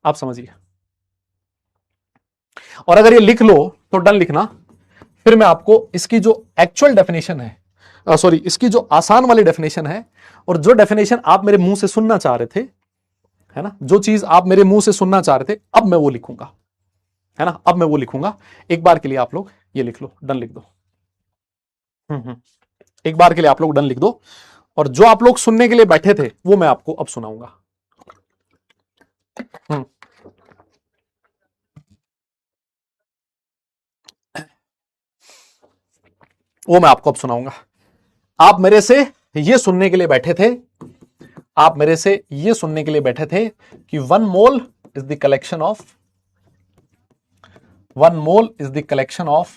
आप समझिए। और अगर ये लिख लो तो डन लिखना, फिर मैं आपको इसकी जो एक्चुअल डेफिनेशन है, सॉरी इसकी जो आसान वाली डेफिनेशन है, और जो डेफिनेशन आप मेरे मुंह से सुनना चाह रहे थे, है ना, जो चीज आप मेरे मुंह से सुनना चाह रहे थे, अब मैं वो लिखूंगा, है ना, अब मैं वो लिखूंगा। एक बार के लिए आप लोग ये लिख लो, डन लिख दो। एक बार के लिए आप लोग डन लिख दो, और जो आप लोग सुनने के लिए बैठे थे वो मैं आपको अब सुनाऊंगा। वो मैं आपको अब सुनाऊंगा। आप मेरे से ये सुनने के लिए बैठे थे, आप मेरे से ये सुनने के लिए बैठे थे कि 1 mole is the collection of 1 mole is the collection of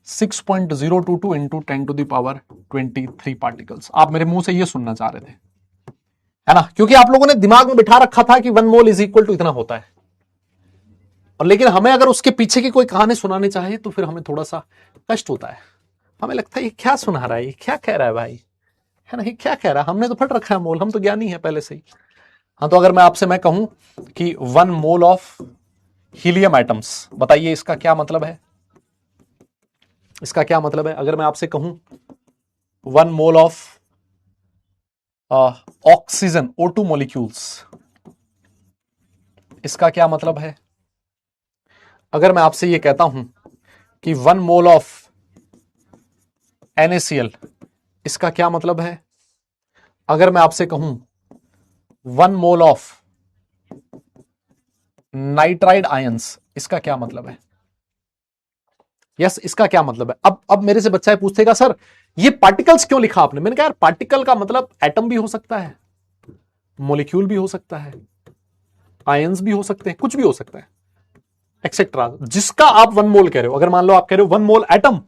6.022 into 10 to the power 23 particles. आप मेरे मुंह से ये सुनना चाह रहे थे, है ना, क्योंकि आप लोगों ने दिमाग में बिठा रखा था कि 1 मोल इज इक्वल टू इतना होता है। और लेकिन हमें अगर उसके पीछे की कोई कहानी सुनानी चाहिए तो फिर हमें थोड़ा सा कष्ट होता है। हमें लगता है ये क्या सुना रहा है, ये क्या कह रहा है भाई, है ना, ये क्या कह रहा है, हमने तो फट रखा है मोल, हम तो ज्ञानी है पहले से ही। हाँ, तो अगर मैं आपसे मैं कहूं कि 1 मोल ऑफ हीलियम एटम्स, बताइए इसका क्या मतलब है, इसका क्या मतलब है। अगर मैं आपसे कहूं 1 mole of oxygen O2 molecules, इसका क्या मतलब है। अगर मैं आपसे ये कहता हूं कि 1 मोल ऑफ NaCl, इसका क्या मतलब है। अगर मैं आपसे कहूं 1 मोल ऑफ नाइट्राइड आयंस, इसका क्या मतलब है। यस, इसका क्या मतलब है। अब मेरे से बच्चा पूछेगा सर ये पार्टिकल्स क्यों लिखा आपने। मैंने कहा यार पार्टिकल का मतलब एटम भी हो सकता है, मॉलिक्यूल भी हो सकता है, आयंस भी हो सकते हैं, कुछ भी हो सकता है एक्सेट्रा, जिसका आप 1 मोल कह रहे हो। अगर मान लो आप कह रहे हो 1 मोल एटम,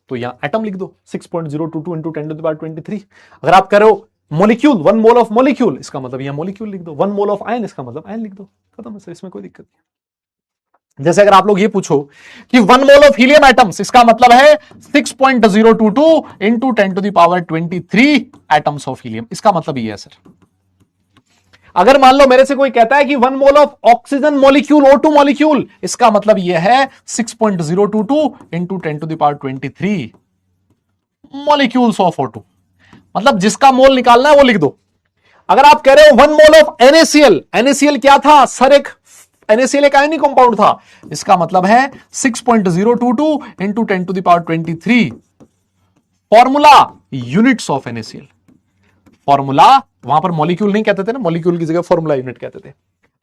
तो यहां एटम लिख दो 6.022 इंटू 10 टू द पावर 23। अगर आप कह रहे हो मॉलिक्यूल 1 मोल ऑफ मॉलिक्यूल, इसका मतलब यहां मॉलिक्यूल लिख दो। 1 मोल ऑफ आयन, इसका मतलब आयन लिख दो, खत्म है सर, इसमें कोई दिक्कत नहीं। जैसे अगर आप लोग ये पूछो कि 1 मोल ऑफ हीलियम एटम्स, इसका मतलब है 6.022 into 10 to the power 23 atoms of helium, इसका मतलब ये है सर। अगर मान लो मेरे से कोई कहता है कि 1 mole of oxygen molecule O2 molecule, इसका मतलब यह है 6.022 into 10 to the power 23 molecules of O2। मतलब जिसका मोल निकालना है वो लिख दो। अगर आप कह रहे हो 1 मोल ऑफ NaCl, NaCl क्या था सर, एक NaCl एक आयनिक कंपाउंड था, इसका मतलब है 6.022 into 10 to the power 23 formula units of NaCl। Formula, वहां पर मॉलिक्यूल नहीं कहते थे ना, मॉलिक्यूल की जगह फॉर्मूला यूनिट कहते थे।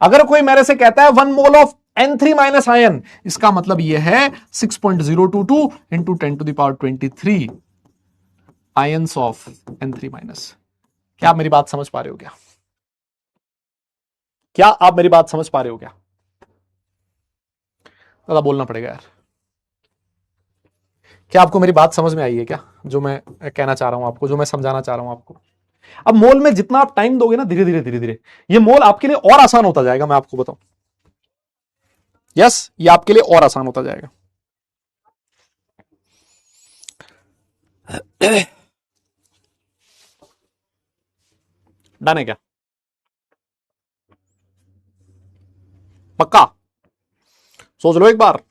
अगर कोई मेरे से कहता है 1 mole of N3 minus ion, इसका मतलब यह है 6.022 into 10 to the power 23 ions of N3 minus. क्या आप मेरी बात समझ पा रहे हो क्या, क्या आप मेरी बात समझ पा रहे हो क्या। ज्यादा बोलना पड़ेगा यार। क्या आपको मेरी बात समझ में आई है क्या, जो मैं कहना चाह रहा हूं आपको, जो मैं समझाना चाह रहा हूं आपको। अब मोल में जितना आप टाइम दोगे ना, धीरे धीरे ये मोल आपके लिए और आसान होता जाएगा, मैं आपको बताऊं। यस, ये आपके लिए और आसान होता जाएगा। डन है क्या, पक्का सोच लो एक बार,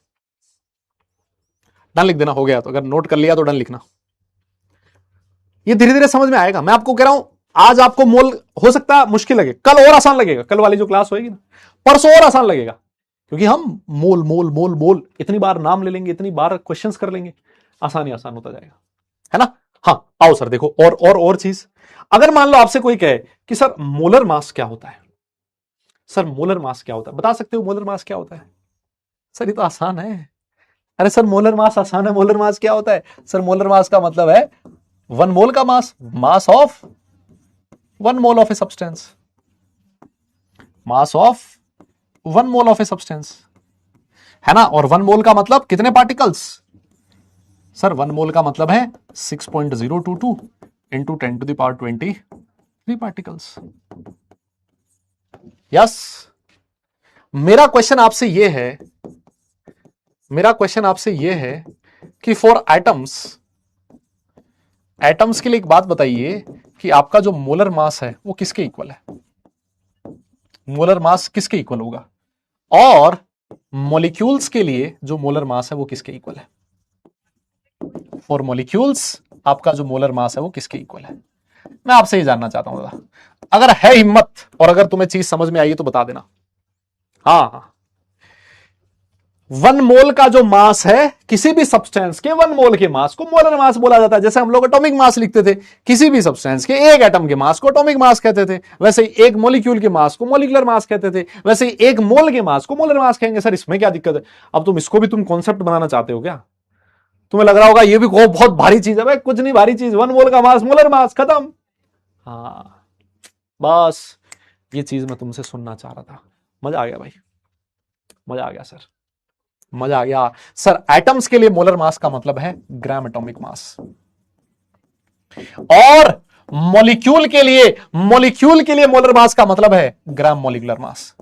डन लिख देना। हो गया तो अगर नोट कर लिया तो डन लिखना। ये धीरे धीरे समझ में आएगा। मैं आपको कह रहा हूं आज आपको मोल हो सकता है मुश्किल लगे, कल और आसान लगेगा, कल वाली जो क्लास होगी ना, परसों और आसान लगेगा, क्योंकि हम मोल मोल मोल मोल इतनी बार नाम ले लेंगे, इतनी बार क्वेश्चंस कर लेंगे, आसान ही आसान होता जाएगा, है ना। हाँ आओ सर देखो, और चीज, अगर मान लो आपसे कोई कहे कि सर मोलर मास क्या होता है, सर मोलर मास क्या होता है, बता सकते हो मोलर मास क्या होता है। सर ये तो आसान है। अरे सर मोलर मास आसान है, मोलर मास क्या होता है। सर मोलर मास का मतलब है 1 मोल का mass, mass of 1 mole of a substance, mass of 1 mole of a substance, है ना। और 1 मोल का मतलब कितने पार्टिकल्स, सर 1 मोल का मतलब है 6.022 इंटू 10⁻23 पार्टिकल्स। यस, मेरा क्वेश्चन आपसे यह है कि फॉर एटम्स के लिए एक बात बताइए कि आपका जो मोलर मास है वो किसके इक्वल है? मोलर मास किसके इक्वल होगा? और मॉलिक्यूल्स के लिए जो मोलर मास है वो किसके इक्वल है? फॉर मॉलिक्यूल्स आपका जो मोलर मास है वो किसके इक्वल है? मैं आपसे ही जानना चाहता हूं दादा, अगर है हिम्मत और अगर तुम्हें चीज समझ में आई तो बता देना। हाँ, 1 मोल का जो मास है किसी भी सब्सटेंस के, 1 मोल के मास को मोलर मास बोला जाता है। जैसे हम लोग एटॉमिक मास लिखते थे, किसी भी सब्सटेंस के एक एटम के मास को एटॉमिक मास कहते थे, वैसे ही एक मॉलिक्यूल के मास को मॉलिक्यूलर मास कहते थे, वैसे ही एक मोल के मास को मोलर मास कहेंगे। सर इसमें क्या दिक्कत है? अब तुम इसको भी तुम कॉन्सेप्ट बनाना चाहते हो क्या? तुम्हें लग रहा होगा ये भी बहुत भारी चीज है। भाई कुछ नहीं भारी चीज, 1 मोल का मास मोलर मास, खत्म। हाँ, बस ये चीज मैं तुमसे सुनना चाह रहा था। मजा आ गया भाई, मजा आ गया सर, मजा आ गया सर। एटम्स के लिए मोलर मास का मतलब है ग्राम एटॉमिक मास, और मॉलिक्यूल के लिए मोलर मास का मतलब है ग्राम मॉलिक्यूलर मास।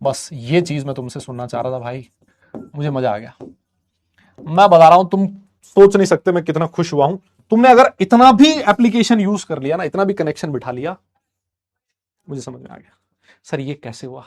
बस ये चीज मैं तुमसे सुनना चाह रहा था भाई, मुझे मजा आ गया। मैं बता रहा हूं, तुम सोच नहीं सकते मैं कितना खुश हुआ हूं। तुमने अगर इतना भी एप्लीकेशन यूज कर लिया ना, इतना भी कनेक्शन बिठा लिया, मुझे समझ में आ गया। सर ये कैसे हुआ?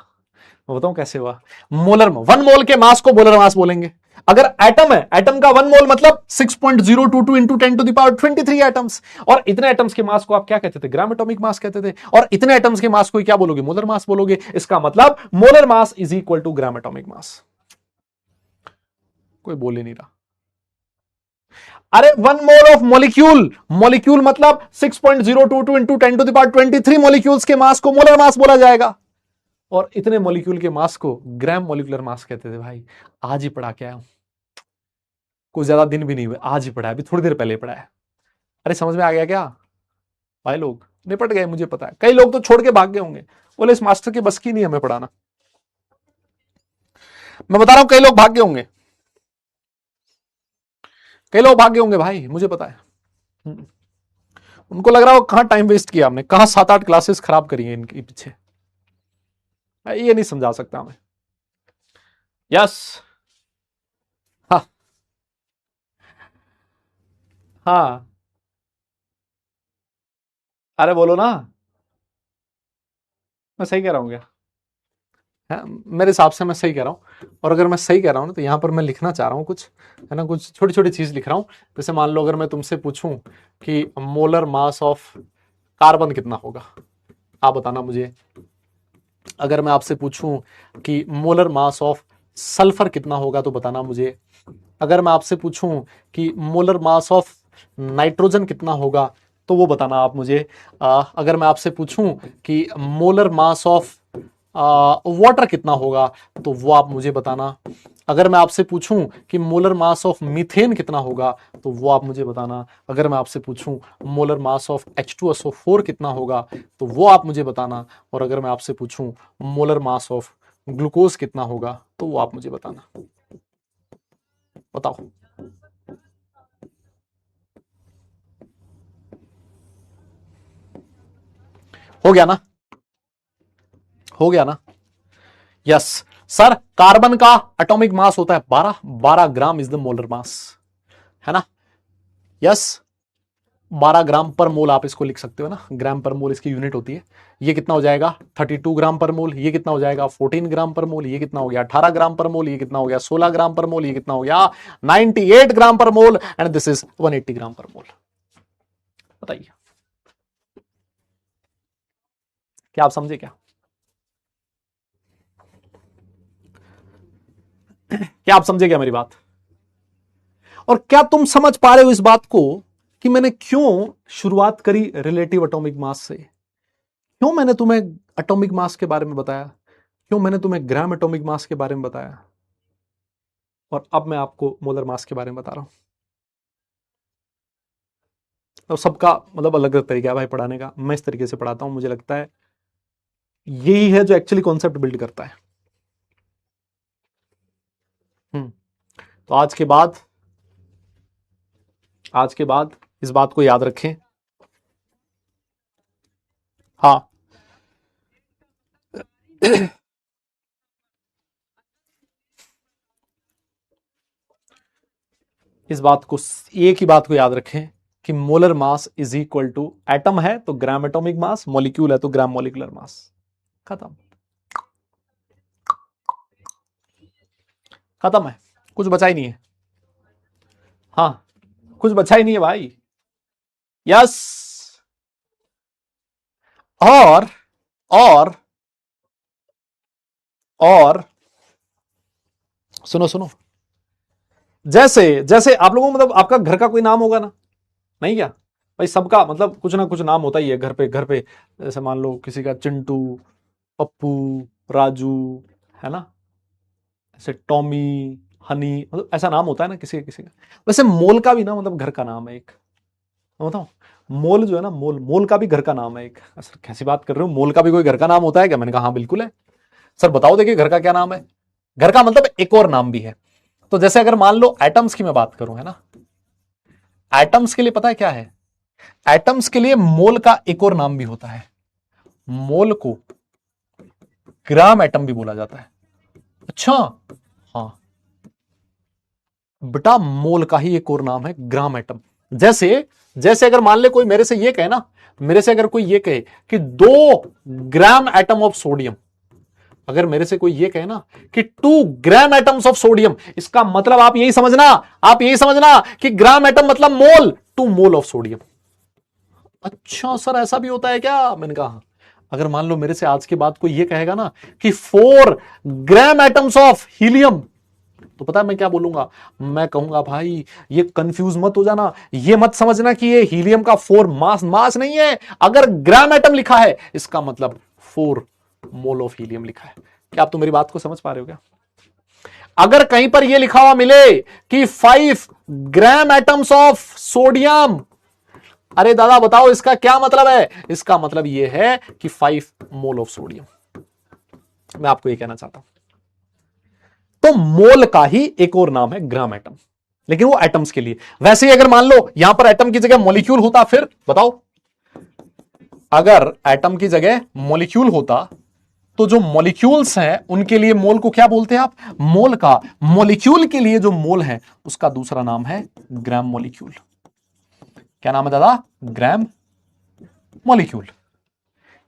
मैं बताऊं कैसे हुआ। 1 मोल के मास को मोलर मास बोलेंगे। अगर एटम है, एटम का 1 मोल मतलब 6.022 इंटू 10⁻23 एटम्स, और इतने एटम्स के मास को आप क्या कहते थे? ग्राम एटॉमिक मास कहते थे। और इतने एटम्स के मास को क्या बोलोगे? मोलर मास बोलोगे। इसका मतलब molar mass is equal to gram atomic mass. कोई बोल ही नहीं रहा। अरे 1 मोल ऑफ मॉलिक्यूल मतलब 6.022 इंटू 10⁻23 मॉलिक्यूल्स के मास को मोलर मास बोला जाएगा, और इतने मॉलिक्यूल के मास को ग्राम मॉलिक्यूलर मास कहते थे। भाई आज ही पढ़ा क्या है, कुछ ज्यादा दिन भी नहीं हुए, आज ही पढ़ा है, अभी थोड़ी देर पहले पढ़ा है। अरे समझ में आ गया क्या भाई? लोग निपट गए, मुझे पता है। कई लोग तो छोड़ के भाग गए होंगे, बोले इस मास्टर की बस की नहीं हमें पढ़ाना। मैं बता रहा हूं कई लोग भाग गए होंगे, कई लोग भाग गए होंगे भाई, मुझे पता है। उनको लग रहा हो कहां टाइम वेस्ट किया हमने, कहां 7-8 क्लासेस खराब करी है इनके पीछे। ये नहीं समझा सकता मैं। यस, हाँ हाँ, अरे बोलो ना, मैं सही कह रहा हूं क्या? है, मेरे हिसाब से मैं सही कह रहा हूं। और अगर मैं सही कह रहा हूं ना, तो यहां पर मैं लिखना चाह रहा हूं कुछ, है ना, कुछ छोटी छोटी चीज लिख रहा हूं। जैसे मान लो अगर मैं तुमसे पूछूं कि मोलर मास ऑफ कार्बन कितना होगा, आप बताना मुझे। अगर मैं आपसे पूछूं कि मोलर मास ऑफ सल्फर कितना होगा, तो बताना मुझे। अगर मैं आपसे पूछूं कि मोलर मास ऑफ नाइट्रोजन कितना होगा, तो वो बताना आप मुझे। अगर मैं आपसे पूछूं कि मोलर मास ऑफ वाटर कितना होगा, तो वो आप मुझे बताना। अगर मैं आपसे पूछूं कि मोलर मास ऑफ मीथेन कितना होगा, तो वो आप मुझे बताना। अगर मैं आपसे पूछूं मोलर मास ऑफ H2SO4 कितना होगा, तो वो आप मुझे बताना। और अगर मैं आपसे पूछूं मोलर मास ऑफ ग्लूकोज कितना होगा, तो वो आप मुझे बताना। बताओ। हो गया ना? हो गया ना? यस सर, कार्बन का एटॉमिक मास होता है 12 gram is the molar mass, है ना? यस, 12 ग्राम पर मोल आप इसको लिख सकते हो ना, ग्राम पर मोल इसकी यूनिट होती है। ये कितना हो जाएगा? 32 ग्राम पर मोल। ये कितना हो जाएगा? 14 ग्राम पर मोल। ये कितना हो गया? 18 ग्राम पर मोल। ये कितना हो गया? 16 ग्राम पर मोल। ये कितना हो गया? 98 ग्राम पर मोल। एंड दिस इज 180 ग्राम पर मोल। बताइए, क्या आप समझे क्या? क्या आप समझे क्या मेरी बात? और क्या तुम समझ पा रहे हो इस बात को कि मैंने क्यों शुरुआत करी रिलेटिव एटॉमिक मास से? क्यों मैंने तुम्हें एटॉमिक मास के बारे में बताया? क्यों मैंने तुम्हें ग्राम एटॉमिक मास के बारे में बताया? और अब मैं आपको मोलर मास के बारे में बता रहा हूं। तो सबका मतलब अलग अलग तरीका है भाई पढ़ाने का। मैं इस तरीके से पढ़ाता हूं, मुझे लगता है यही है जो एक्चुअली कॉन्सेप्ट बिल्ड करता है। तो आज के बाद आज के बाद इस बात को याद रखें। हाँ, इस बात को, एक ही बात को याद रखें कि molar mass is equal to, atom है तो ग्राम एटॉमिक मास, मॉलिक्यूल है तो ग्राम मॉलिक्यूलर मास। खत्म, खत्म है, कुछ बचा ही नहीं है। हाँ, कुछ बचा ही नहीं है भाई। यस, और और और सुनो सुनो, जैसे जैसे आप लोगों को, मतलब आपका घर का कोई नाम होगा ना, नहीं क्या भाई? सबका मतलब कुछ ना कुछ नाम होता ही है घर पे। घर पे जैसे मान लो किसी का चिंटू, पप्पू, राजू, है ना, ऐसे टॉमी, हनी, मतलब ऐसा नाम होता है ना किसी किसी का। वैसे मोल का भी ना मतलब घर का नाम है एक, मैं बताऊं, मोल जो है ना, मोल, मोल का भी घर का नाम है एक। सर कैसी बात कर रहे हो, मोल का भी कोई घर का नाम होता है क्या? मैंने कहा हाँ बिल्कुल है। सर बताओ, देखिए घर का क्या नाम है। घर का मतलब एक और नाम भी है। तो जैसे अगर मान लो एटम्स की मैं बात करूं, है ना, एटम्स के लिए पता है क्या है? एटम्स के लिए मोल का एक और नाम भी होता है। मोल को ग्राम एटम भी बोला जाता है। अच्छा, हाँ बेटा, मोल का ही एक और नाम है ग्राम एटम। जैसे जैसे अगर मान ले कोई मेरे से ये कहे ना, मेरे से अगर कोई ये कहे कि 2 ग्राम एटम ऑफ सोडियम, अगर मेरे से कोई ये कहे ना कि 2 ग्राम एटम्स ऑफ सोडियम, इसका मतलब आप यही समझना, आप यही समझना कि ग्राम एटम मतलब मोल, 2 मोल ऑफ सोडियम। अच्छा सर ऐसा भी होता है क्या? मैंने कहा हाँ। अगर मान लो मेरे से आज के बाद कोई ये कहेगा ना कि 4 ग्राम एटम्स ऑफ हीलियम, तो पता है मैं क्या बोलूंगा? मैं कहूंगा भाई ये कंफ्यूज मत हो जाना, ये मत समझना कि ये हीलियम का 4 मास, मास नहीं है। अगर ग्राम एटम लिखा है इसका मतलब 4 मोल ऑफ हीलियम लिखा है। क्या आप तो मेरी बात को समझ पा रहे हो क्या? अगर कहीं पर ये लिखा हुआ मिले कि 5 ग्राम एटम्स ऑफ सोडियम, अरे दादा बताओ इसका क्या मतलब है? इसका मतलब यह है कि 5 मोल ऑफ सोडियम। मैं आपको यह कहना चाहता हूं, तो मोल का ही एक और नाम है ग्राम एटम, लेकिन वो एटम्स के लिए। वैसे ही अगर मान लो यहां पर एटम की जगह मॉलिक्यूल होता, फिर बताओ, अगर एटम की जगह मॉलिक्यूल होता तो जो मॉलिक्यूल्स हैं उनके लिए मोल को क्या बोलते हैं आप? मोल का, मॉलिक्यूल के लिए जो मोल है उसका दूसरा नाम है ग्राम मॉलिक्यूल। क्या नाम है दादा? Gram molecule.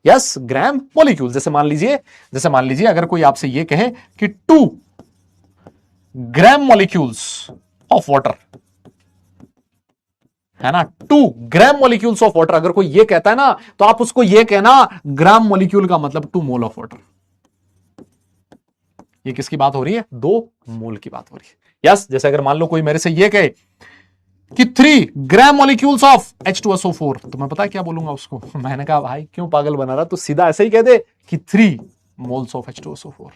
Yes, gram molecule. जैसे मान लीजिए अगर कोई आपसे ये कहे कि 2 ग्राम मॉलिक्यूल्स ऑफ वाटर, है ना, 2 ग्राम मॉलिक्यूल्स ऑफ वाटर, अगर कोई ये कहता है ना तो आप उसको ये कहना ग्राम मॉलिक्यूल का मतलब 2 मोल ऑफ वाटर। ये किसकी बात हो रही है? 2 मोल की बात हो रही है। यस, जैसे अगर मान लो कोई मेरे से ये कहे कि 3 ग्राम मॉलिक्यूल्स ऑफ H2SO4, तो मैं पता है क्या बोलूंगा उसको? मैंने कहा भाई क्यों पागल बना रहा, तो सीधा ऐसे ही कह दे कि 3 मोल्स ऑफ H2SO4।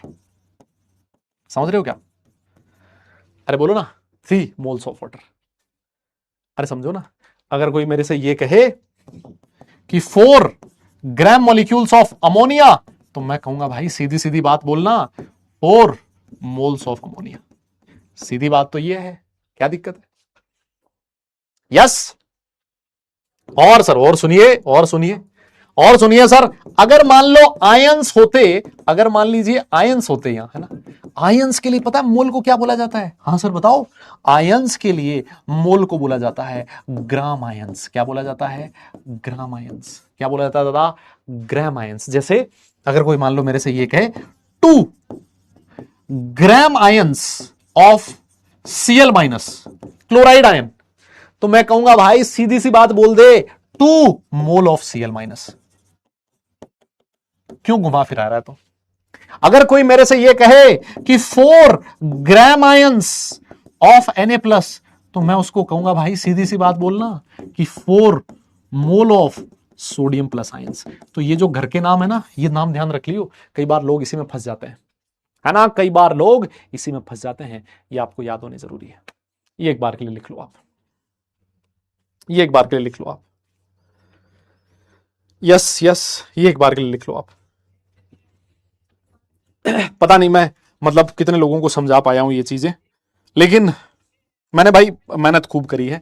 समझ रहे हो क्या? अरे बोलो ना, 3 मोल्स ऑफ वाटर। अरे समझो ना, अगर कोई मेरे से ये कहे कि 4 ग्राम मॉलिक्यूल्स ऑफ अमोनिया, तो मैं कहूंगा भाई सीधी सीधी बात बोलना, 4 मोल्स ऑफ अमोनिया। सीधी बात तो ये है, क्या दिक्कत है? यस, और सर और सुनिए, और सुनिए, और सुनिए सर, अगर मान लो आयंस होते, अगर मान लीजिए आयंस होते यहां, है ना, आयंस के लिए पता है मोल को क्या बोला जाता है? हाँ सर बताओ। आयंस के लिए मोल को बोला जाता है ग्राम आयंस। क्या बोला जाता है? ग्राम आयंस। क्या बोला जाता है दादा? ग्राम आयंस। जैसे अगर कोई मान लो मेरे से ये कहे 2 gram ions of Cl- chloride ion, तो मैं कहूंगा भाई सीधी सी बात बोल दे, 2 मोल ऑफ Cl-। क्यों घुमा फिरा रहा है? तो अगर कोई मेरे से ये कहे कि 4 ग्राम आयंस ऑफ Na+, तो मैं उसको कहूंगा भाई सीधी सी बात बोलना कि 4 मोल ऑफ सोडियम प्लस आयंस। तो ये जो घर के नाम है ना, ये नाम ध्यान रख लियो, कई बार लोग इसी में फंस जाते हैं, है ना, कई बार लोग इसी में फंस जाते हैं। ये आपको याद होने जरूरी है। ये एक बार के लिए लिख लो आप, ये एक बार के लिए लिख लो आप। यस यस, ये एक बार के लिए लिख लो आप। पता नहीं मैं मतलब कितने लोगों को समझा पाया हूं ये चीजें, लेकिन मैंने भाई मेहनत खूब करी है।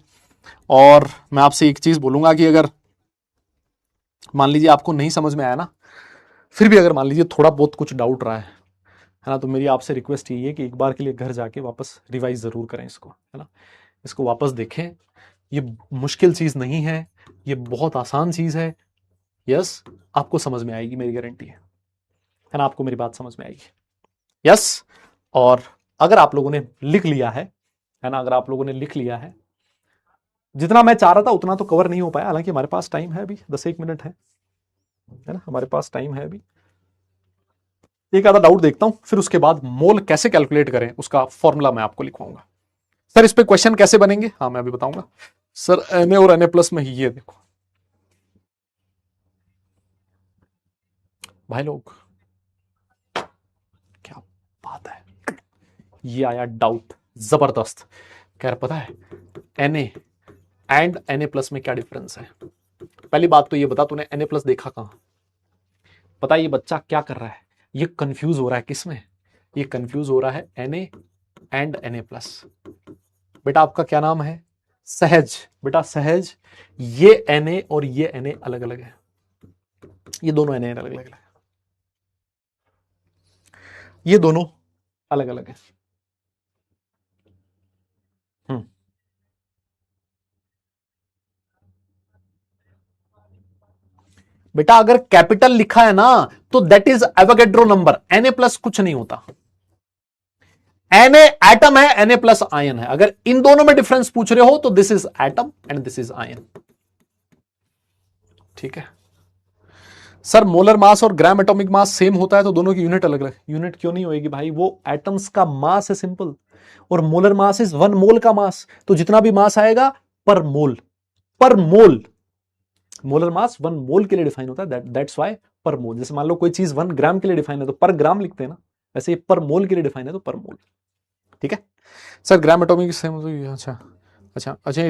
और मैं आपसे एक चीज बोलूंगा कि अगर मान लीजिए आपको नहीं समझ में आया ना, फिर भी अगर मान लीजिए थोड़ा बहुत कुछ डाउट रहा है ना, तो मेरी आपसे रिक्वेस्ट यही है कि एक बार के लिए घर जाके वापस रिवाइज जरूर करें इसको, है ना, इसको वापस देखें। ये मुश्किल चीज नहीं है, ये बहुत आसान चीज है। यस, आपको समझ में आएगी, मेरी गारंटी है ना, आपको मेरी बात समझ में आएगी। यस, और अगर आप लोगों ने लिख लिया है ना, अगर आप लोगों ने लिख लिया है, जितना मैं चाह रहा था उतना तो कवर नहीं हो पाया, हालांकि हमारे पास टाइम है अभी 10-1 मिनट है ना, हमारे पास टाइम है अभी। एक आधा डाउट देखता हूं, फिर उसके बाद मोल कैसे कैलकुलेट करें उसका फॉर्मूला मैं आपको लिखवाऊंगा। सर इस पे क्वेश्चन कैसे बनेंगे, हाँ मैं अभी बताऊंगा। सर Na और Na प्लस में ही ये देखो भाई लोग, क्या बात है, ये आया डाउट जबरदस्त। कह रहा पता है Na एंड Na प्लस में क्या डिफरेंस है। पहली बात तो ये बता, तूने Na प्लस देखा कहां, पता है ये बच्चा क्या कर रहा है, ये कंफ्यूज हो रहा है किसमें, ये कंफ्यूज हो रहा है Na एंड Na प्लस। बेटा आपका क्या नाम है, सहज, बेटा सहज, ये Na और ये Na अलग अलग है, ये दोनों Na अलग अलग है, ये दोनों अलग अलग है। बेटा अगर कैपिटल लिखा है ना तो that is Avogadro number, Na plus कुछ नहीं होता। Na एटम है, Na प्लस आयन है। अगर इन दोनों में डिफरेंस पूछ रहे हो तो this is atom and this is ion, ठीक है। सर मोलर मास और ग्राम एटॉमिक मास सेम होता है तो दोनों की यूनिट अलग अलग, यूनिट क्यों नहीं होगी भाई, वो एटम्स का मास है सिंपल, और मोलर मास इज 1 मोल का मास, तो जितना भी मास आएगा पर मोल, पर मोल, मोलर मास 1 मोल के लिए डिफाइन होता है, दैट्स व्हाई पर मोल। जैसे मान लो कोई चीज 1 ग्राम के लिए डिफाइन है तो पर ग्राम लिखते हैं ना, वैसे ये पर मोल के लिए डिफाइन है तो पर मोल, ठीक है। सर ग्राम एटॉमिक सेम, अच्छा अच्छा अच्छा,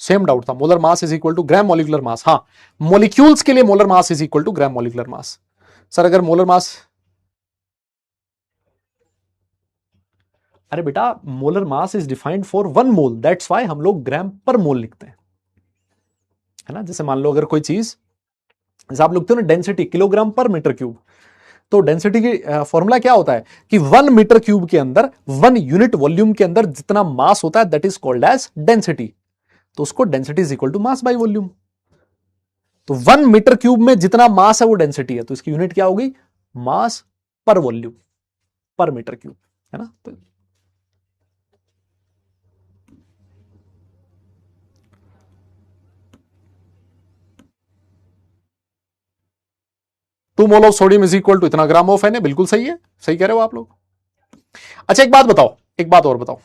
सेम डाउट था। Molar mass is equal to gram molecular mass, हाँ मॉलिक्यूल्स के लिए molar mass is equal to gram molecular mass. Sir अगर मोलर मास, अरे बेटा molar mass is defined for 1 mole, that's why हम लोग ग्राम पर मोल लिखते हैं, है ना। जैसे मान लो अगर कोई चीज, जैसे आप लिखते हो ना डेंसिटी किलोग्राम पर मीटर क्यूब, तो डेंसिटी की फॉर्मूला क्या होता है कि 1 मीटर क्यूब के अंदर 1 यूनिट वॉल्यूम के अंदर जितना मास होता है that is called as density, तो उसको density is equal to mass by volume. तो 1 मीटर क्यूब में जितना मास है वो डेंसिटी है, तो इसकी यूनिट क्या होगी, मास पर वॉल्यूम पर मीटर क्यूब, है ना। तो 2 mole of sodium is equal to इतना ग्राम ऑफ Na, बिल्कुल सही है, सही कह रहे हो आप लोग। अच्छा एक बात बताओ, एक बात और बताओ,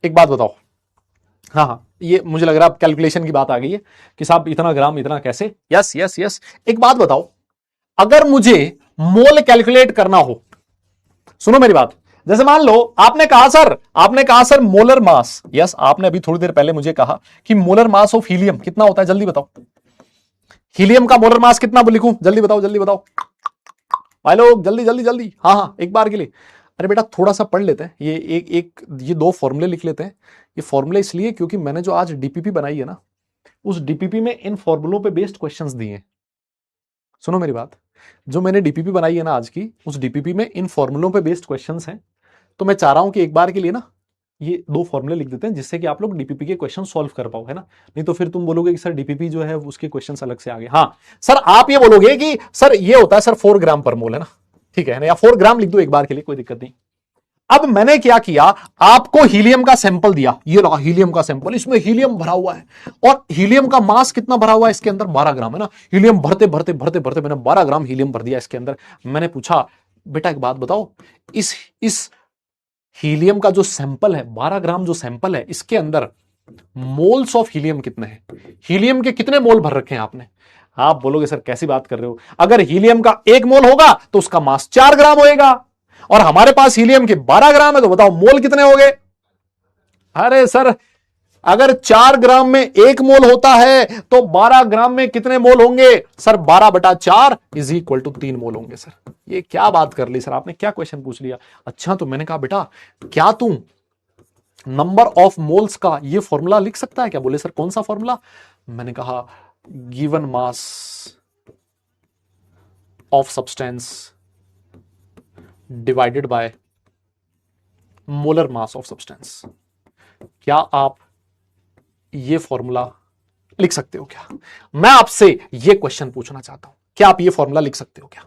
एक बात बताओ, हाँ हाँ ये मुझे लग रहा है कैलकुलेशन की बात आ गई है कि साहब इतना ग्राम इतना कैसे, यस यस यस। एक बात बताओ, अगर मुझे मोल कैलकुलेट करना हो, सुनो मेरी बात, जैसे मान लो आपने कहा सर, आपने कहा सर मोलर मास, यस आपने अभी थोड़ी देर पहले मुझे कहा कि मोलर मास ऑफ हीलियम कितना होता है, जल्दी बताओ, हीलियम का मोलर मास कितना लिखूं, जल्दी बताओ जल्दी बताओ भाई लोग, जल्दी जल्दी जल्दी, हाँ हाँ एक बार के लिए। अरे बेटा थोड़ा सा पढ़ लेते हैं, ये ये 2 फॉर्मूले लिख लेते हैं। ये फॉर्मूले इसलिए क्योंकि मैंने जो आज डीपीपी बनाई है ना, उस डीपीपी में इन फॉर्मूलों पे बेस्ड क्वेश्चंस दिए हैं। सुनो मेरी बात, जो मैंने डीपीपी बनाई है ना आज की, उस डीपीपी में इन फॉर्मूलों पे बेस्ड क्वेश्चंस हैं, तो मैं चाह रहा हूं कि एक बार के लिए ना ये 2 फॉर्मूले लिख देते हैं जिससे कि आप लोग डीपीपी के क्वेश्चन सॉल्व कर पाओ, है ना। नहीं तो फिर तुम बोलोगे कि सर डीपीपी जो है उसके क्वेश्चंस अलग से आ गए। हाँ सर आप ये बोलोगे कि सर ये होता है सर 4 ग्राम पर मोल, है ना, ठीक है ना, या 4 ग्राम लिख दो एक बार के लिए, कोई दिक्कत नहीं। अब मैंने क्या किया, आपको हीलियम का सैंपल दिया, ये लगा हीलियम का सैंपल, इसमें हीलियम भरा हुआ है और हीलियम का मास कितना भरा हुआ है इसके अंदर, 12 ग्राम, है ना। हीलियम भरते भरते भरते भरते मैंने 12 ग्राम हीलियम भर दिया इसके अंदर। मैंने पूछा बेटा एक बात बताओ, इस हीलियम का जो सैंपल है 12 ग्राम जो सैंपल है, इसके अंदर मोल्स ऑफ हीलियम कितने हैं, हीलियम के कितने मोल भर रखे हैं आपने। आप बोलोगे सर कैसी बात कर रहे हो, अगर हीलियम का 1 मोल होगा तो उसका मास 4 ग्राम होएगा, और हमारे पास हीलियम के 12 ग्राम है, तो बताओ मोल कितने हो गए। अरे सर अगर 4 ग्राम में 1 मोल होता है तो 12 ग्राम में कितने मोल होंगे, सर 12/4 इज इक्वल टू 3 मोल होंगे। सर ये क्या बात कर ली सर, आपने क्या क्वेश्चन पूछ लिया। अच्छा तो मैंने कहा बेटा क्या तू नंबर ऑफ मोल्स का ये फॉर्मूला लिख सकता है क्या? बोले सर कौन सा फॉर्मूला? मैंने कहा given mass of substance divided by molar mass of substance. क्या आप ये फॉर्मूला लिख सकते हो क्या? मैं आपसे ये क्वेश्चन पूछना चाहता हूं, क्या आप ये फॉर्मूला लिख सकते हो क्या?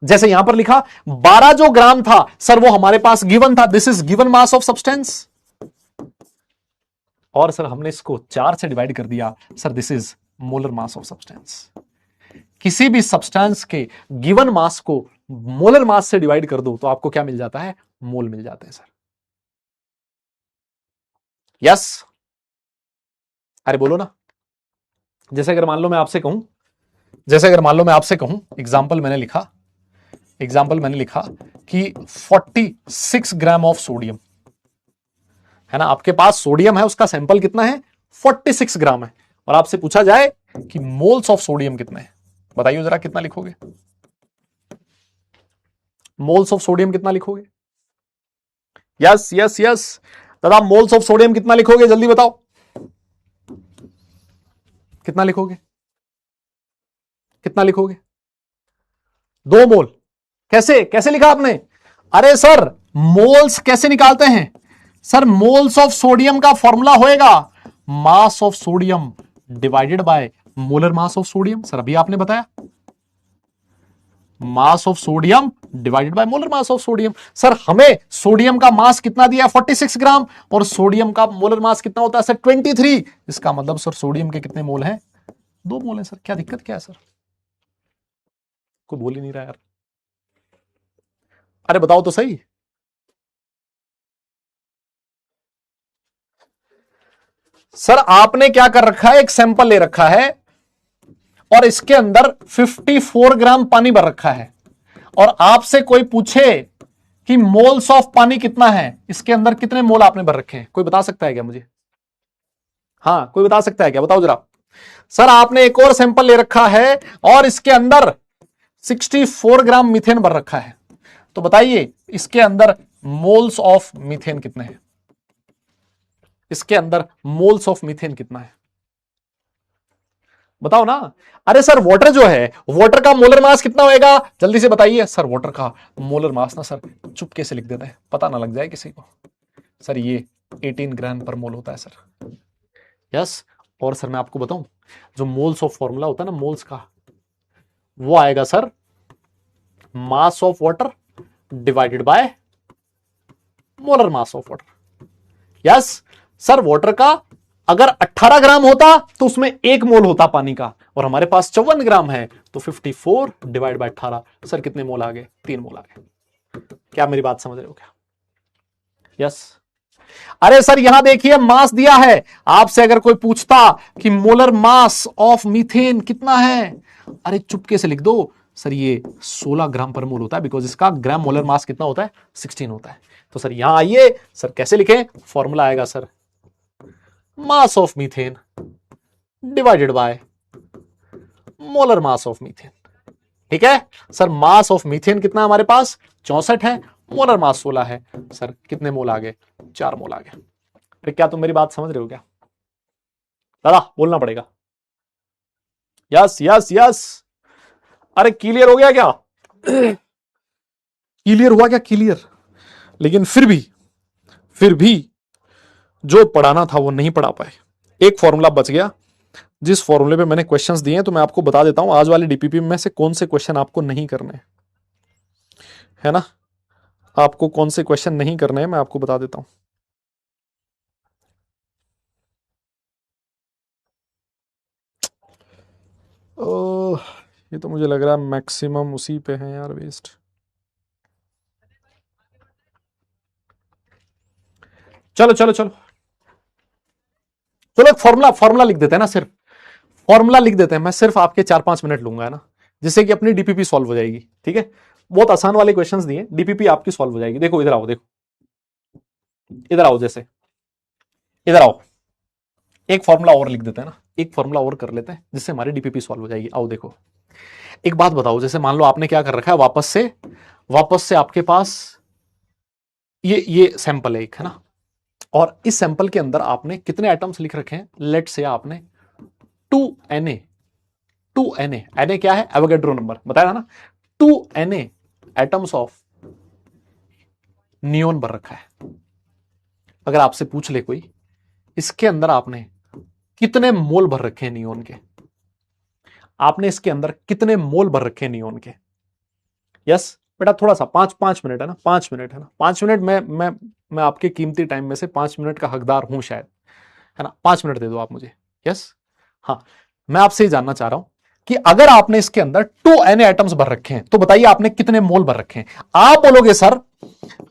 जैसे यहां पर लिखा 12 जो ग्राम था सर, वो हमारे पास गिवन था, this is given mass of substance, और सर हमने इसको 4 से डिवाइड कर दिया, sir this is molar mass of substance. किसी भी सब्सटेंस के गिवन मास को मोलर मास से डिवाइड कर दो तो आपको क्या मिल जाता है? मोल मिल जाते हैं सर। यस अरे बोलो ना। जैसे अगर मान लो मैं आपसे कहूं, एग्जाम्पल मैंने लिखा कि 46 ग्राम ऑफ सोडियम है ना, आपके पास सोडियम है, उसका सैंपल कितना है? 46 ग्राम है, और आपसे पूछा जाए कि मोल्स ऑफ सोडियम कितने हैं, बताइए जरा कितना लिखोगे? मोल्स ऑफ सोडियम कितना लिखोगे? यस यस यस दादा, मोल्स ऑफ सोडियम कितना लिखोगे? जल्दी बताओ, कितना लिखोगे? 2 मोल। कैसे लिखा आपने? अरे सर मोल्स कैसे निकालते हैं? सर मोल्स ऑफ सोडियम का फॉर्मूला होएगा मास of sodium divided by molar mass of sodium. Sir अभी आपने बताया मास of sodium divided by molar mass of sodium. Sir हमें सोडियम का मास कितना दिया? 46 ग्राम, और सोडियम का मोलर मास कितना होता है सर? 23। इसका मतलब सर सोडियम के कितने मोल हैं? 2 मोल हैं सर। क्या दिक्कत क्या है सर? कोई बोल ही नहीं रहा यार, अरे बताओ तो सही। सर आपने क्या कर रखा है? एक सैंपल ले रखा है और इसके अंदर 54 ग्राम पानी भर रखा है, और आपसे कोई पूछे कि मोल्स ऑफ पानी कितना है, इसके अंदर कितने मोल आपने भर रखे हैं? कोई बता सकता है क्या मुझे? हाँ कोई बता सकता है क्या? बताओ जरा। सर आपने एक और सैंपल ले रखा है और इसके अंदर 64 ग्राम मीथेन भर रखा है, तो बताइए इसके अंदर मोल्स ऑफ मीथेन कितने हैं? इसके अंदर मोल्स ऑफ मीथेन कितना है? बताओ ना। अरे सर वाटर जो है, वाटर का मोलर मास कितना होएगा? जल्दी से बताइए। सर वाटर का मोलर मास ना सर चुपके से लिख देते हैं, पता ना लग जाए किसी को। सर ये 18 ग्राम पर मोल होता है सर। यस, और सर मैं आपको बताऊं, जो मोल्स ऑफ फॉर्मूला होता है ना मोल्स का, वो आएगा sir mass of water divided by molar mass of water. Yes sir, water का अगर 18 ग्राम होता तो उसमें 1 मोल होता पानी का, और हमारे पास 54 ग्राम है, तो 54 डिवाइड बाय 18, सर कितने मोल आ गए? 3 मोल आ गए। क्या मेरी बात समझ रहे हो क्या? यस। अरे सर यहां देखिए मास दिया है, आपसे अगर कोई पूछता कि मोलर मास ऑफ मीथेन कितना है, अरे चुपके से लिख दो सर ये 16 ग्राम पर मोल होता है, बिकॉज इसका ग्राम मोलर मास कितना होता है? 16 होता है। तो सर यहां आइए, सर कैसे लिखें? फॉर्मूला आएगा sir mass of methane divided by molar mass of methane. ठीक है सर, मास ऑफ मीथेन कितना हमारे पास? 64 है, मोलर मास 16 है, सर कितने मोल आ गए? 4 मोल आ गए। फिर क्या तुम मेरी बात समझ रहे हो क्या? दादा बोलना पड़ेगा। Yes yes yes. अरे क्लियर हो गया क्या? क्लियर हुआ क्या? क्लियर। लेकिन फिर भी जो पढ़ाना था वो नहीं पढ़ा पाए। एक फॉर्मूला बच गया, जिस फॉर्मूले पे मैंने क्वेश्चंस दिए हैं, तो मैं आपको बता देता हूं आज वाले डीपीपी में से कौन से क्वेश्चन आपको नहीं करने है ना। आपको कौन से क्वेश्चन नहीं करने हैं मैं आपको बता देता हूं। ये तो मुझे लग रहा है मैक्सिमम उसी पे है यार, वेस्ट। चलो चलो चलो चलो, एक फॉर्मूला लिख देते हैं ना, सिर्फ फॉर्मूला लिख देते हैं। मैं सिर्फ आपके 4-5 मिनट लूंगा, है ना, जिससे कि अपनी डीपीपी सॉल्व हो जाएगी। ठीक है, बहुत आसान वाले क्वेश्चंस दिए, डीपीपी आपकी सॉल्व हो जाएगी। देखो इधर आओ, देखो इधर आओ, जैसे इधर आओ, एक फॉर्मूला और लिख देते हैं ना, एक फॉर्मूला और कर लेते हैं जिससे हमारी डीपीपी सॉल्व हो जाएगी। आओ देखो, एक बात बताओ, जैसे मान लो आपने क्या कर रखा है, वापस से आपके पास ये सैंपल है एक, है ना, और इस सैंपल के अंदर आपने कितने एटम्स लिख रखे हैं, लेट से आपने 2Na, 2Na, Na क्या है, एवोगैड्रो नंबर बताया था ना, 2Na एटम्स ऑफ नियोन भर रखा है। अगर आपसे पूछ ले कोई इसके अंदर आपने कितने मोल भर रखे हैं नियोन के, आपने इसके अंदर कितने मोल भर रखे हैं नियोन के, यस बेटा थोड़ा सा 5 मिनट है ना, 5 मिनट है ना, 5 मिनट मैं आपके कीमती टाइम में से 5 मिनट का हकदार हूं शायद, है ना, 5 मिनट दे दो आप मुझे, यस। हाँ, मैं आपसे ये जानना चाह रहा हूं कि अगर आपने इसके अंदर 2Na एटम्स भर रखे हैं तो बताइए आपने कितने मोल भर रखे हैं। आप बोलोगे सर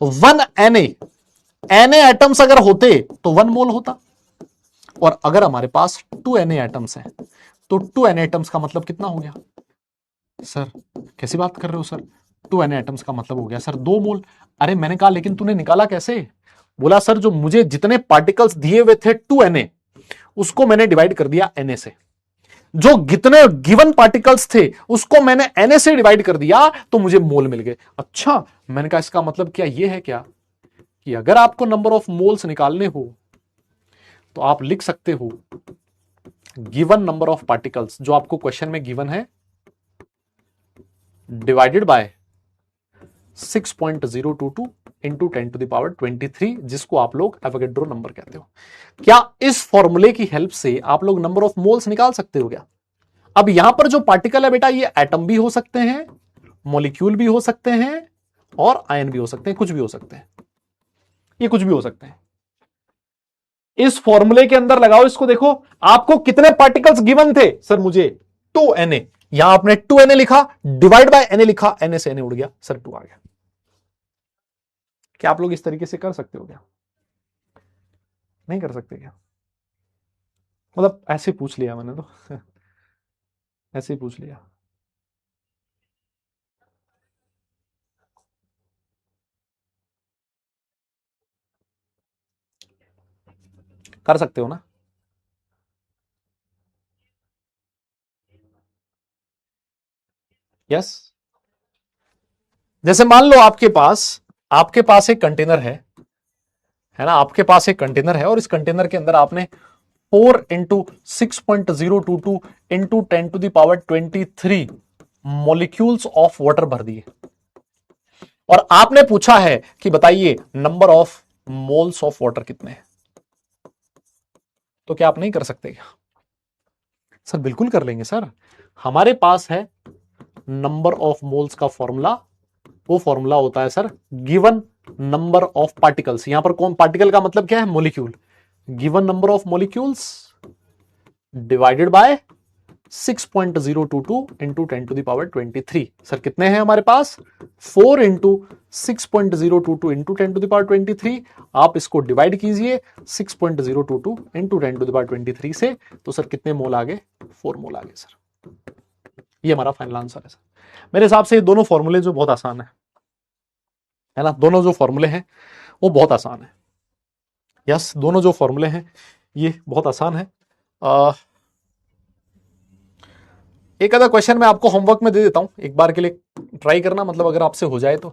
1Na, Na एटम्स अगर होते तो 1 मोल होता, और अगर हमारे पास 2Na एटम्स हैं तो 2Na एटम्स का मतलब कितना हो गया सर, कैसी बात कर रहे हो सर, 2Na एटम्स का मतलब हो गया सर 2 मोल। अरे मैंने कहा लेकिन तूने निकाला कैसे, बोला सर जो मुझे जितने पार्टिकल्स दिए हुए थे 2Na उसको मैंने डिवाइड कर दिया Na से, जो कितने गिवन पार्टिकल्स थे उसको मैंने Na से डिवाइड कर दिया तो मुझे मोल मिल गए। अच्छा, मैंने कहा इसका मतलब क्या ये है क्या कि अगर आपको नंबर ऑफ मोल्स निकालने हो तो आप लिख सकते हो गिवन नंबर ऑफ पार्टिकल्स जो आपको क्वेश्चन में गिवन है डिवाइडेड बाय 6.022 इंटू 10⁻23, जिसको आप लोग एवोगैड्रो नंबर कहते हो। क्या इस फॉर्मूले की हेल्प से आप लोग नंबर ऑफ मोल्स निकाल सकते हो क्या? अब यहां पर जो पार्टिकल है बेटा ये एटम भी हो सकते हैं, मॉलिक्यूल भी हो सकते हैं और आयन भी हो सकते हैं, कुछ भी हो सकते हैं, ये कुछ भी हो सकते हैं। इस फॉर्मूले के अंदर लगाओ इसको, देखो आपको कितने पार्टिकल्स गिवन थे सर, मुझे 2Na, यहां आपने 2Na लिखा, डिवाइड बाय Na लिखा, Na से Na उड़ गया सर 2 आ गया। क्या आप लोग इस तरीके से कर सकते हो क्या? नहीं कर सकते क्या? मतलब ऐसे पूछ लिया मैंने तो ऐसे ही पूछ लिया। कर सकते हो ना? यस। जैसे मान लो आपके पास एक कंटेनर है ना, आपके पास एक कंटेनर है और इस कंटेनर के अंदर आपने 4 into 6.022 into 10⁻23 molecules of water भर दिए और आपने पूछा है कि बताइए number of moles of water कितने हैं। तो क्या आप नहीं कर सकते क्या? सर बिल्कुल कर लेंगे सर, हमारे पास है नंबर ऑफ मोल्स का फॉर्मूला, वो फॉर्मूला होता है sir given number of particles, यहां पर कौन पार्टिकल का मतलब क्या है, molecule, given number of molecules divided by 6.022 into 10⁻23। Sir कितने हैं हमारे पास, 4 इंटू 6.022 इंटू 10⁻23, आप इसको डिवाइड कीजिए 6.022 इंटू 10⁻23 से, तो सर कितने मोल आ गए, 4 मोल आ गए सर। ये हमारा फाइनल आंसर है सर। मेरे हिसाब से ये दोनों फॉर्मूले जो बहुत आसान है ना, दोनों जो फॉर्मूले हैं वो बहुत आसान है। यस, दोनों जो फॉर्मूले हैं ये बहुत आसान है। एक आधा क्वेश्चन मैं आपको होमवर्क में दे देता हूं, एक बार के लिए ट्राई करना, मतलब अगर आपसे हो जाए तो,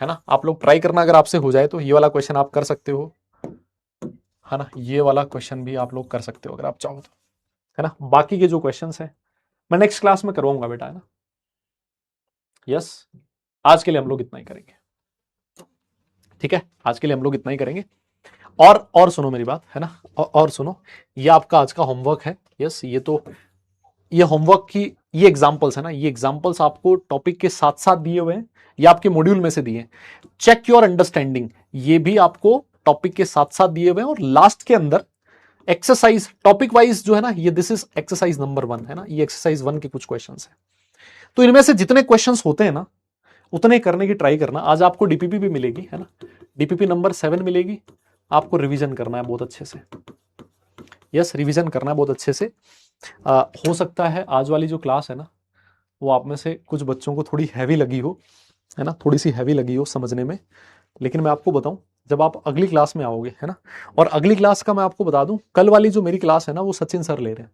है ना, आप लोग ट्राई करना, अगर आपसे हो जाए तो ये वाला क्वेश्चन आप कर सकते हो, है ना, ये वाला क्वेश्चन भी आप लोग कर सकते हो अगर आप चाहो तो, है ना। बाकी के जो क्वेश्चंस हैं मैं नेक्स्ट क्लास में करवाऊंगा बेटा, है ना। यस, आज के लिए हम लोग इतना ही करेंगे, ठीक है, आज के लिए हम लोग इतना ही करेंगे। और सुनो मेरी बात, है ना, और सुनो, ये आपका आज का होमवर्क है। यस, ये होमवर्क की ये एग्जांपल्स है ना, ये एग्जांपल्स आपको टॉपिक के साथ साथ दिए हुए हैं, ये आपके मॉड्यूल में से दिए हैं। चेक योर अंडरस्टैंडिंग, ये भी आपको टॉपिक के साथ साथ दिए हुए हैं, और लास्ट के अंदर एक्सरसाइज टॉपिक वाइज जो है ना, ये दिस इज एक्सरसाइज नंबर 1, है ना, ये एक्सरसाइज 1 के कुछ क्वेश्चन है। तो इनमें से जितने क्वेश्चन होते हैं ना उतने करने की ट्राई करना। आज आपको डीपीपी भी मिलेगी, है ना, डीपीपी नंबर 7 मिलेगी, आपको रिवीजन करना है बहुत अच्छे से। यस, रिवीजन करना है बहुत अच्छे से। हो सकता है आज वाली जो क्लास है ना वो आप में से कुछ बच्चों को थोड़ी हैवी लगी हो, है ना, थोड़ी सी हैवी लगी हो समझने में, लेकिन मैं आपको बताऊं जब आप अगली क्लास में आओगे, है ना, और अगली क्लास का मैं आपको बता दूं, कल वाली जो मेरी क्लास है ना वो सचिन सर ले रहे हैं,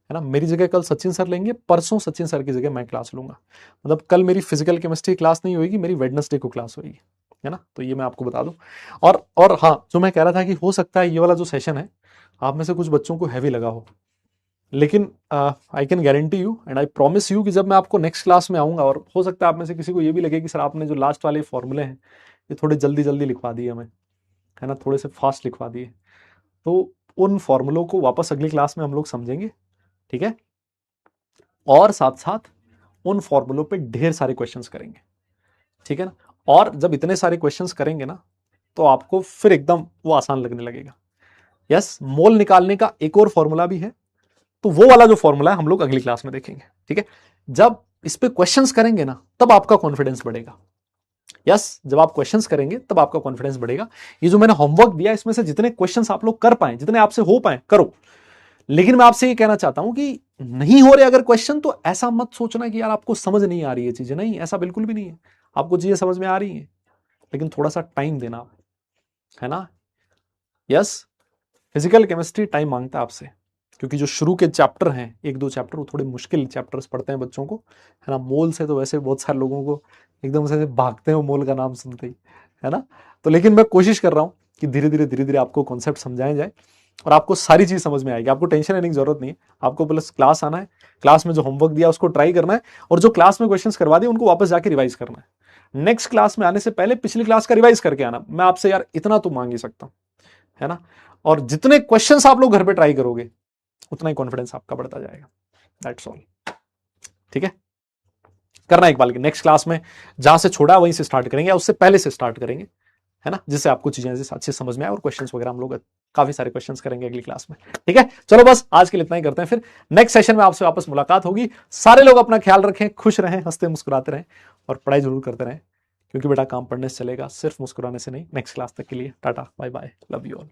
है ना, मेरी जगह कल सचिन सर लेंगे, परसों सचिन सर की जगह मैं क्लास लूंगा। मतलब कल मेरी फिजिकल केमिस्ट्री क्लास नहीं होगी, मेरी वेडनेसडे को क्लास होगी, है ना। तो ये मैं आपको बता दूं। और हाँ, जो मैं कह रहा था कि हो सकता है ये वाला जो सेशन है आप में से कुछ बच्चों को हैवी लगा हो, लेकिन I can guarantee you and I promise you कि जब मैं आपको नेक्स्ट क्लास में आऊंगा, और हो सकता है आप में से किसी को ये भी लगे कि सर आपने जो लास्ट वाले फॉर्मूले हैं ये थोड़े जल्दी जल्दी लिखवा दिए हमें, है ना, थोड़े से फास्ट लिखवा दिए, तो उन फॉर्मूलों को वापस अगली क्लास में हम लोग समझेंगे, ठीक है। और साथ साथ उन फॉर्मूलों पे ढेर सारे क्वेश्चंस करेंगे, ठीक है ना। और जब इतने सारे क्वेश्चंस करेंगे ना तो आपको फिर एकदम वो आसान लगने लगेगा। यस, मोल निकालने का एक और फॉर्मूला भी है, तो वो वाला जो फॉर्मूला है हम लोग अगली क्लास में देखेंगे, ठीक है। जब इस पे क्वेश्चंस करेंगे ना तब आपका कॉन्फिडेंस बढ़ेगा। यस, जब आप क्वेश्चंस करेंगे तब आपका कॉन्फिडेंस बढ़ेगा। ये जो मैंने होमवर्क दिया इसमें से जितने क्वेश्चंस आप लोग कर पाए, जितने आपसे हो पाए करो, लेकिन मैं आपसे ये कहना चाहता हूं कि नहीं हो रहे अगर क्वेश्चन तो ऐसा मत सोचना कि यार आपको समझ नहीं आ रही है चीजें, नहीं, ऐसा बिल्कुल भी नहीं है। आपको चीजें समझ में आ रही हैं, लेकिन थोड़ा सा टाइम देना, है ना। यस, फिजिकल केमिस्ट्री टाइम मांगता है आपसे, क्योंकि जो शुरू के चैप्टर हैं, एक दो चैप्टर, वो थोड़े मुश्किल चैप्टर्स पढ़ते हैं बच्चों को, है ना। मोल से तो वैसे बहुत सारे लोगों को एकदम से भागते हैं मोल का नाम सुनते ही, है ना। तो लेकिन मैं कोशिश कर रहा हूं कि धीरे धीरे आपको कॉन्सेप्ट समझाया जाए और आपको सारी चीज समझ में आएगी। आपको टेंशन लेने की जरूरत नहीं है, आपको बस क्लास आना है, क्लास में जो होमवर्क दिया उसको ट्राई करना है, और जो क्लास में क्वेश्चंस करवा दिए उनको वापस जाके रिवाइज करना है। नेक्स्ट क्लास में आने से पहले पिछली क्लास का रिवाइज करके आना। मैं आपसे यार इतना तो मांग ही सकता हूं, है ना। और जितने क्वेश्चंस आप लोग घर पे ट्राई करोगे उतना ही कॉन्फिडेंस आपका बढ़ता जाएगा। दैट्स ऑल, ठीक है। करना एक बार, नेक्स्ट क्लास में जहां से छोड़ा वहीं से स्टार्ट करेंगे या उससे पहले से स्टार्ट करेंगे, है ना, जिससे आपको चीजें अच्छे समझ में आए। और क्वेश्चंस वगैरह हम लोग काफी सारे क्वेश्चंस करेंगे अगली क्लास में, ठीक है। चलो बस आज के लिए इतना ही करते हैं, फिर नेक्स्ट सेशन में आपसे वापस मुलाकात होगी। सारे लोग अपना ख्याल रखें, खुश रहें, हंसते मुस्कुराते रहें और पढ़ाई जरूर करते रहें, क्योंकि बेटा काम पढ़ने से चलेगा, सिर्फ मुस्कुराने से नहीं। नेक्स्ट क्लास तक के लिए tata bye bye, love you all.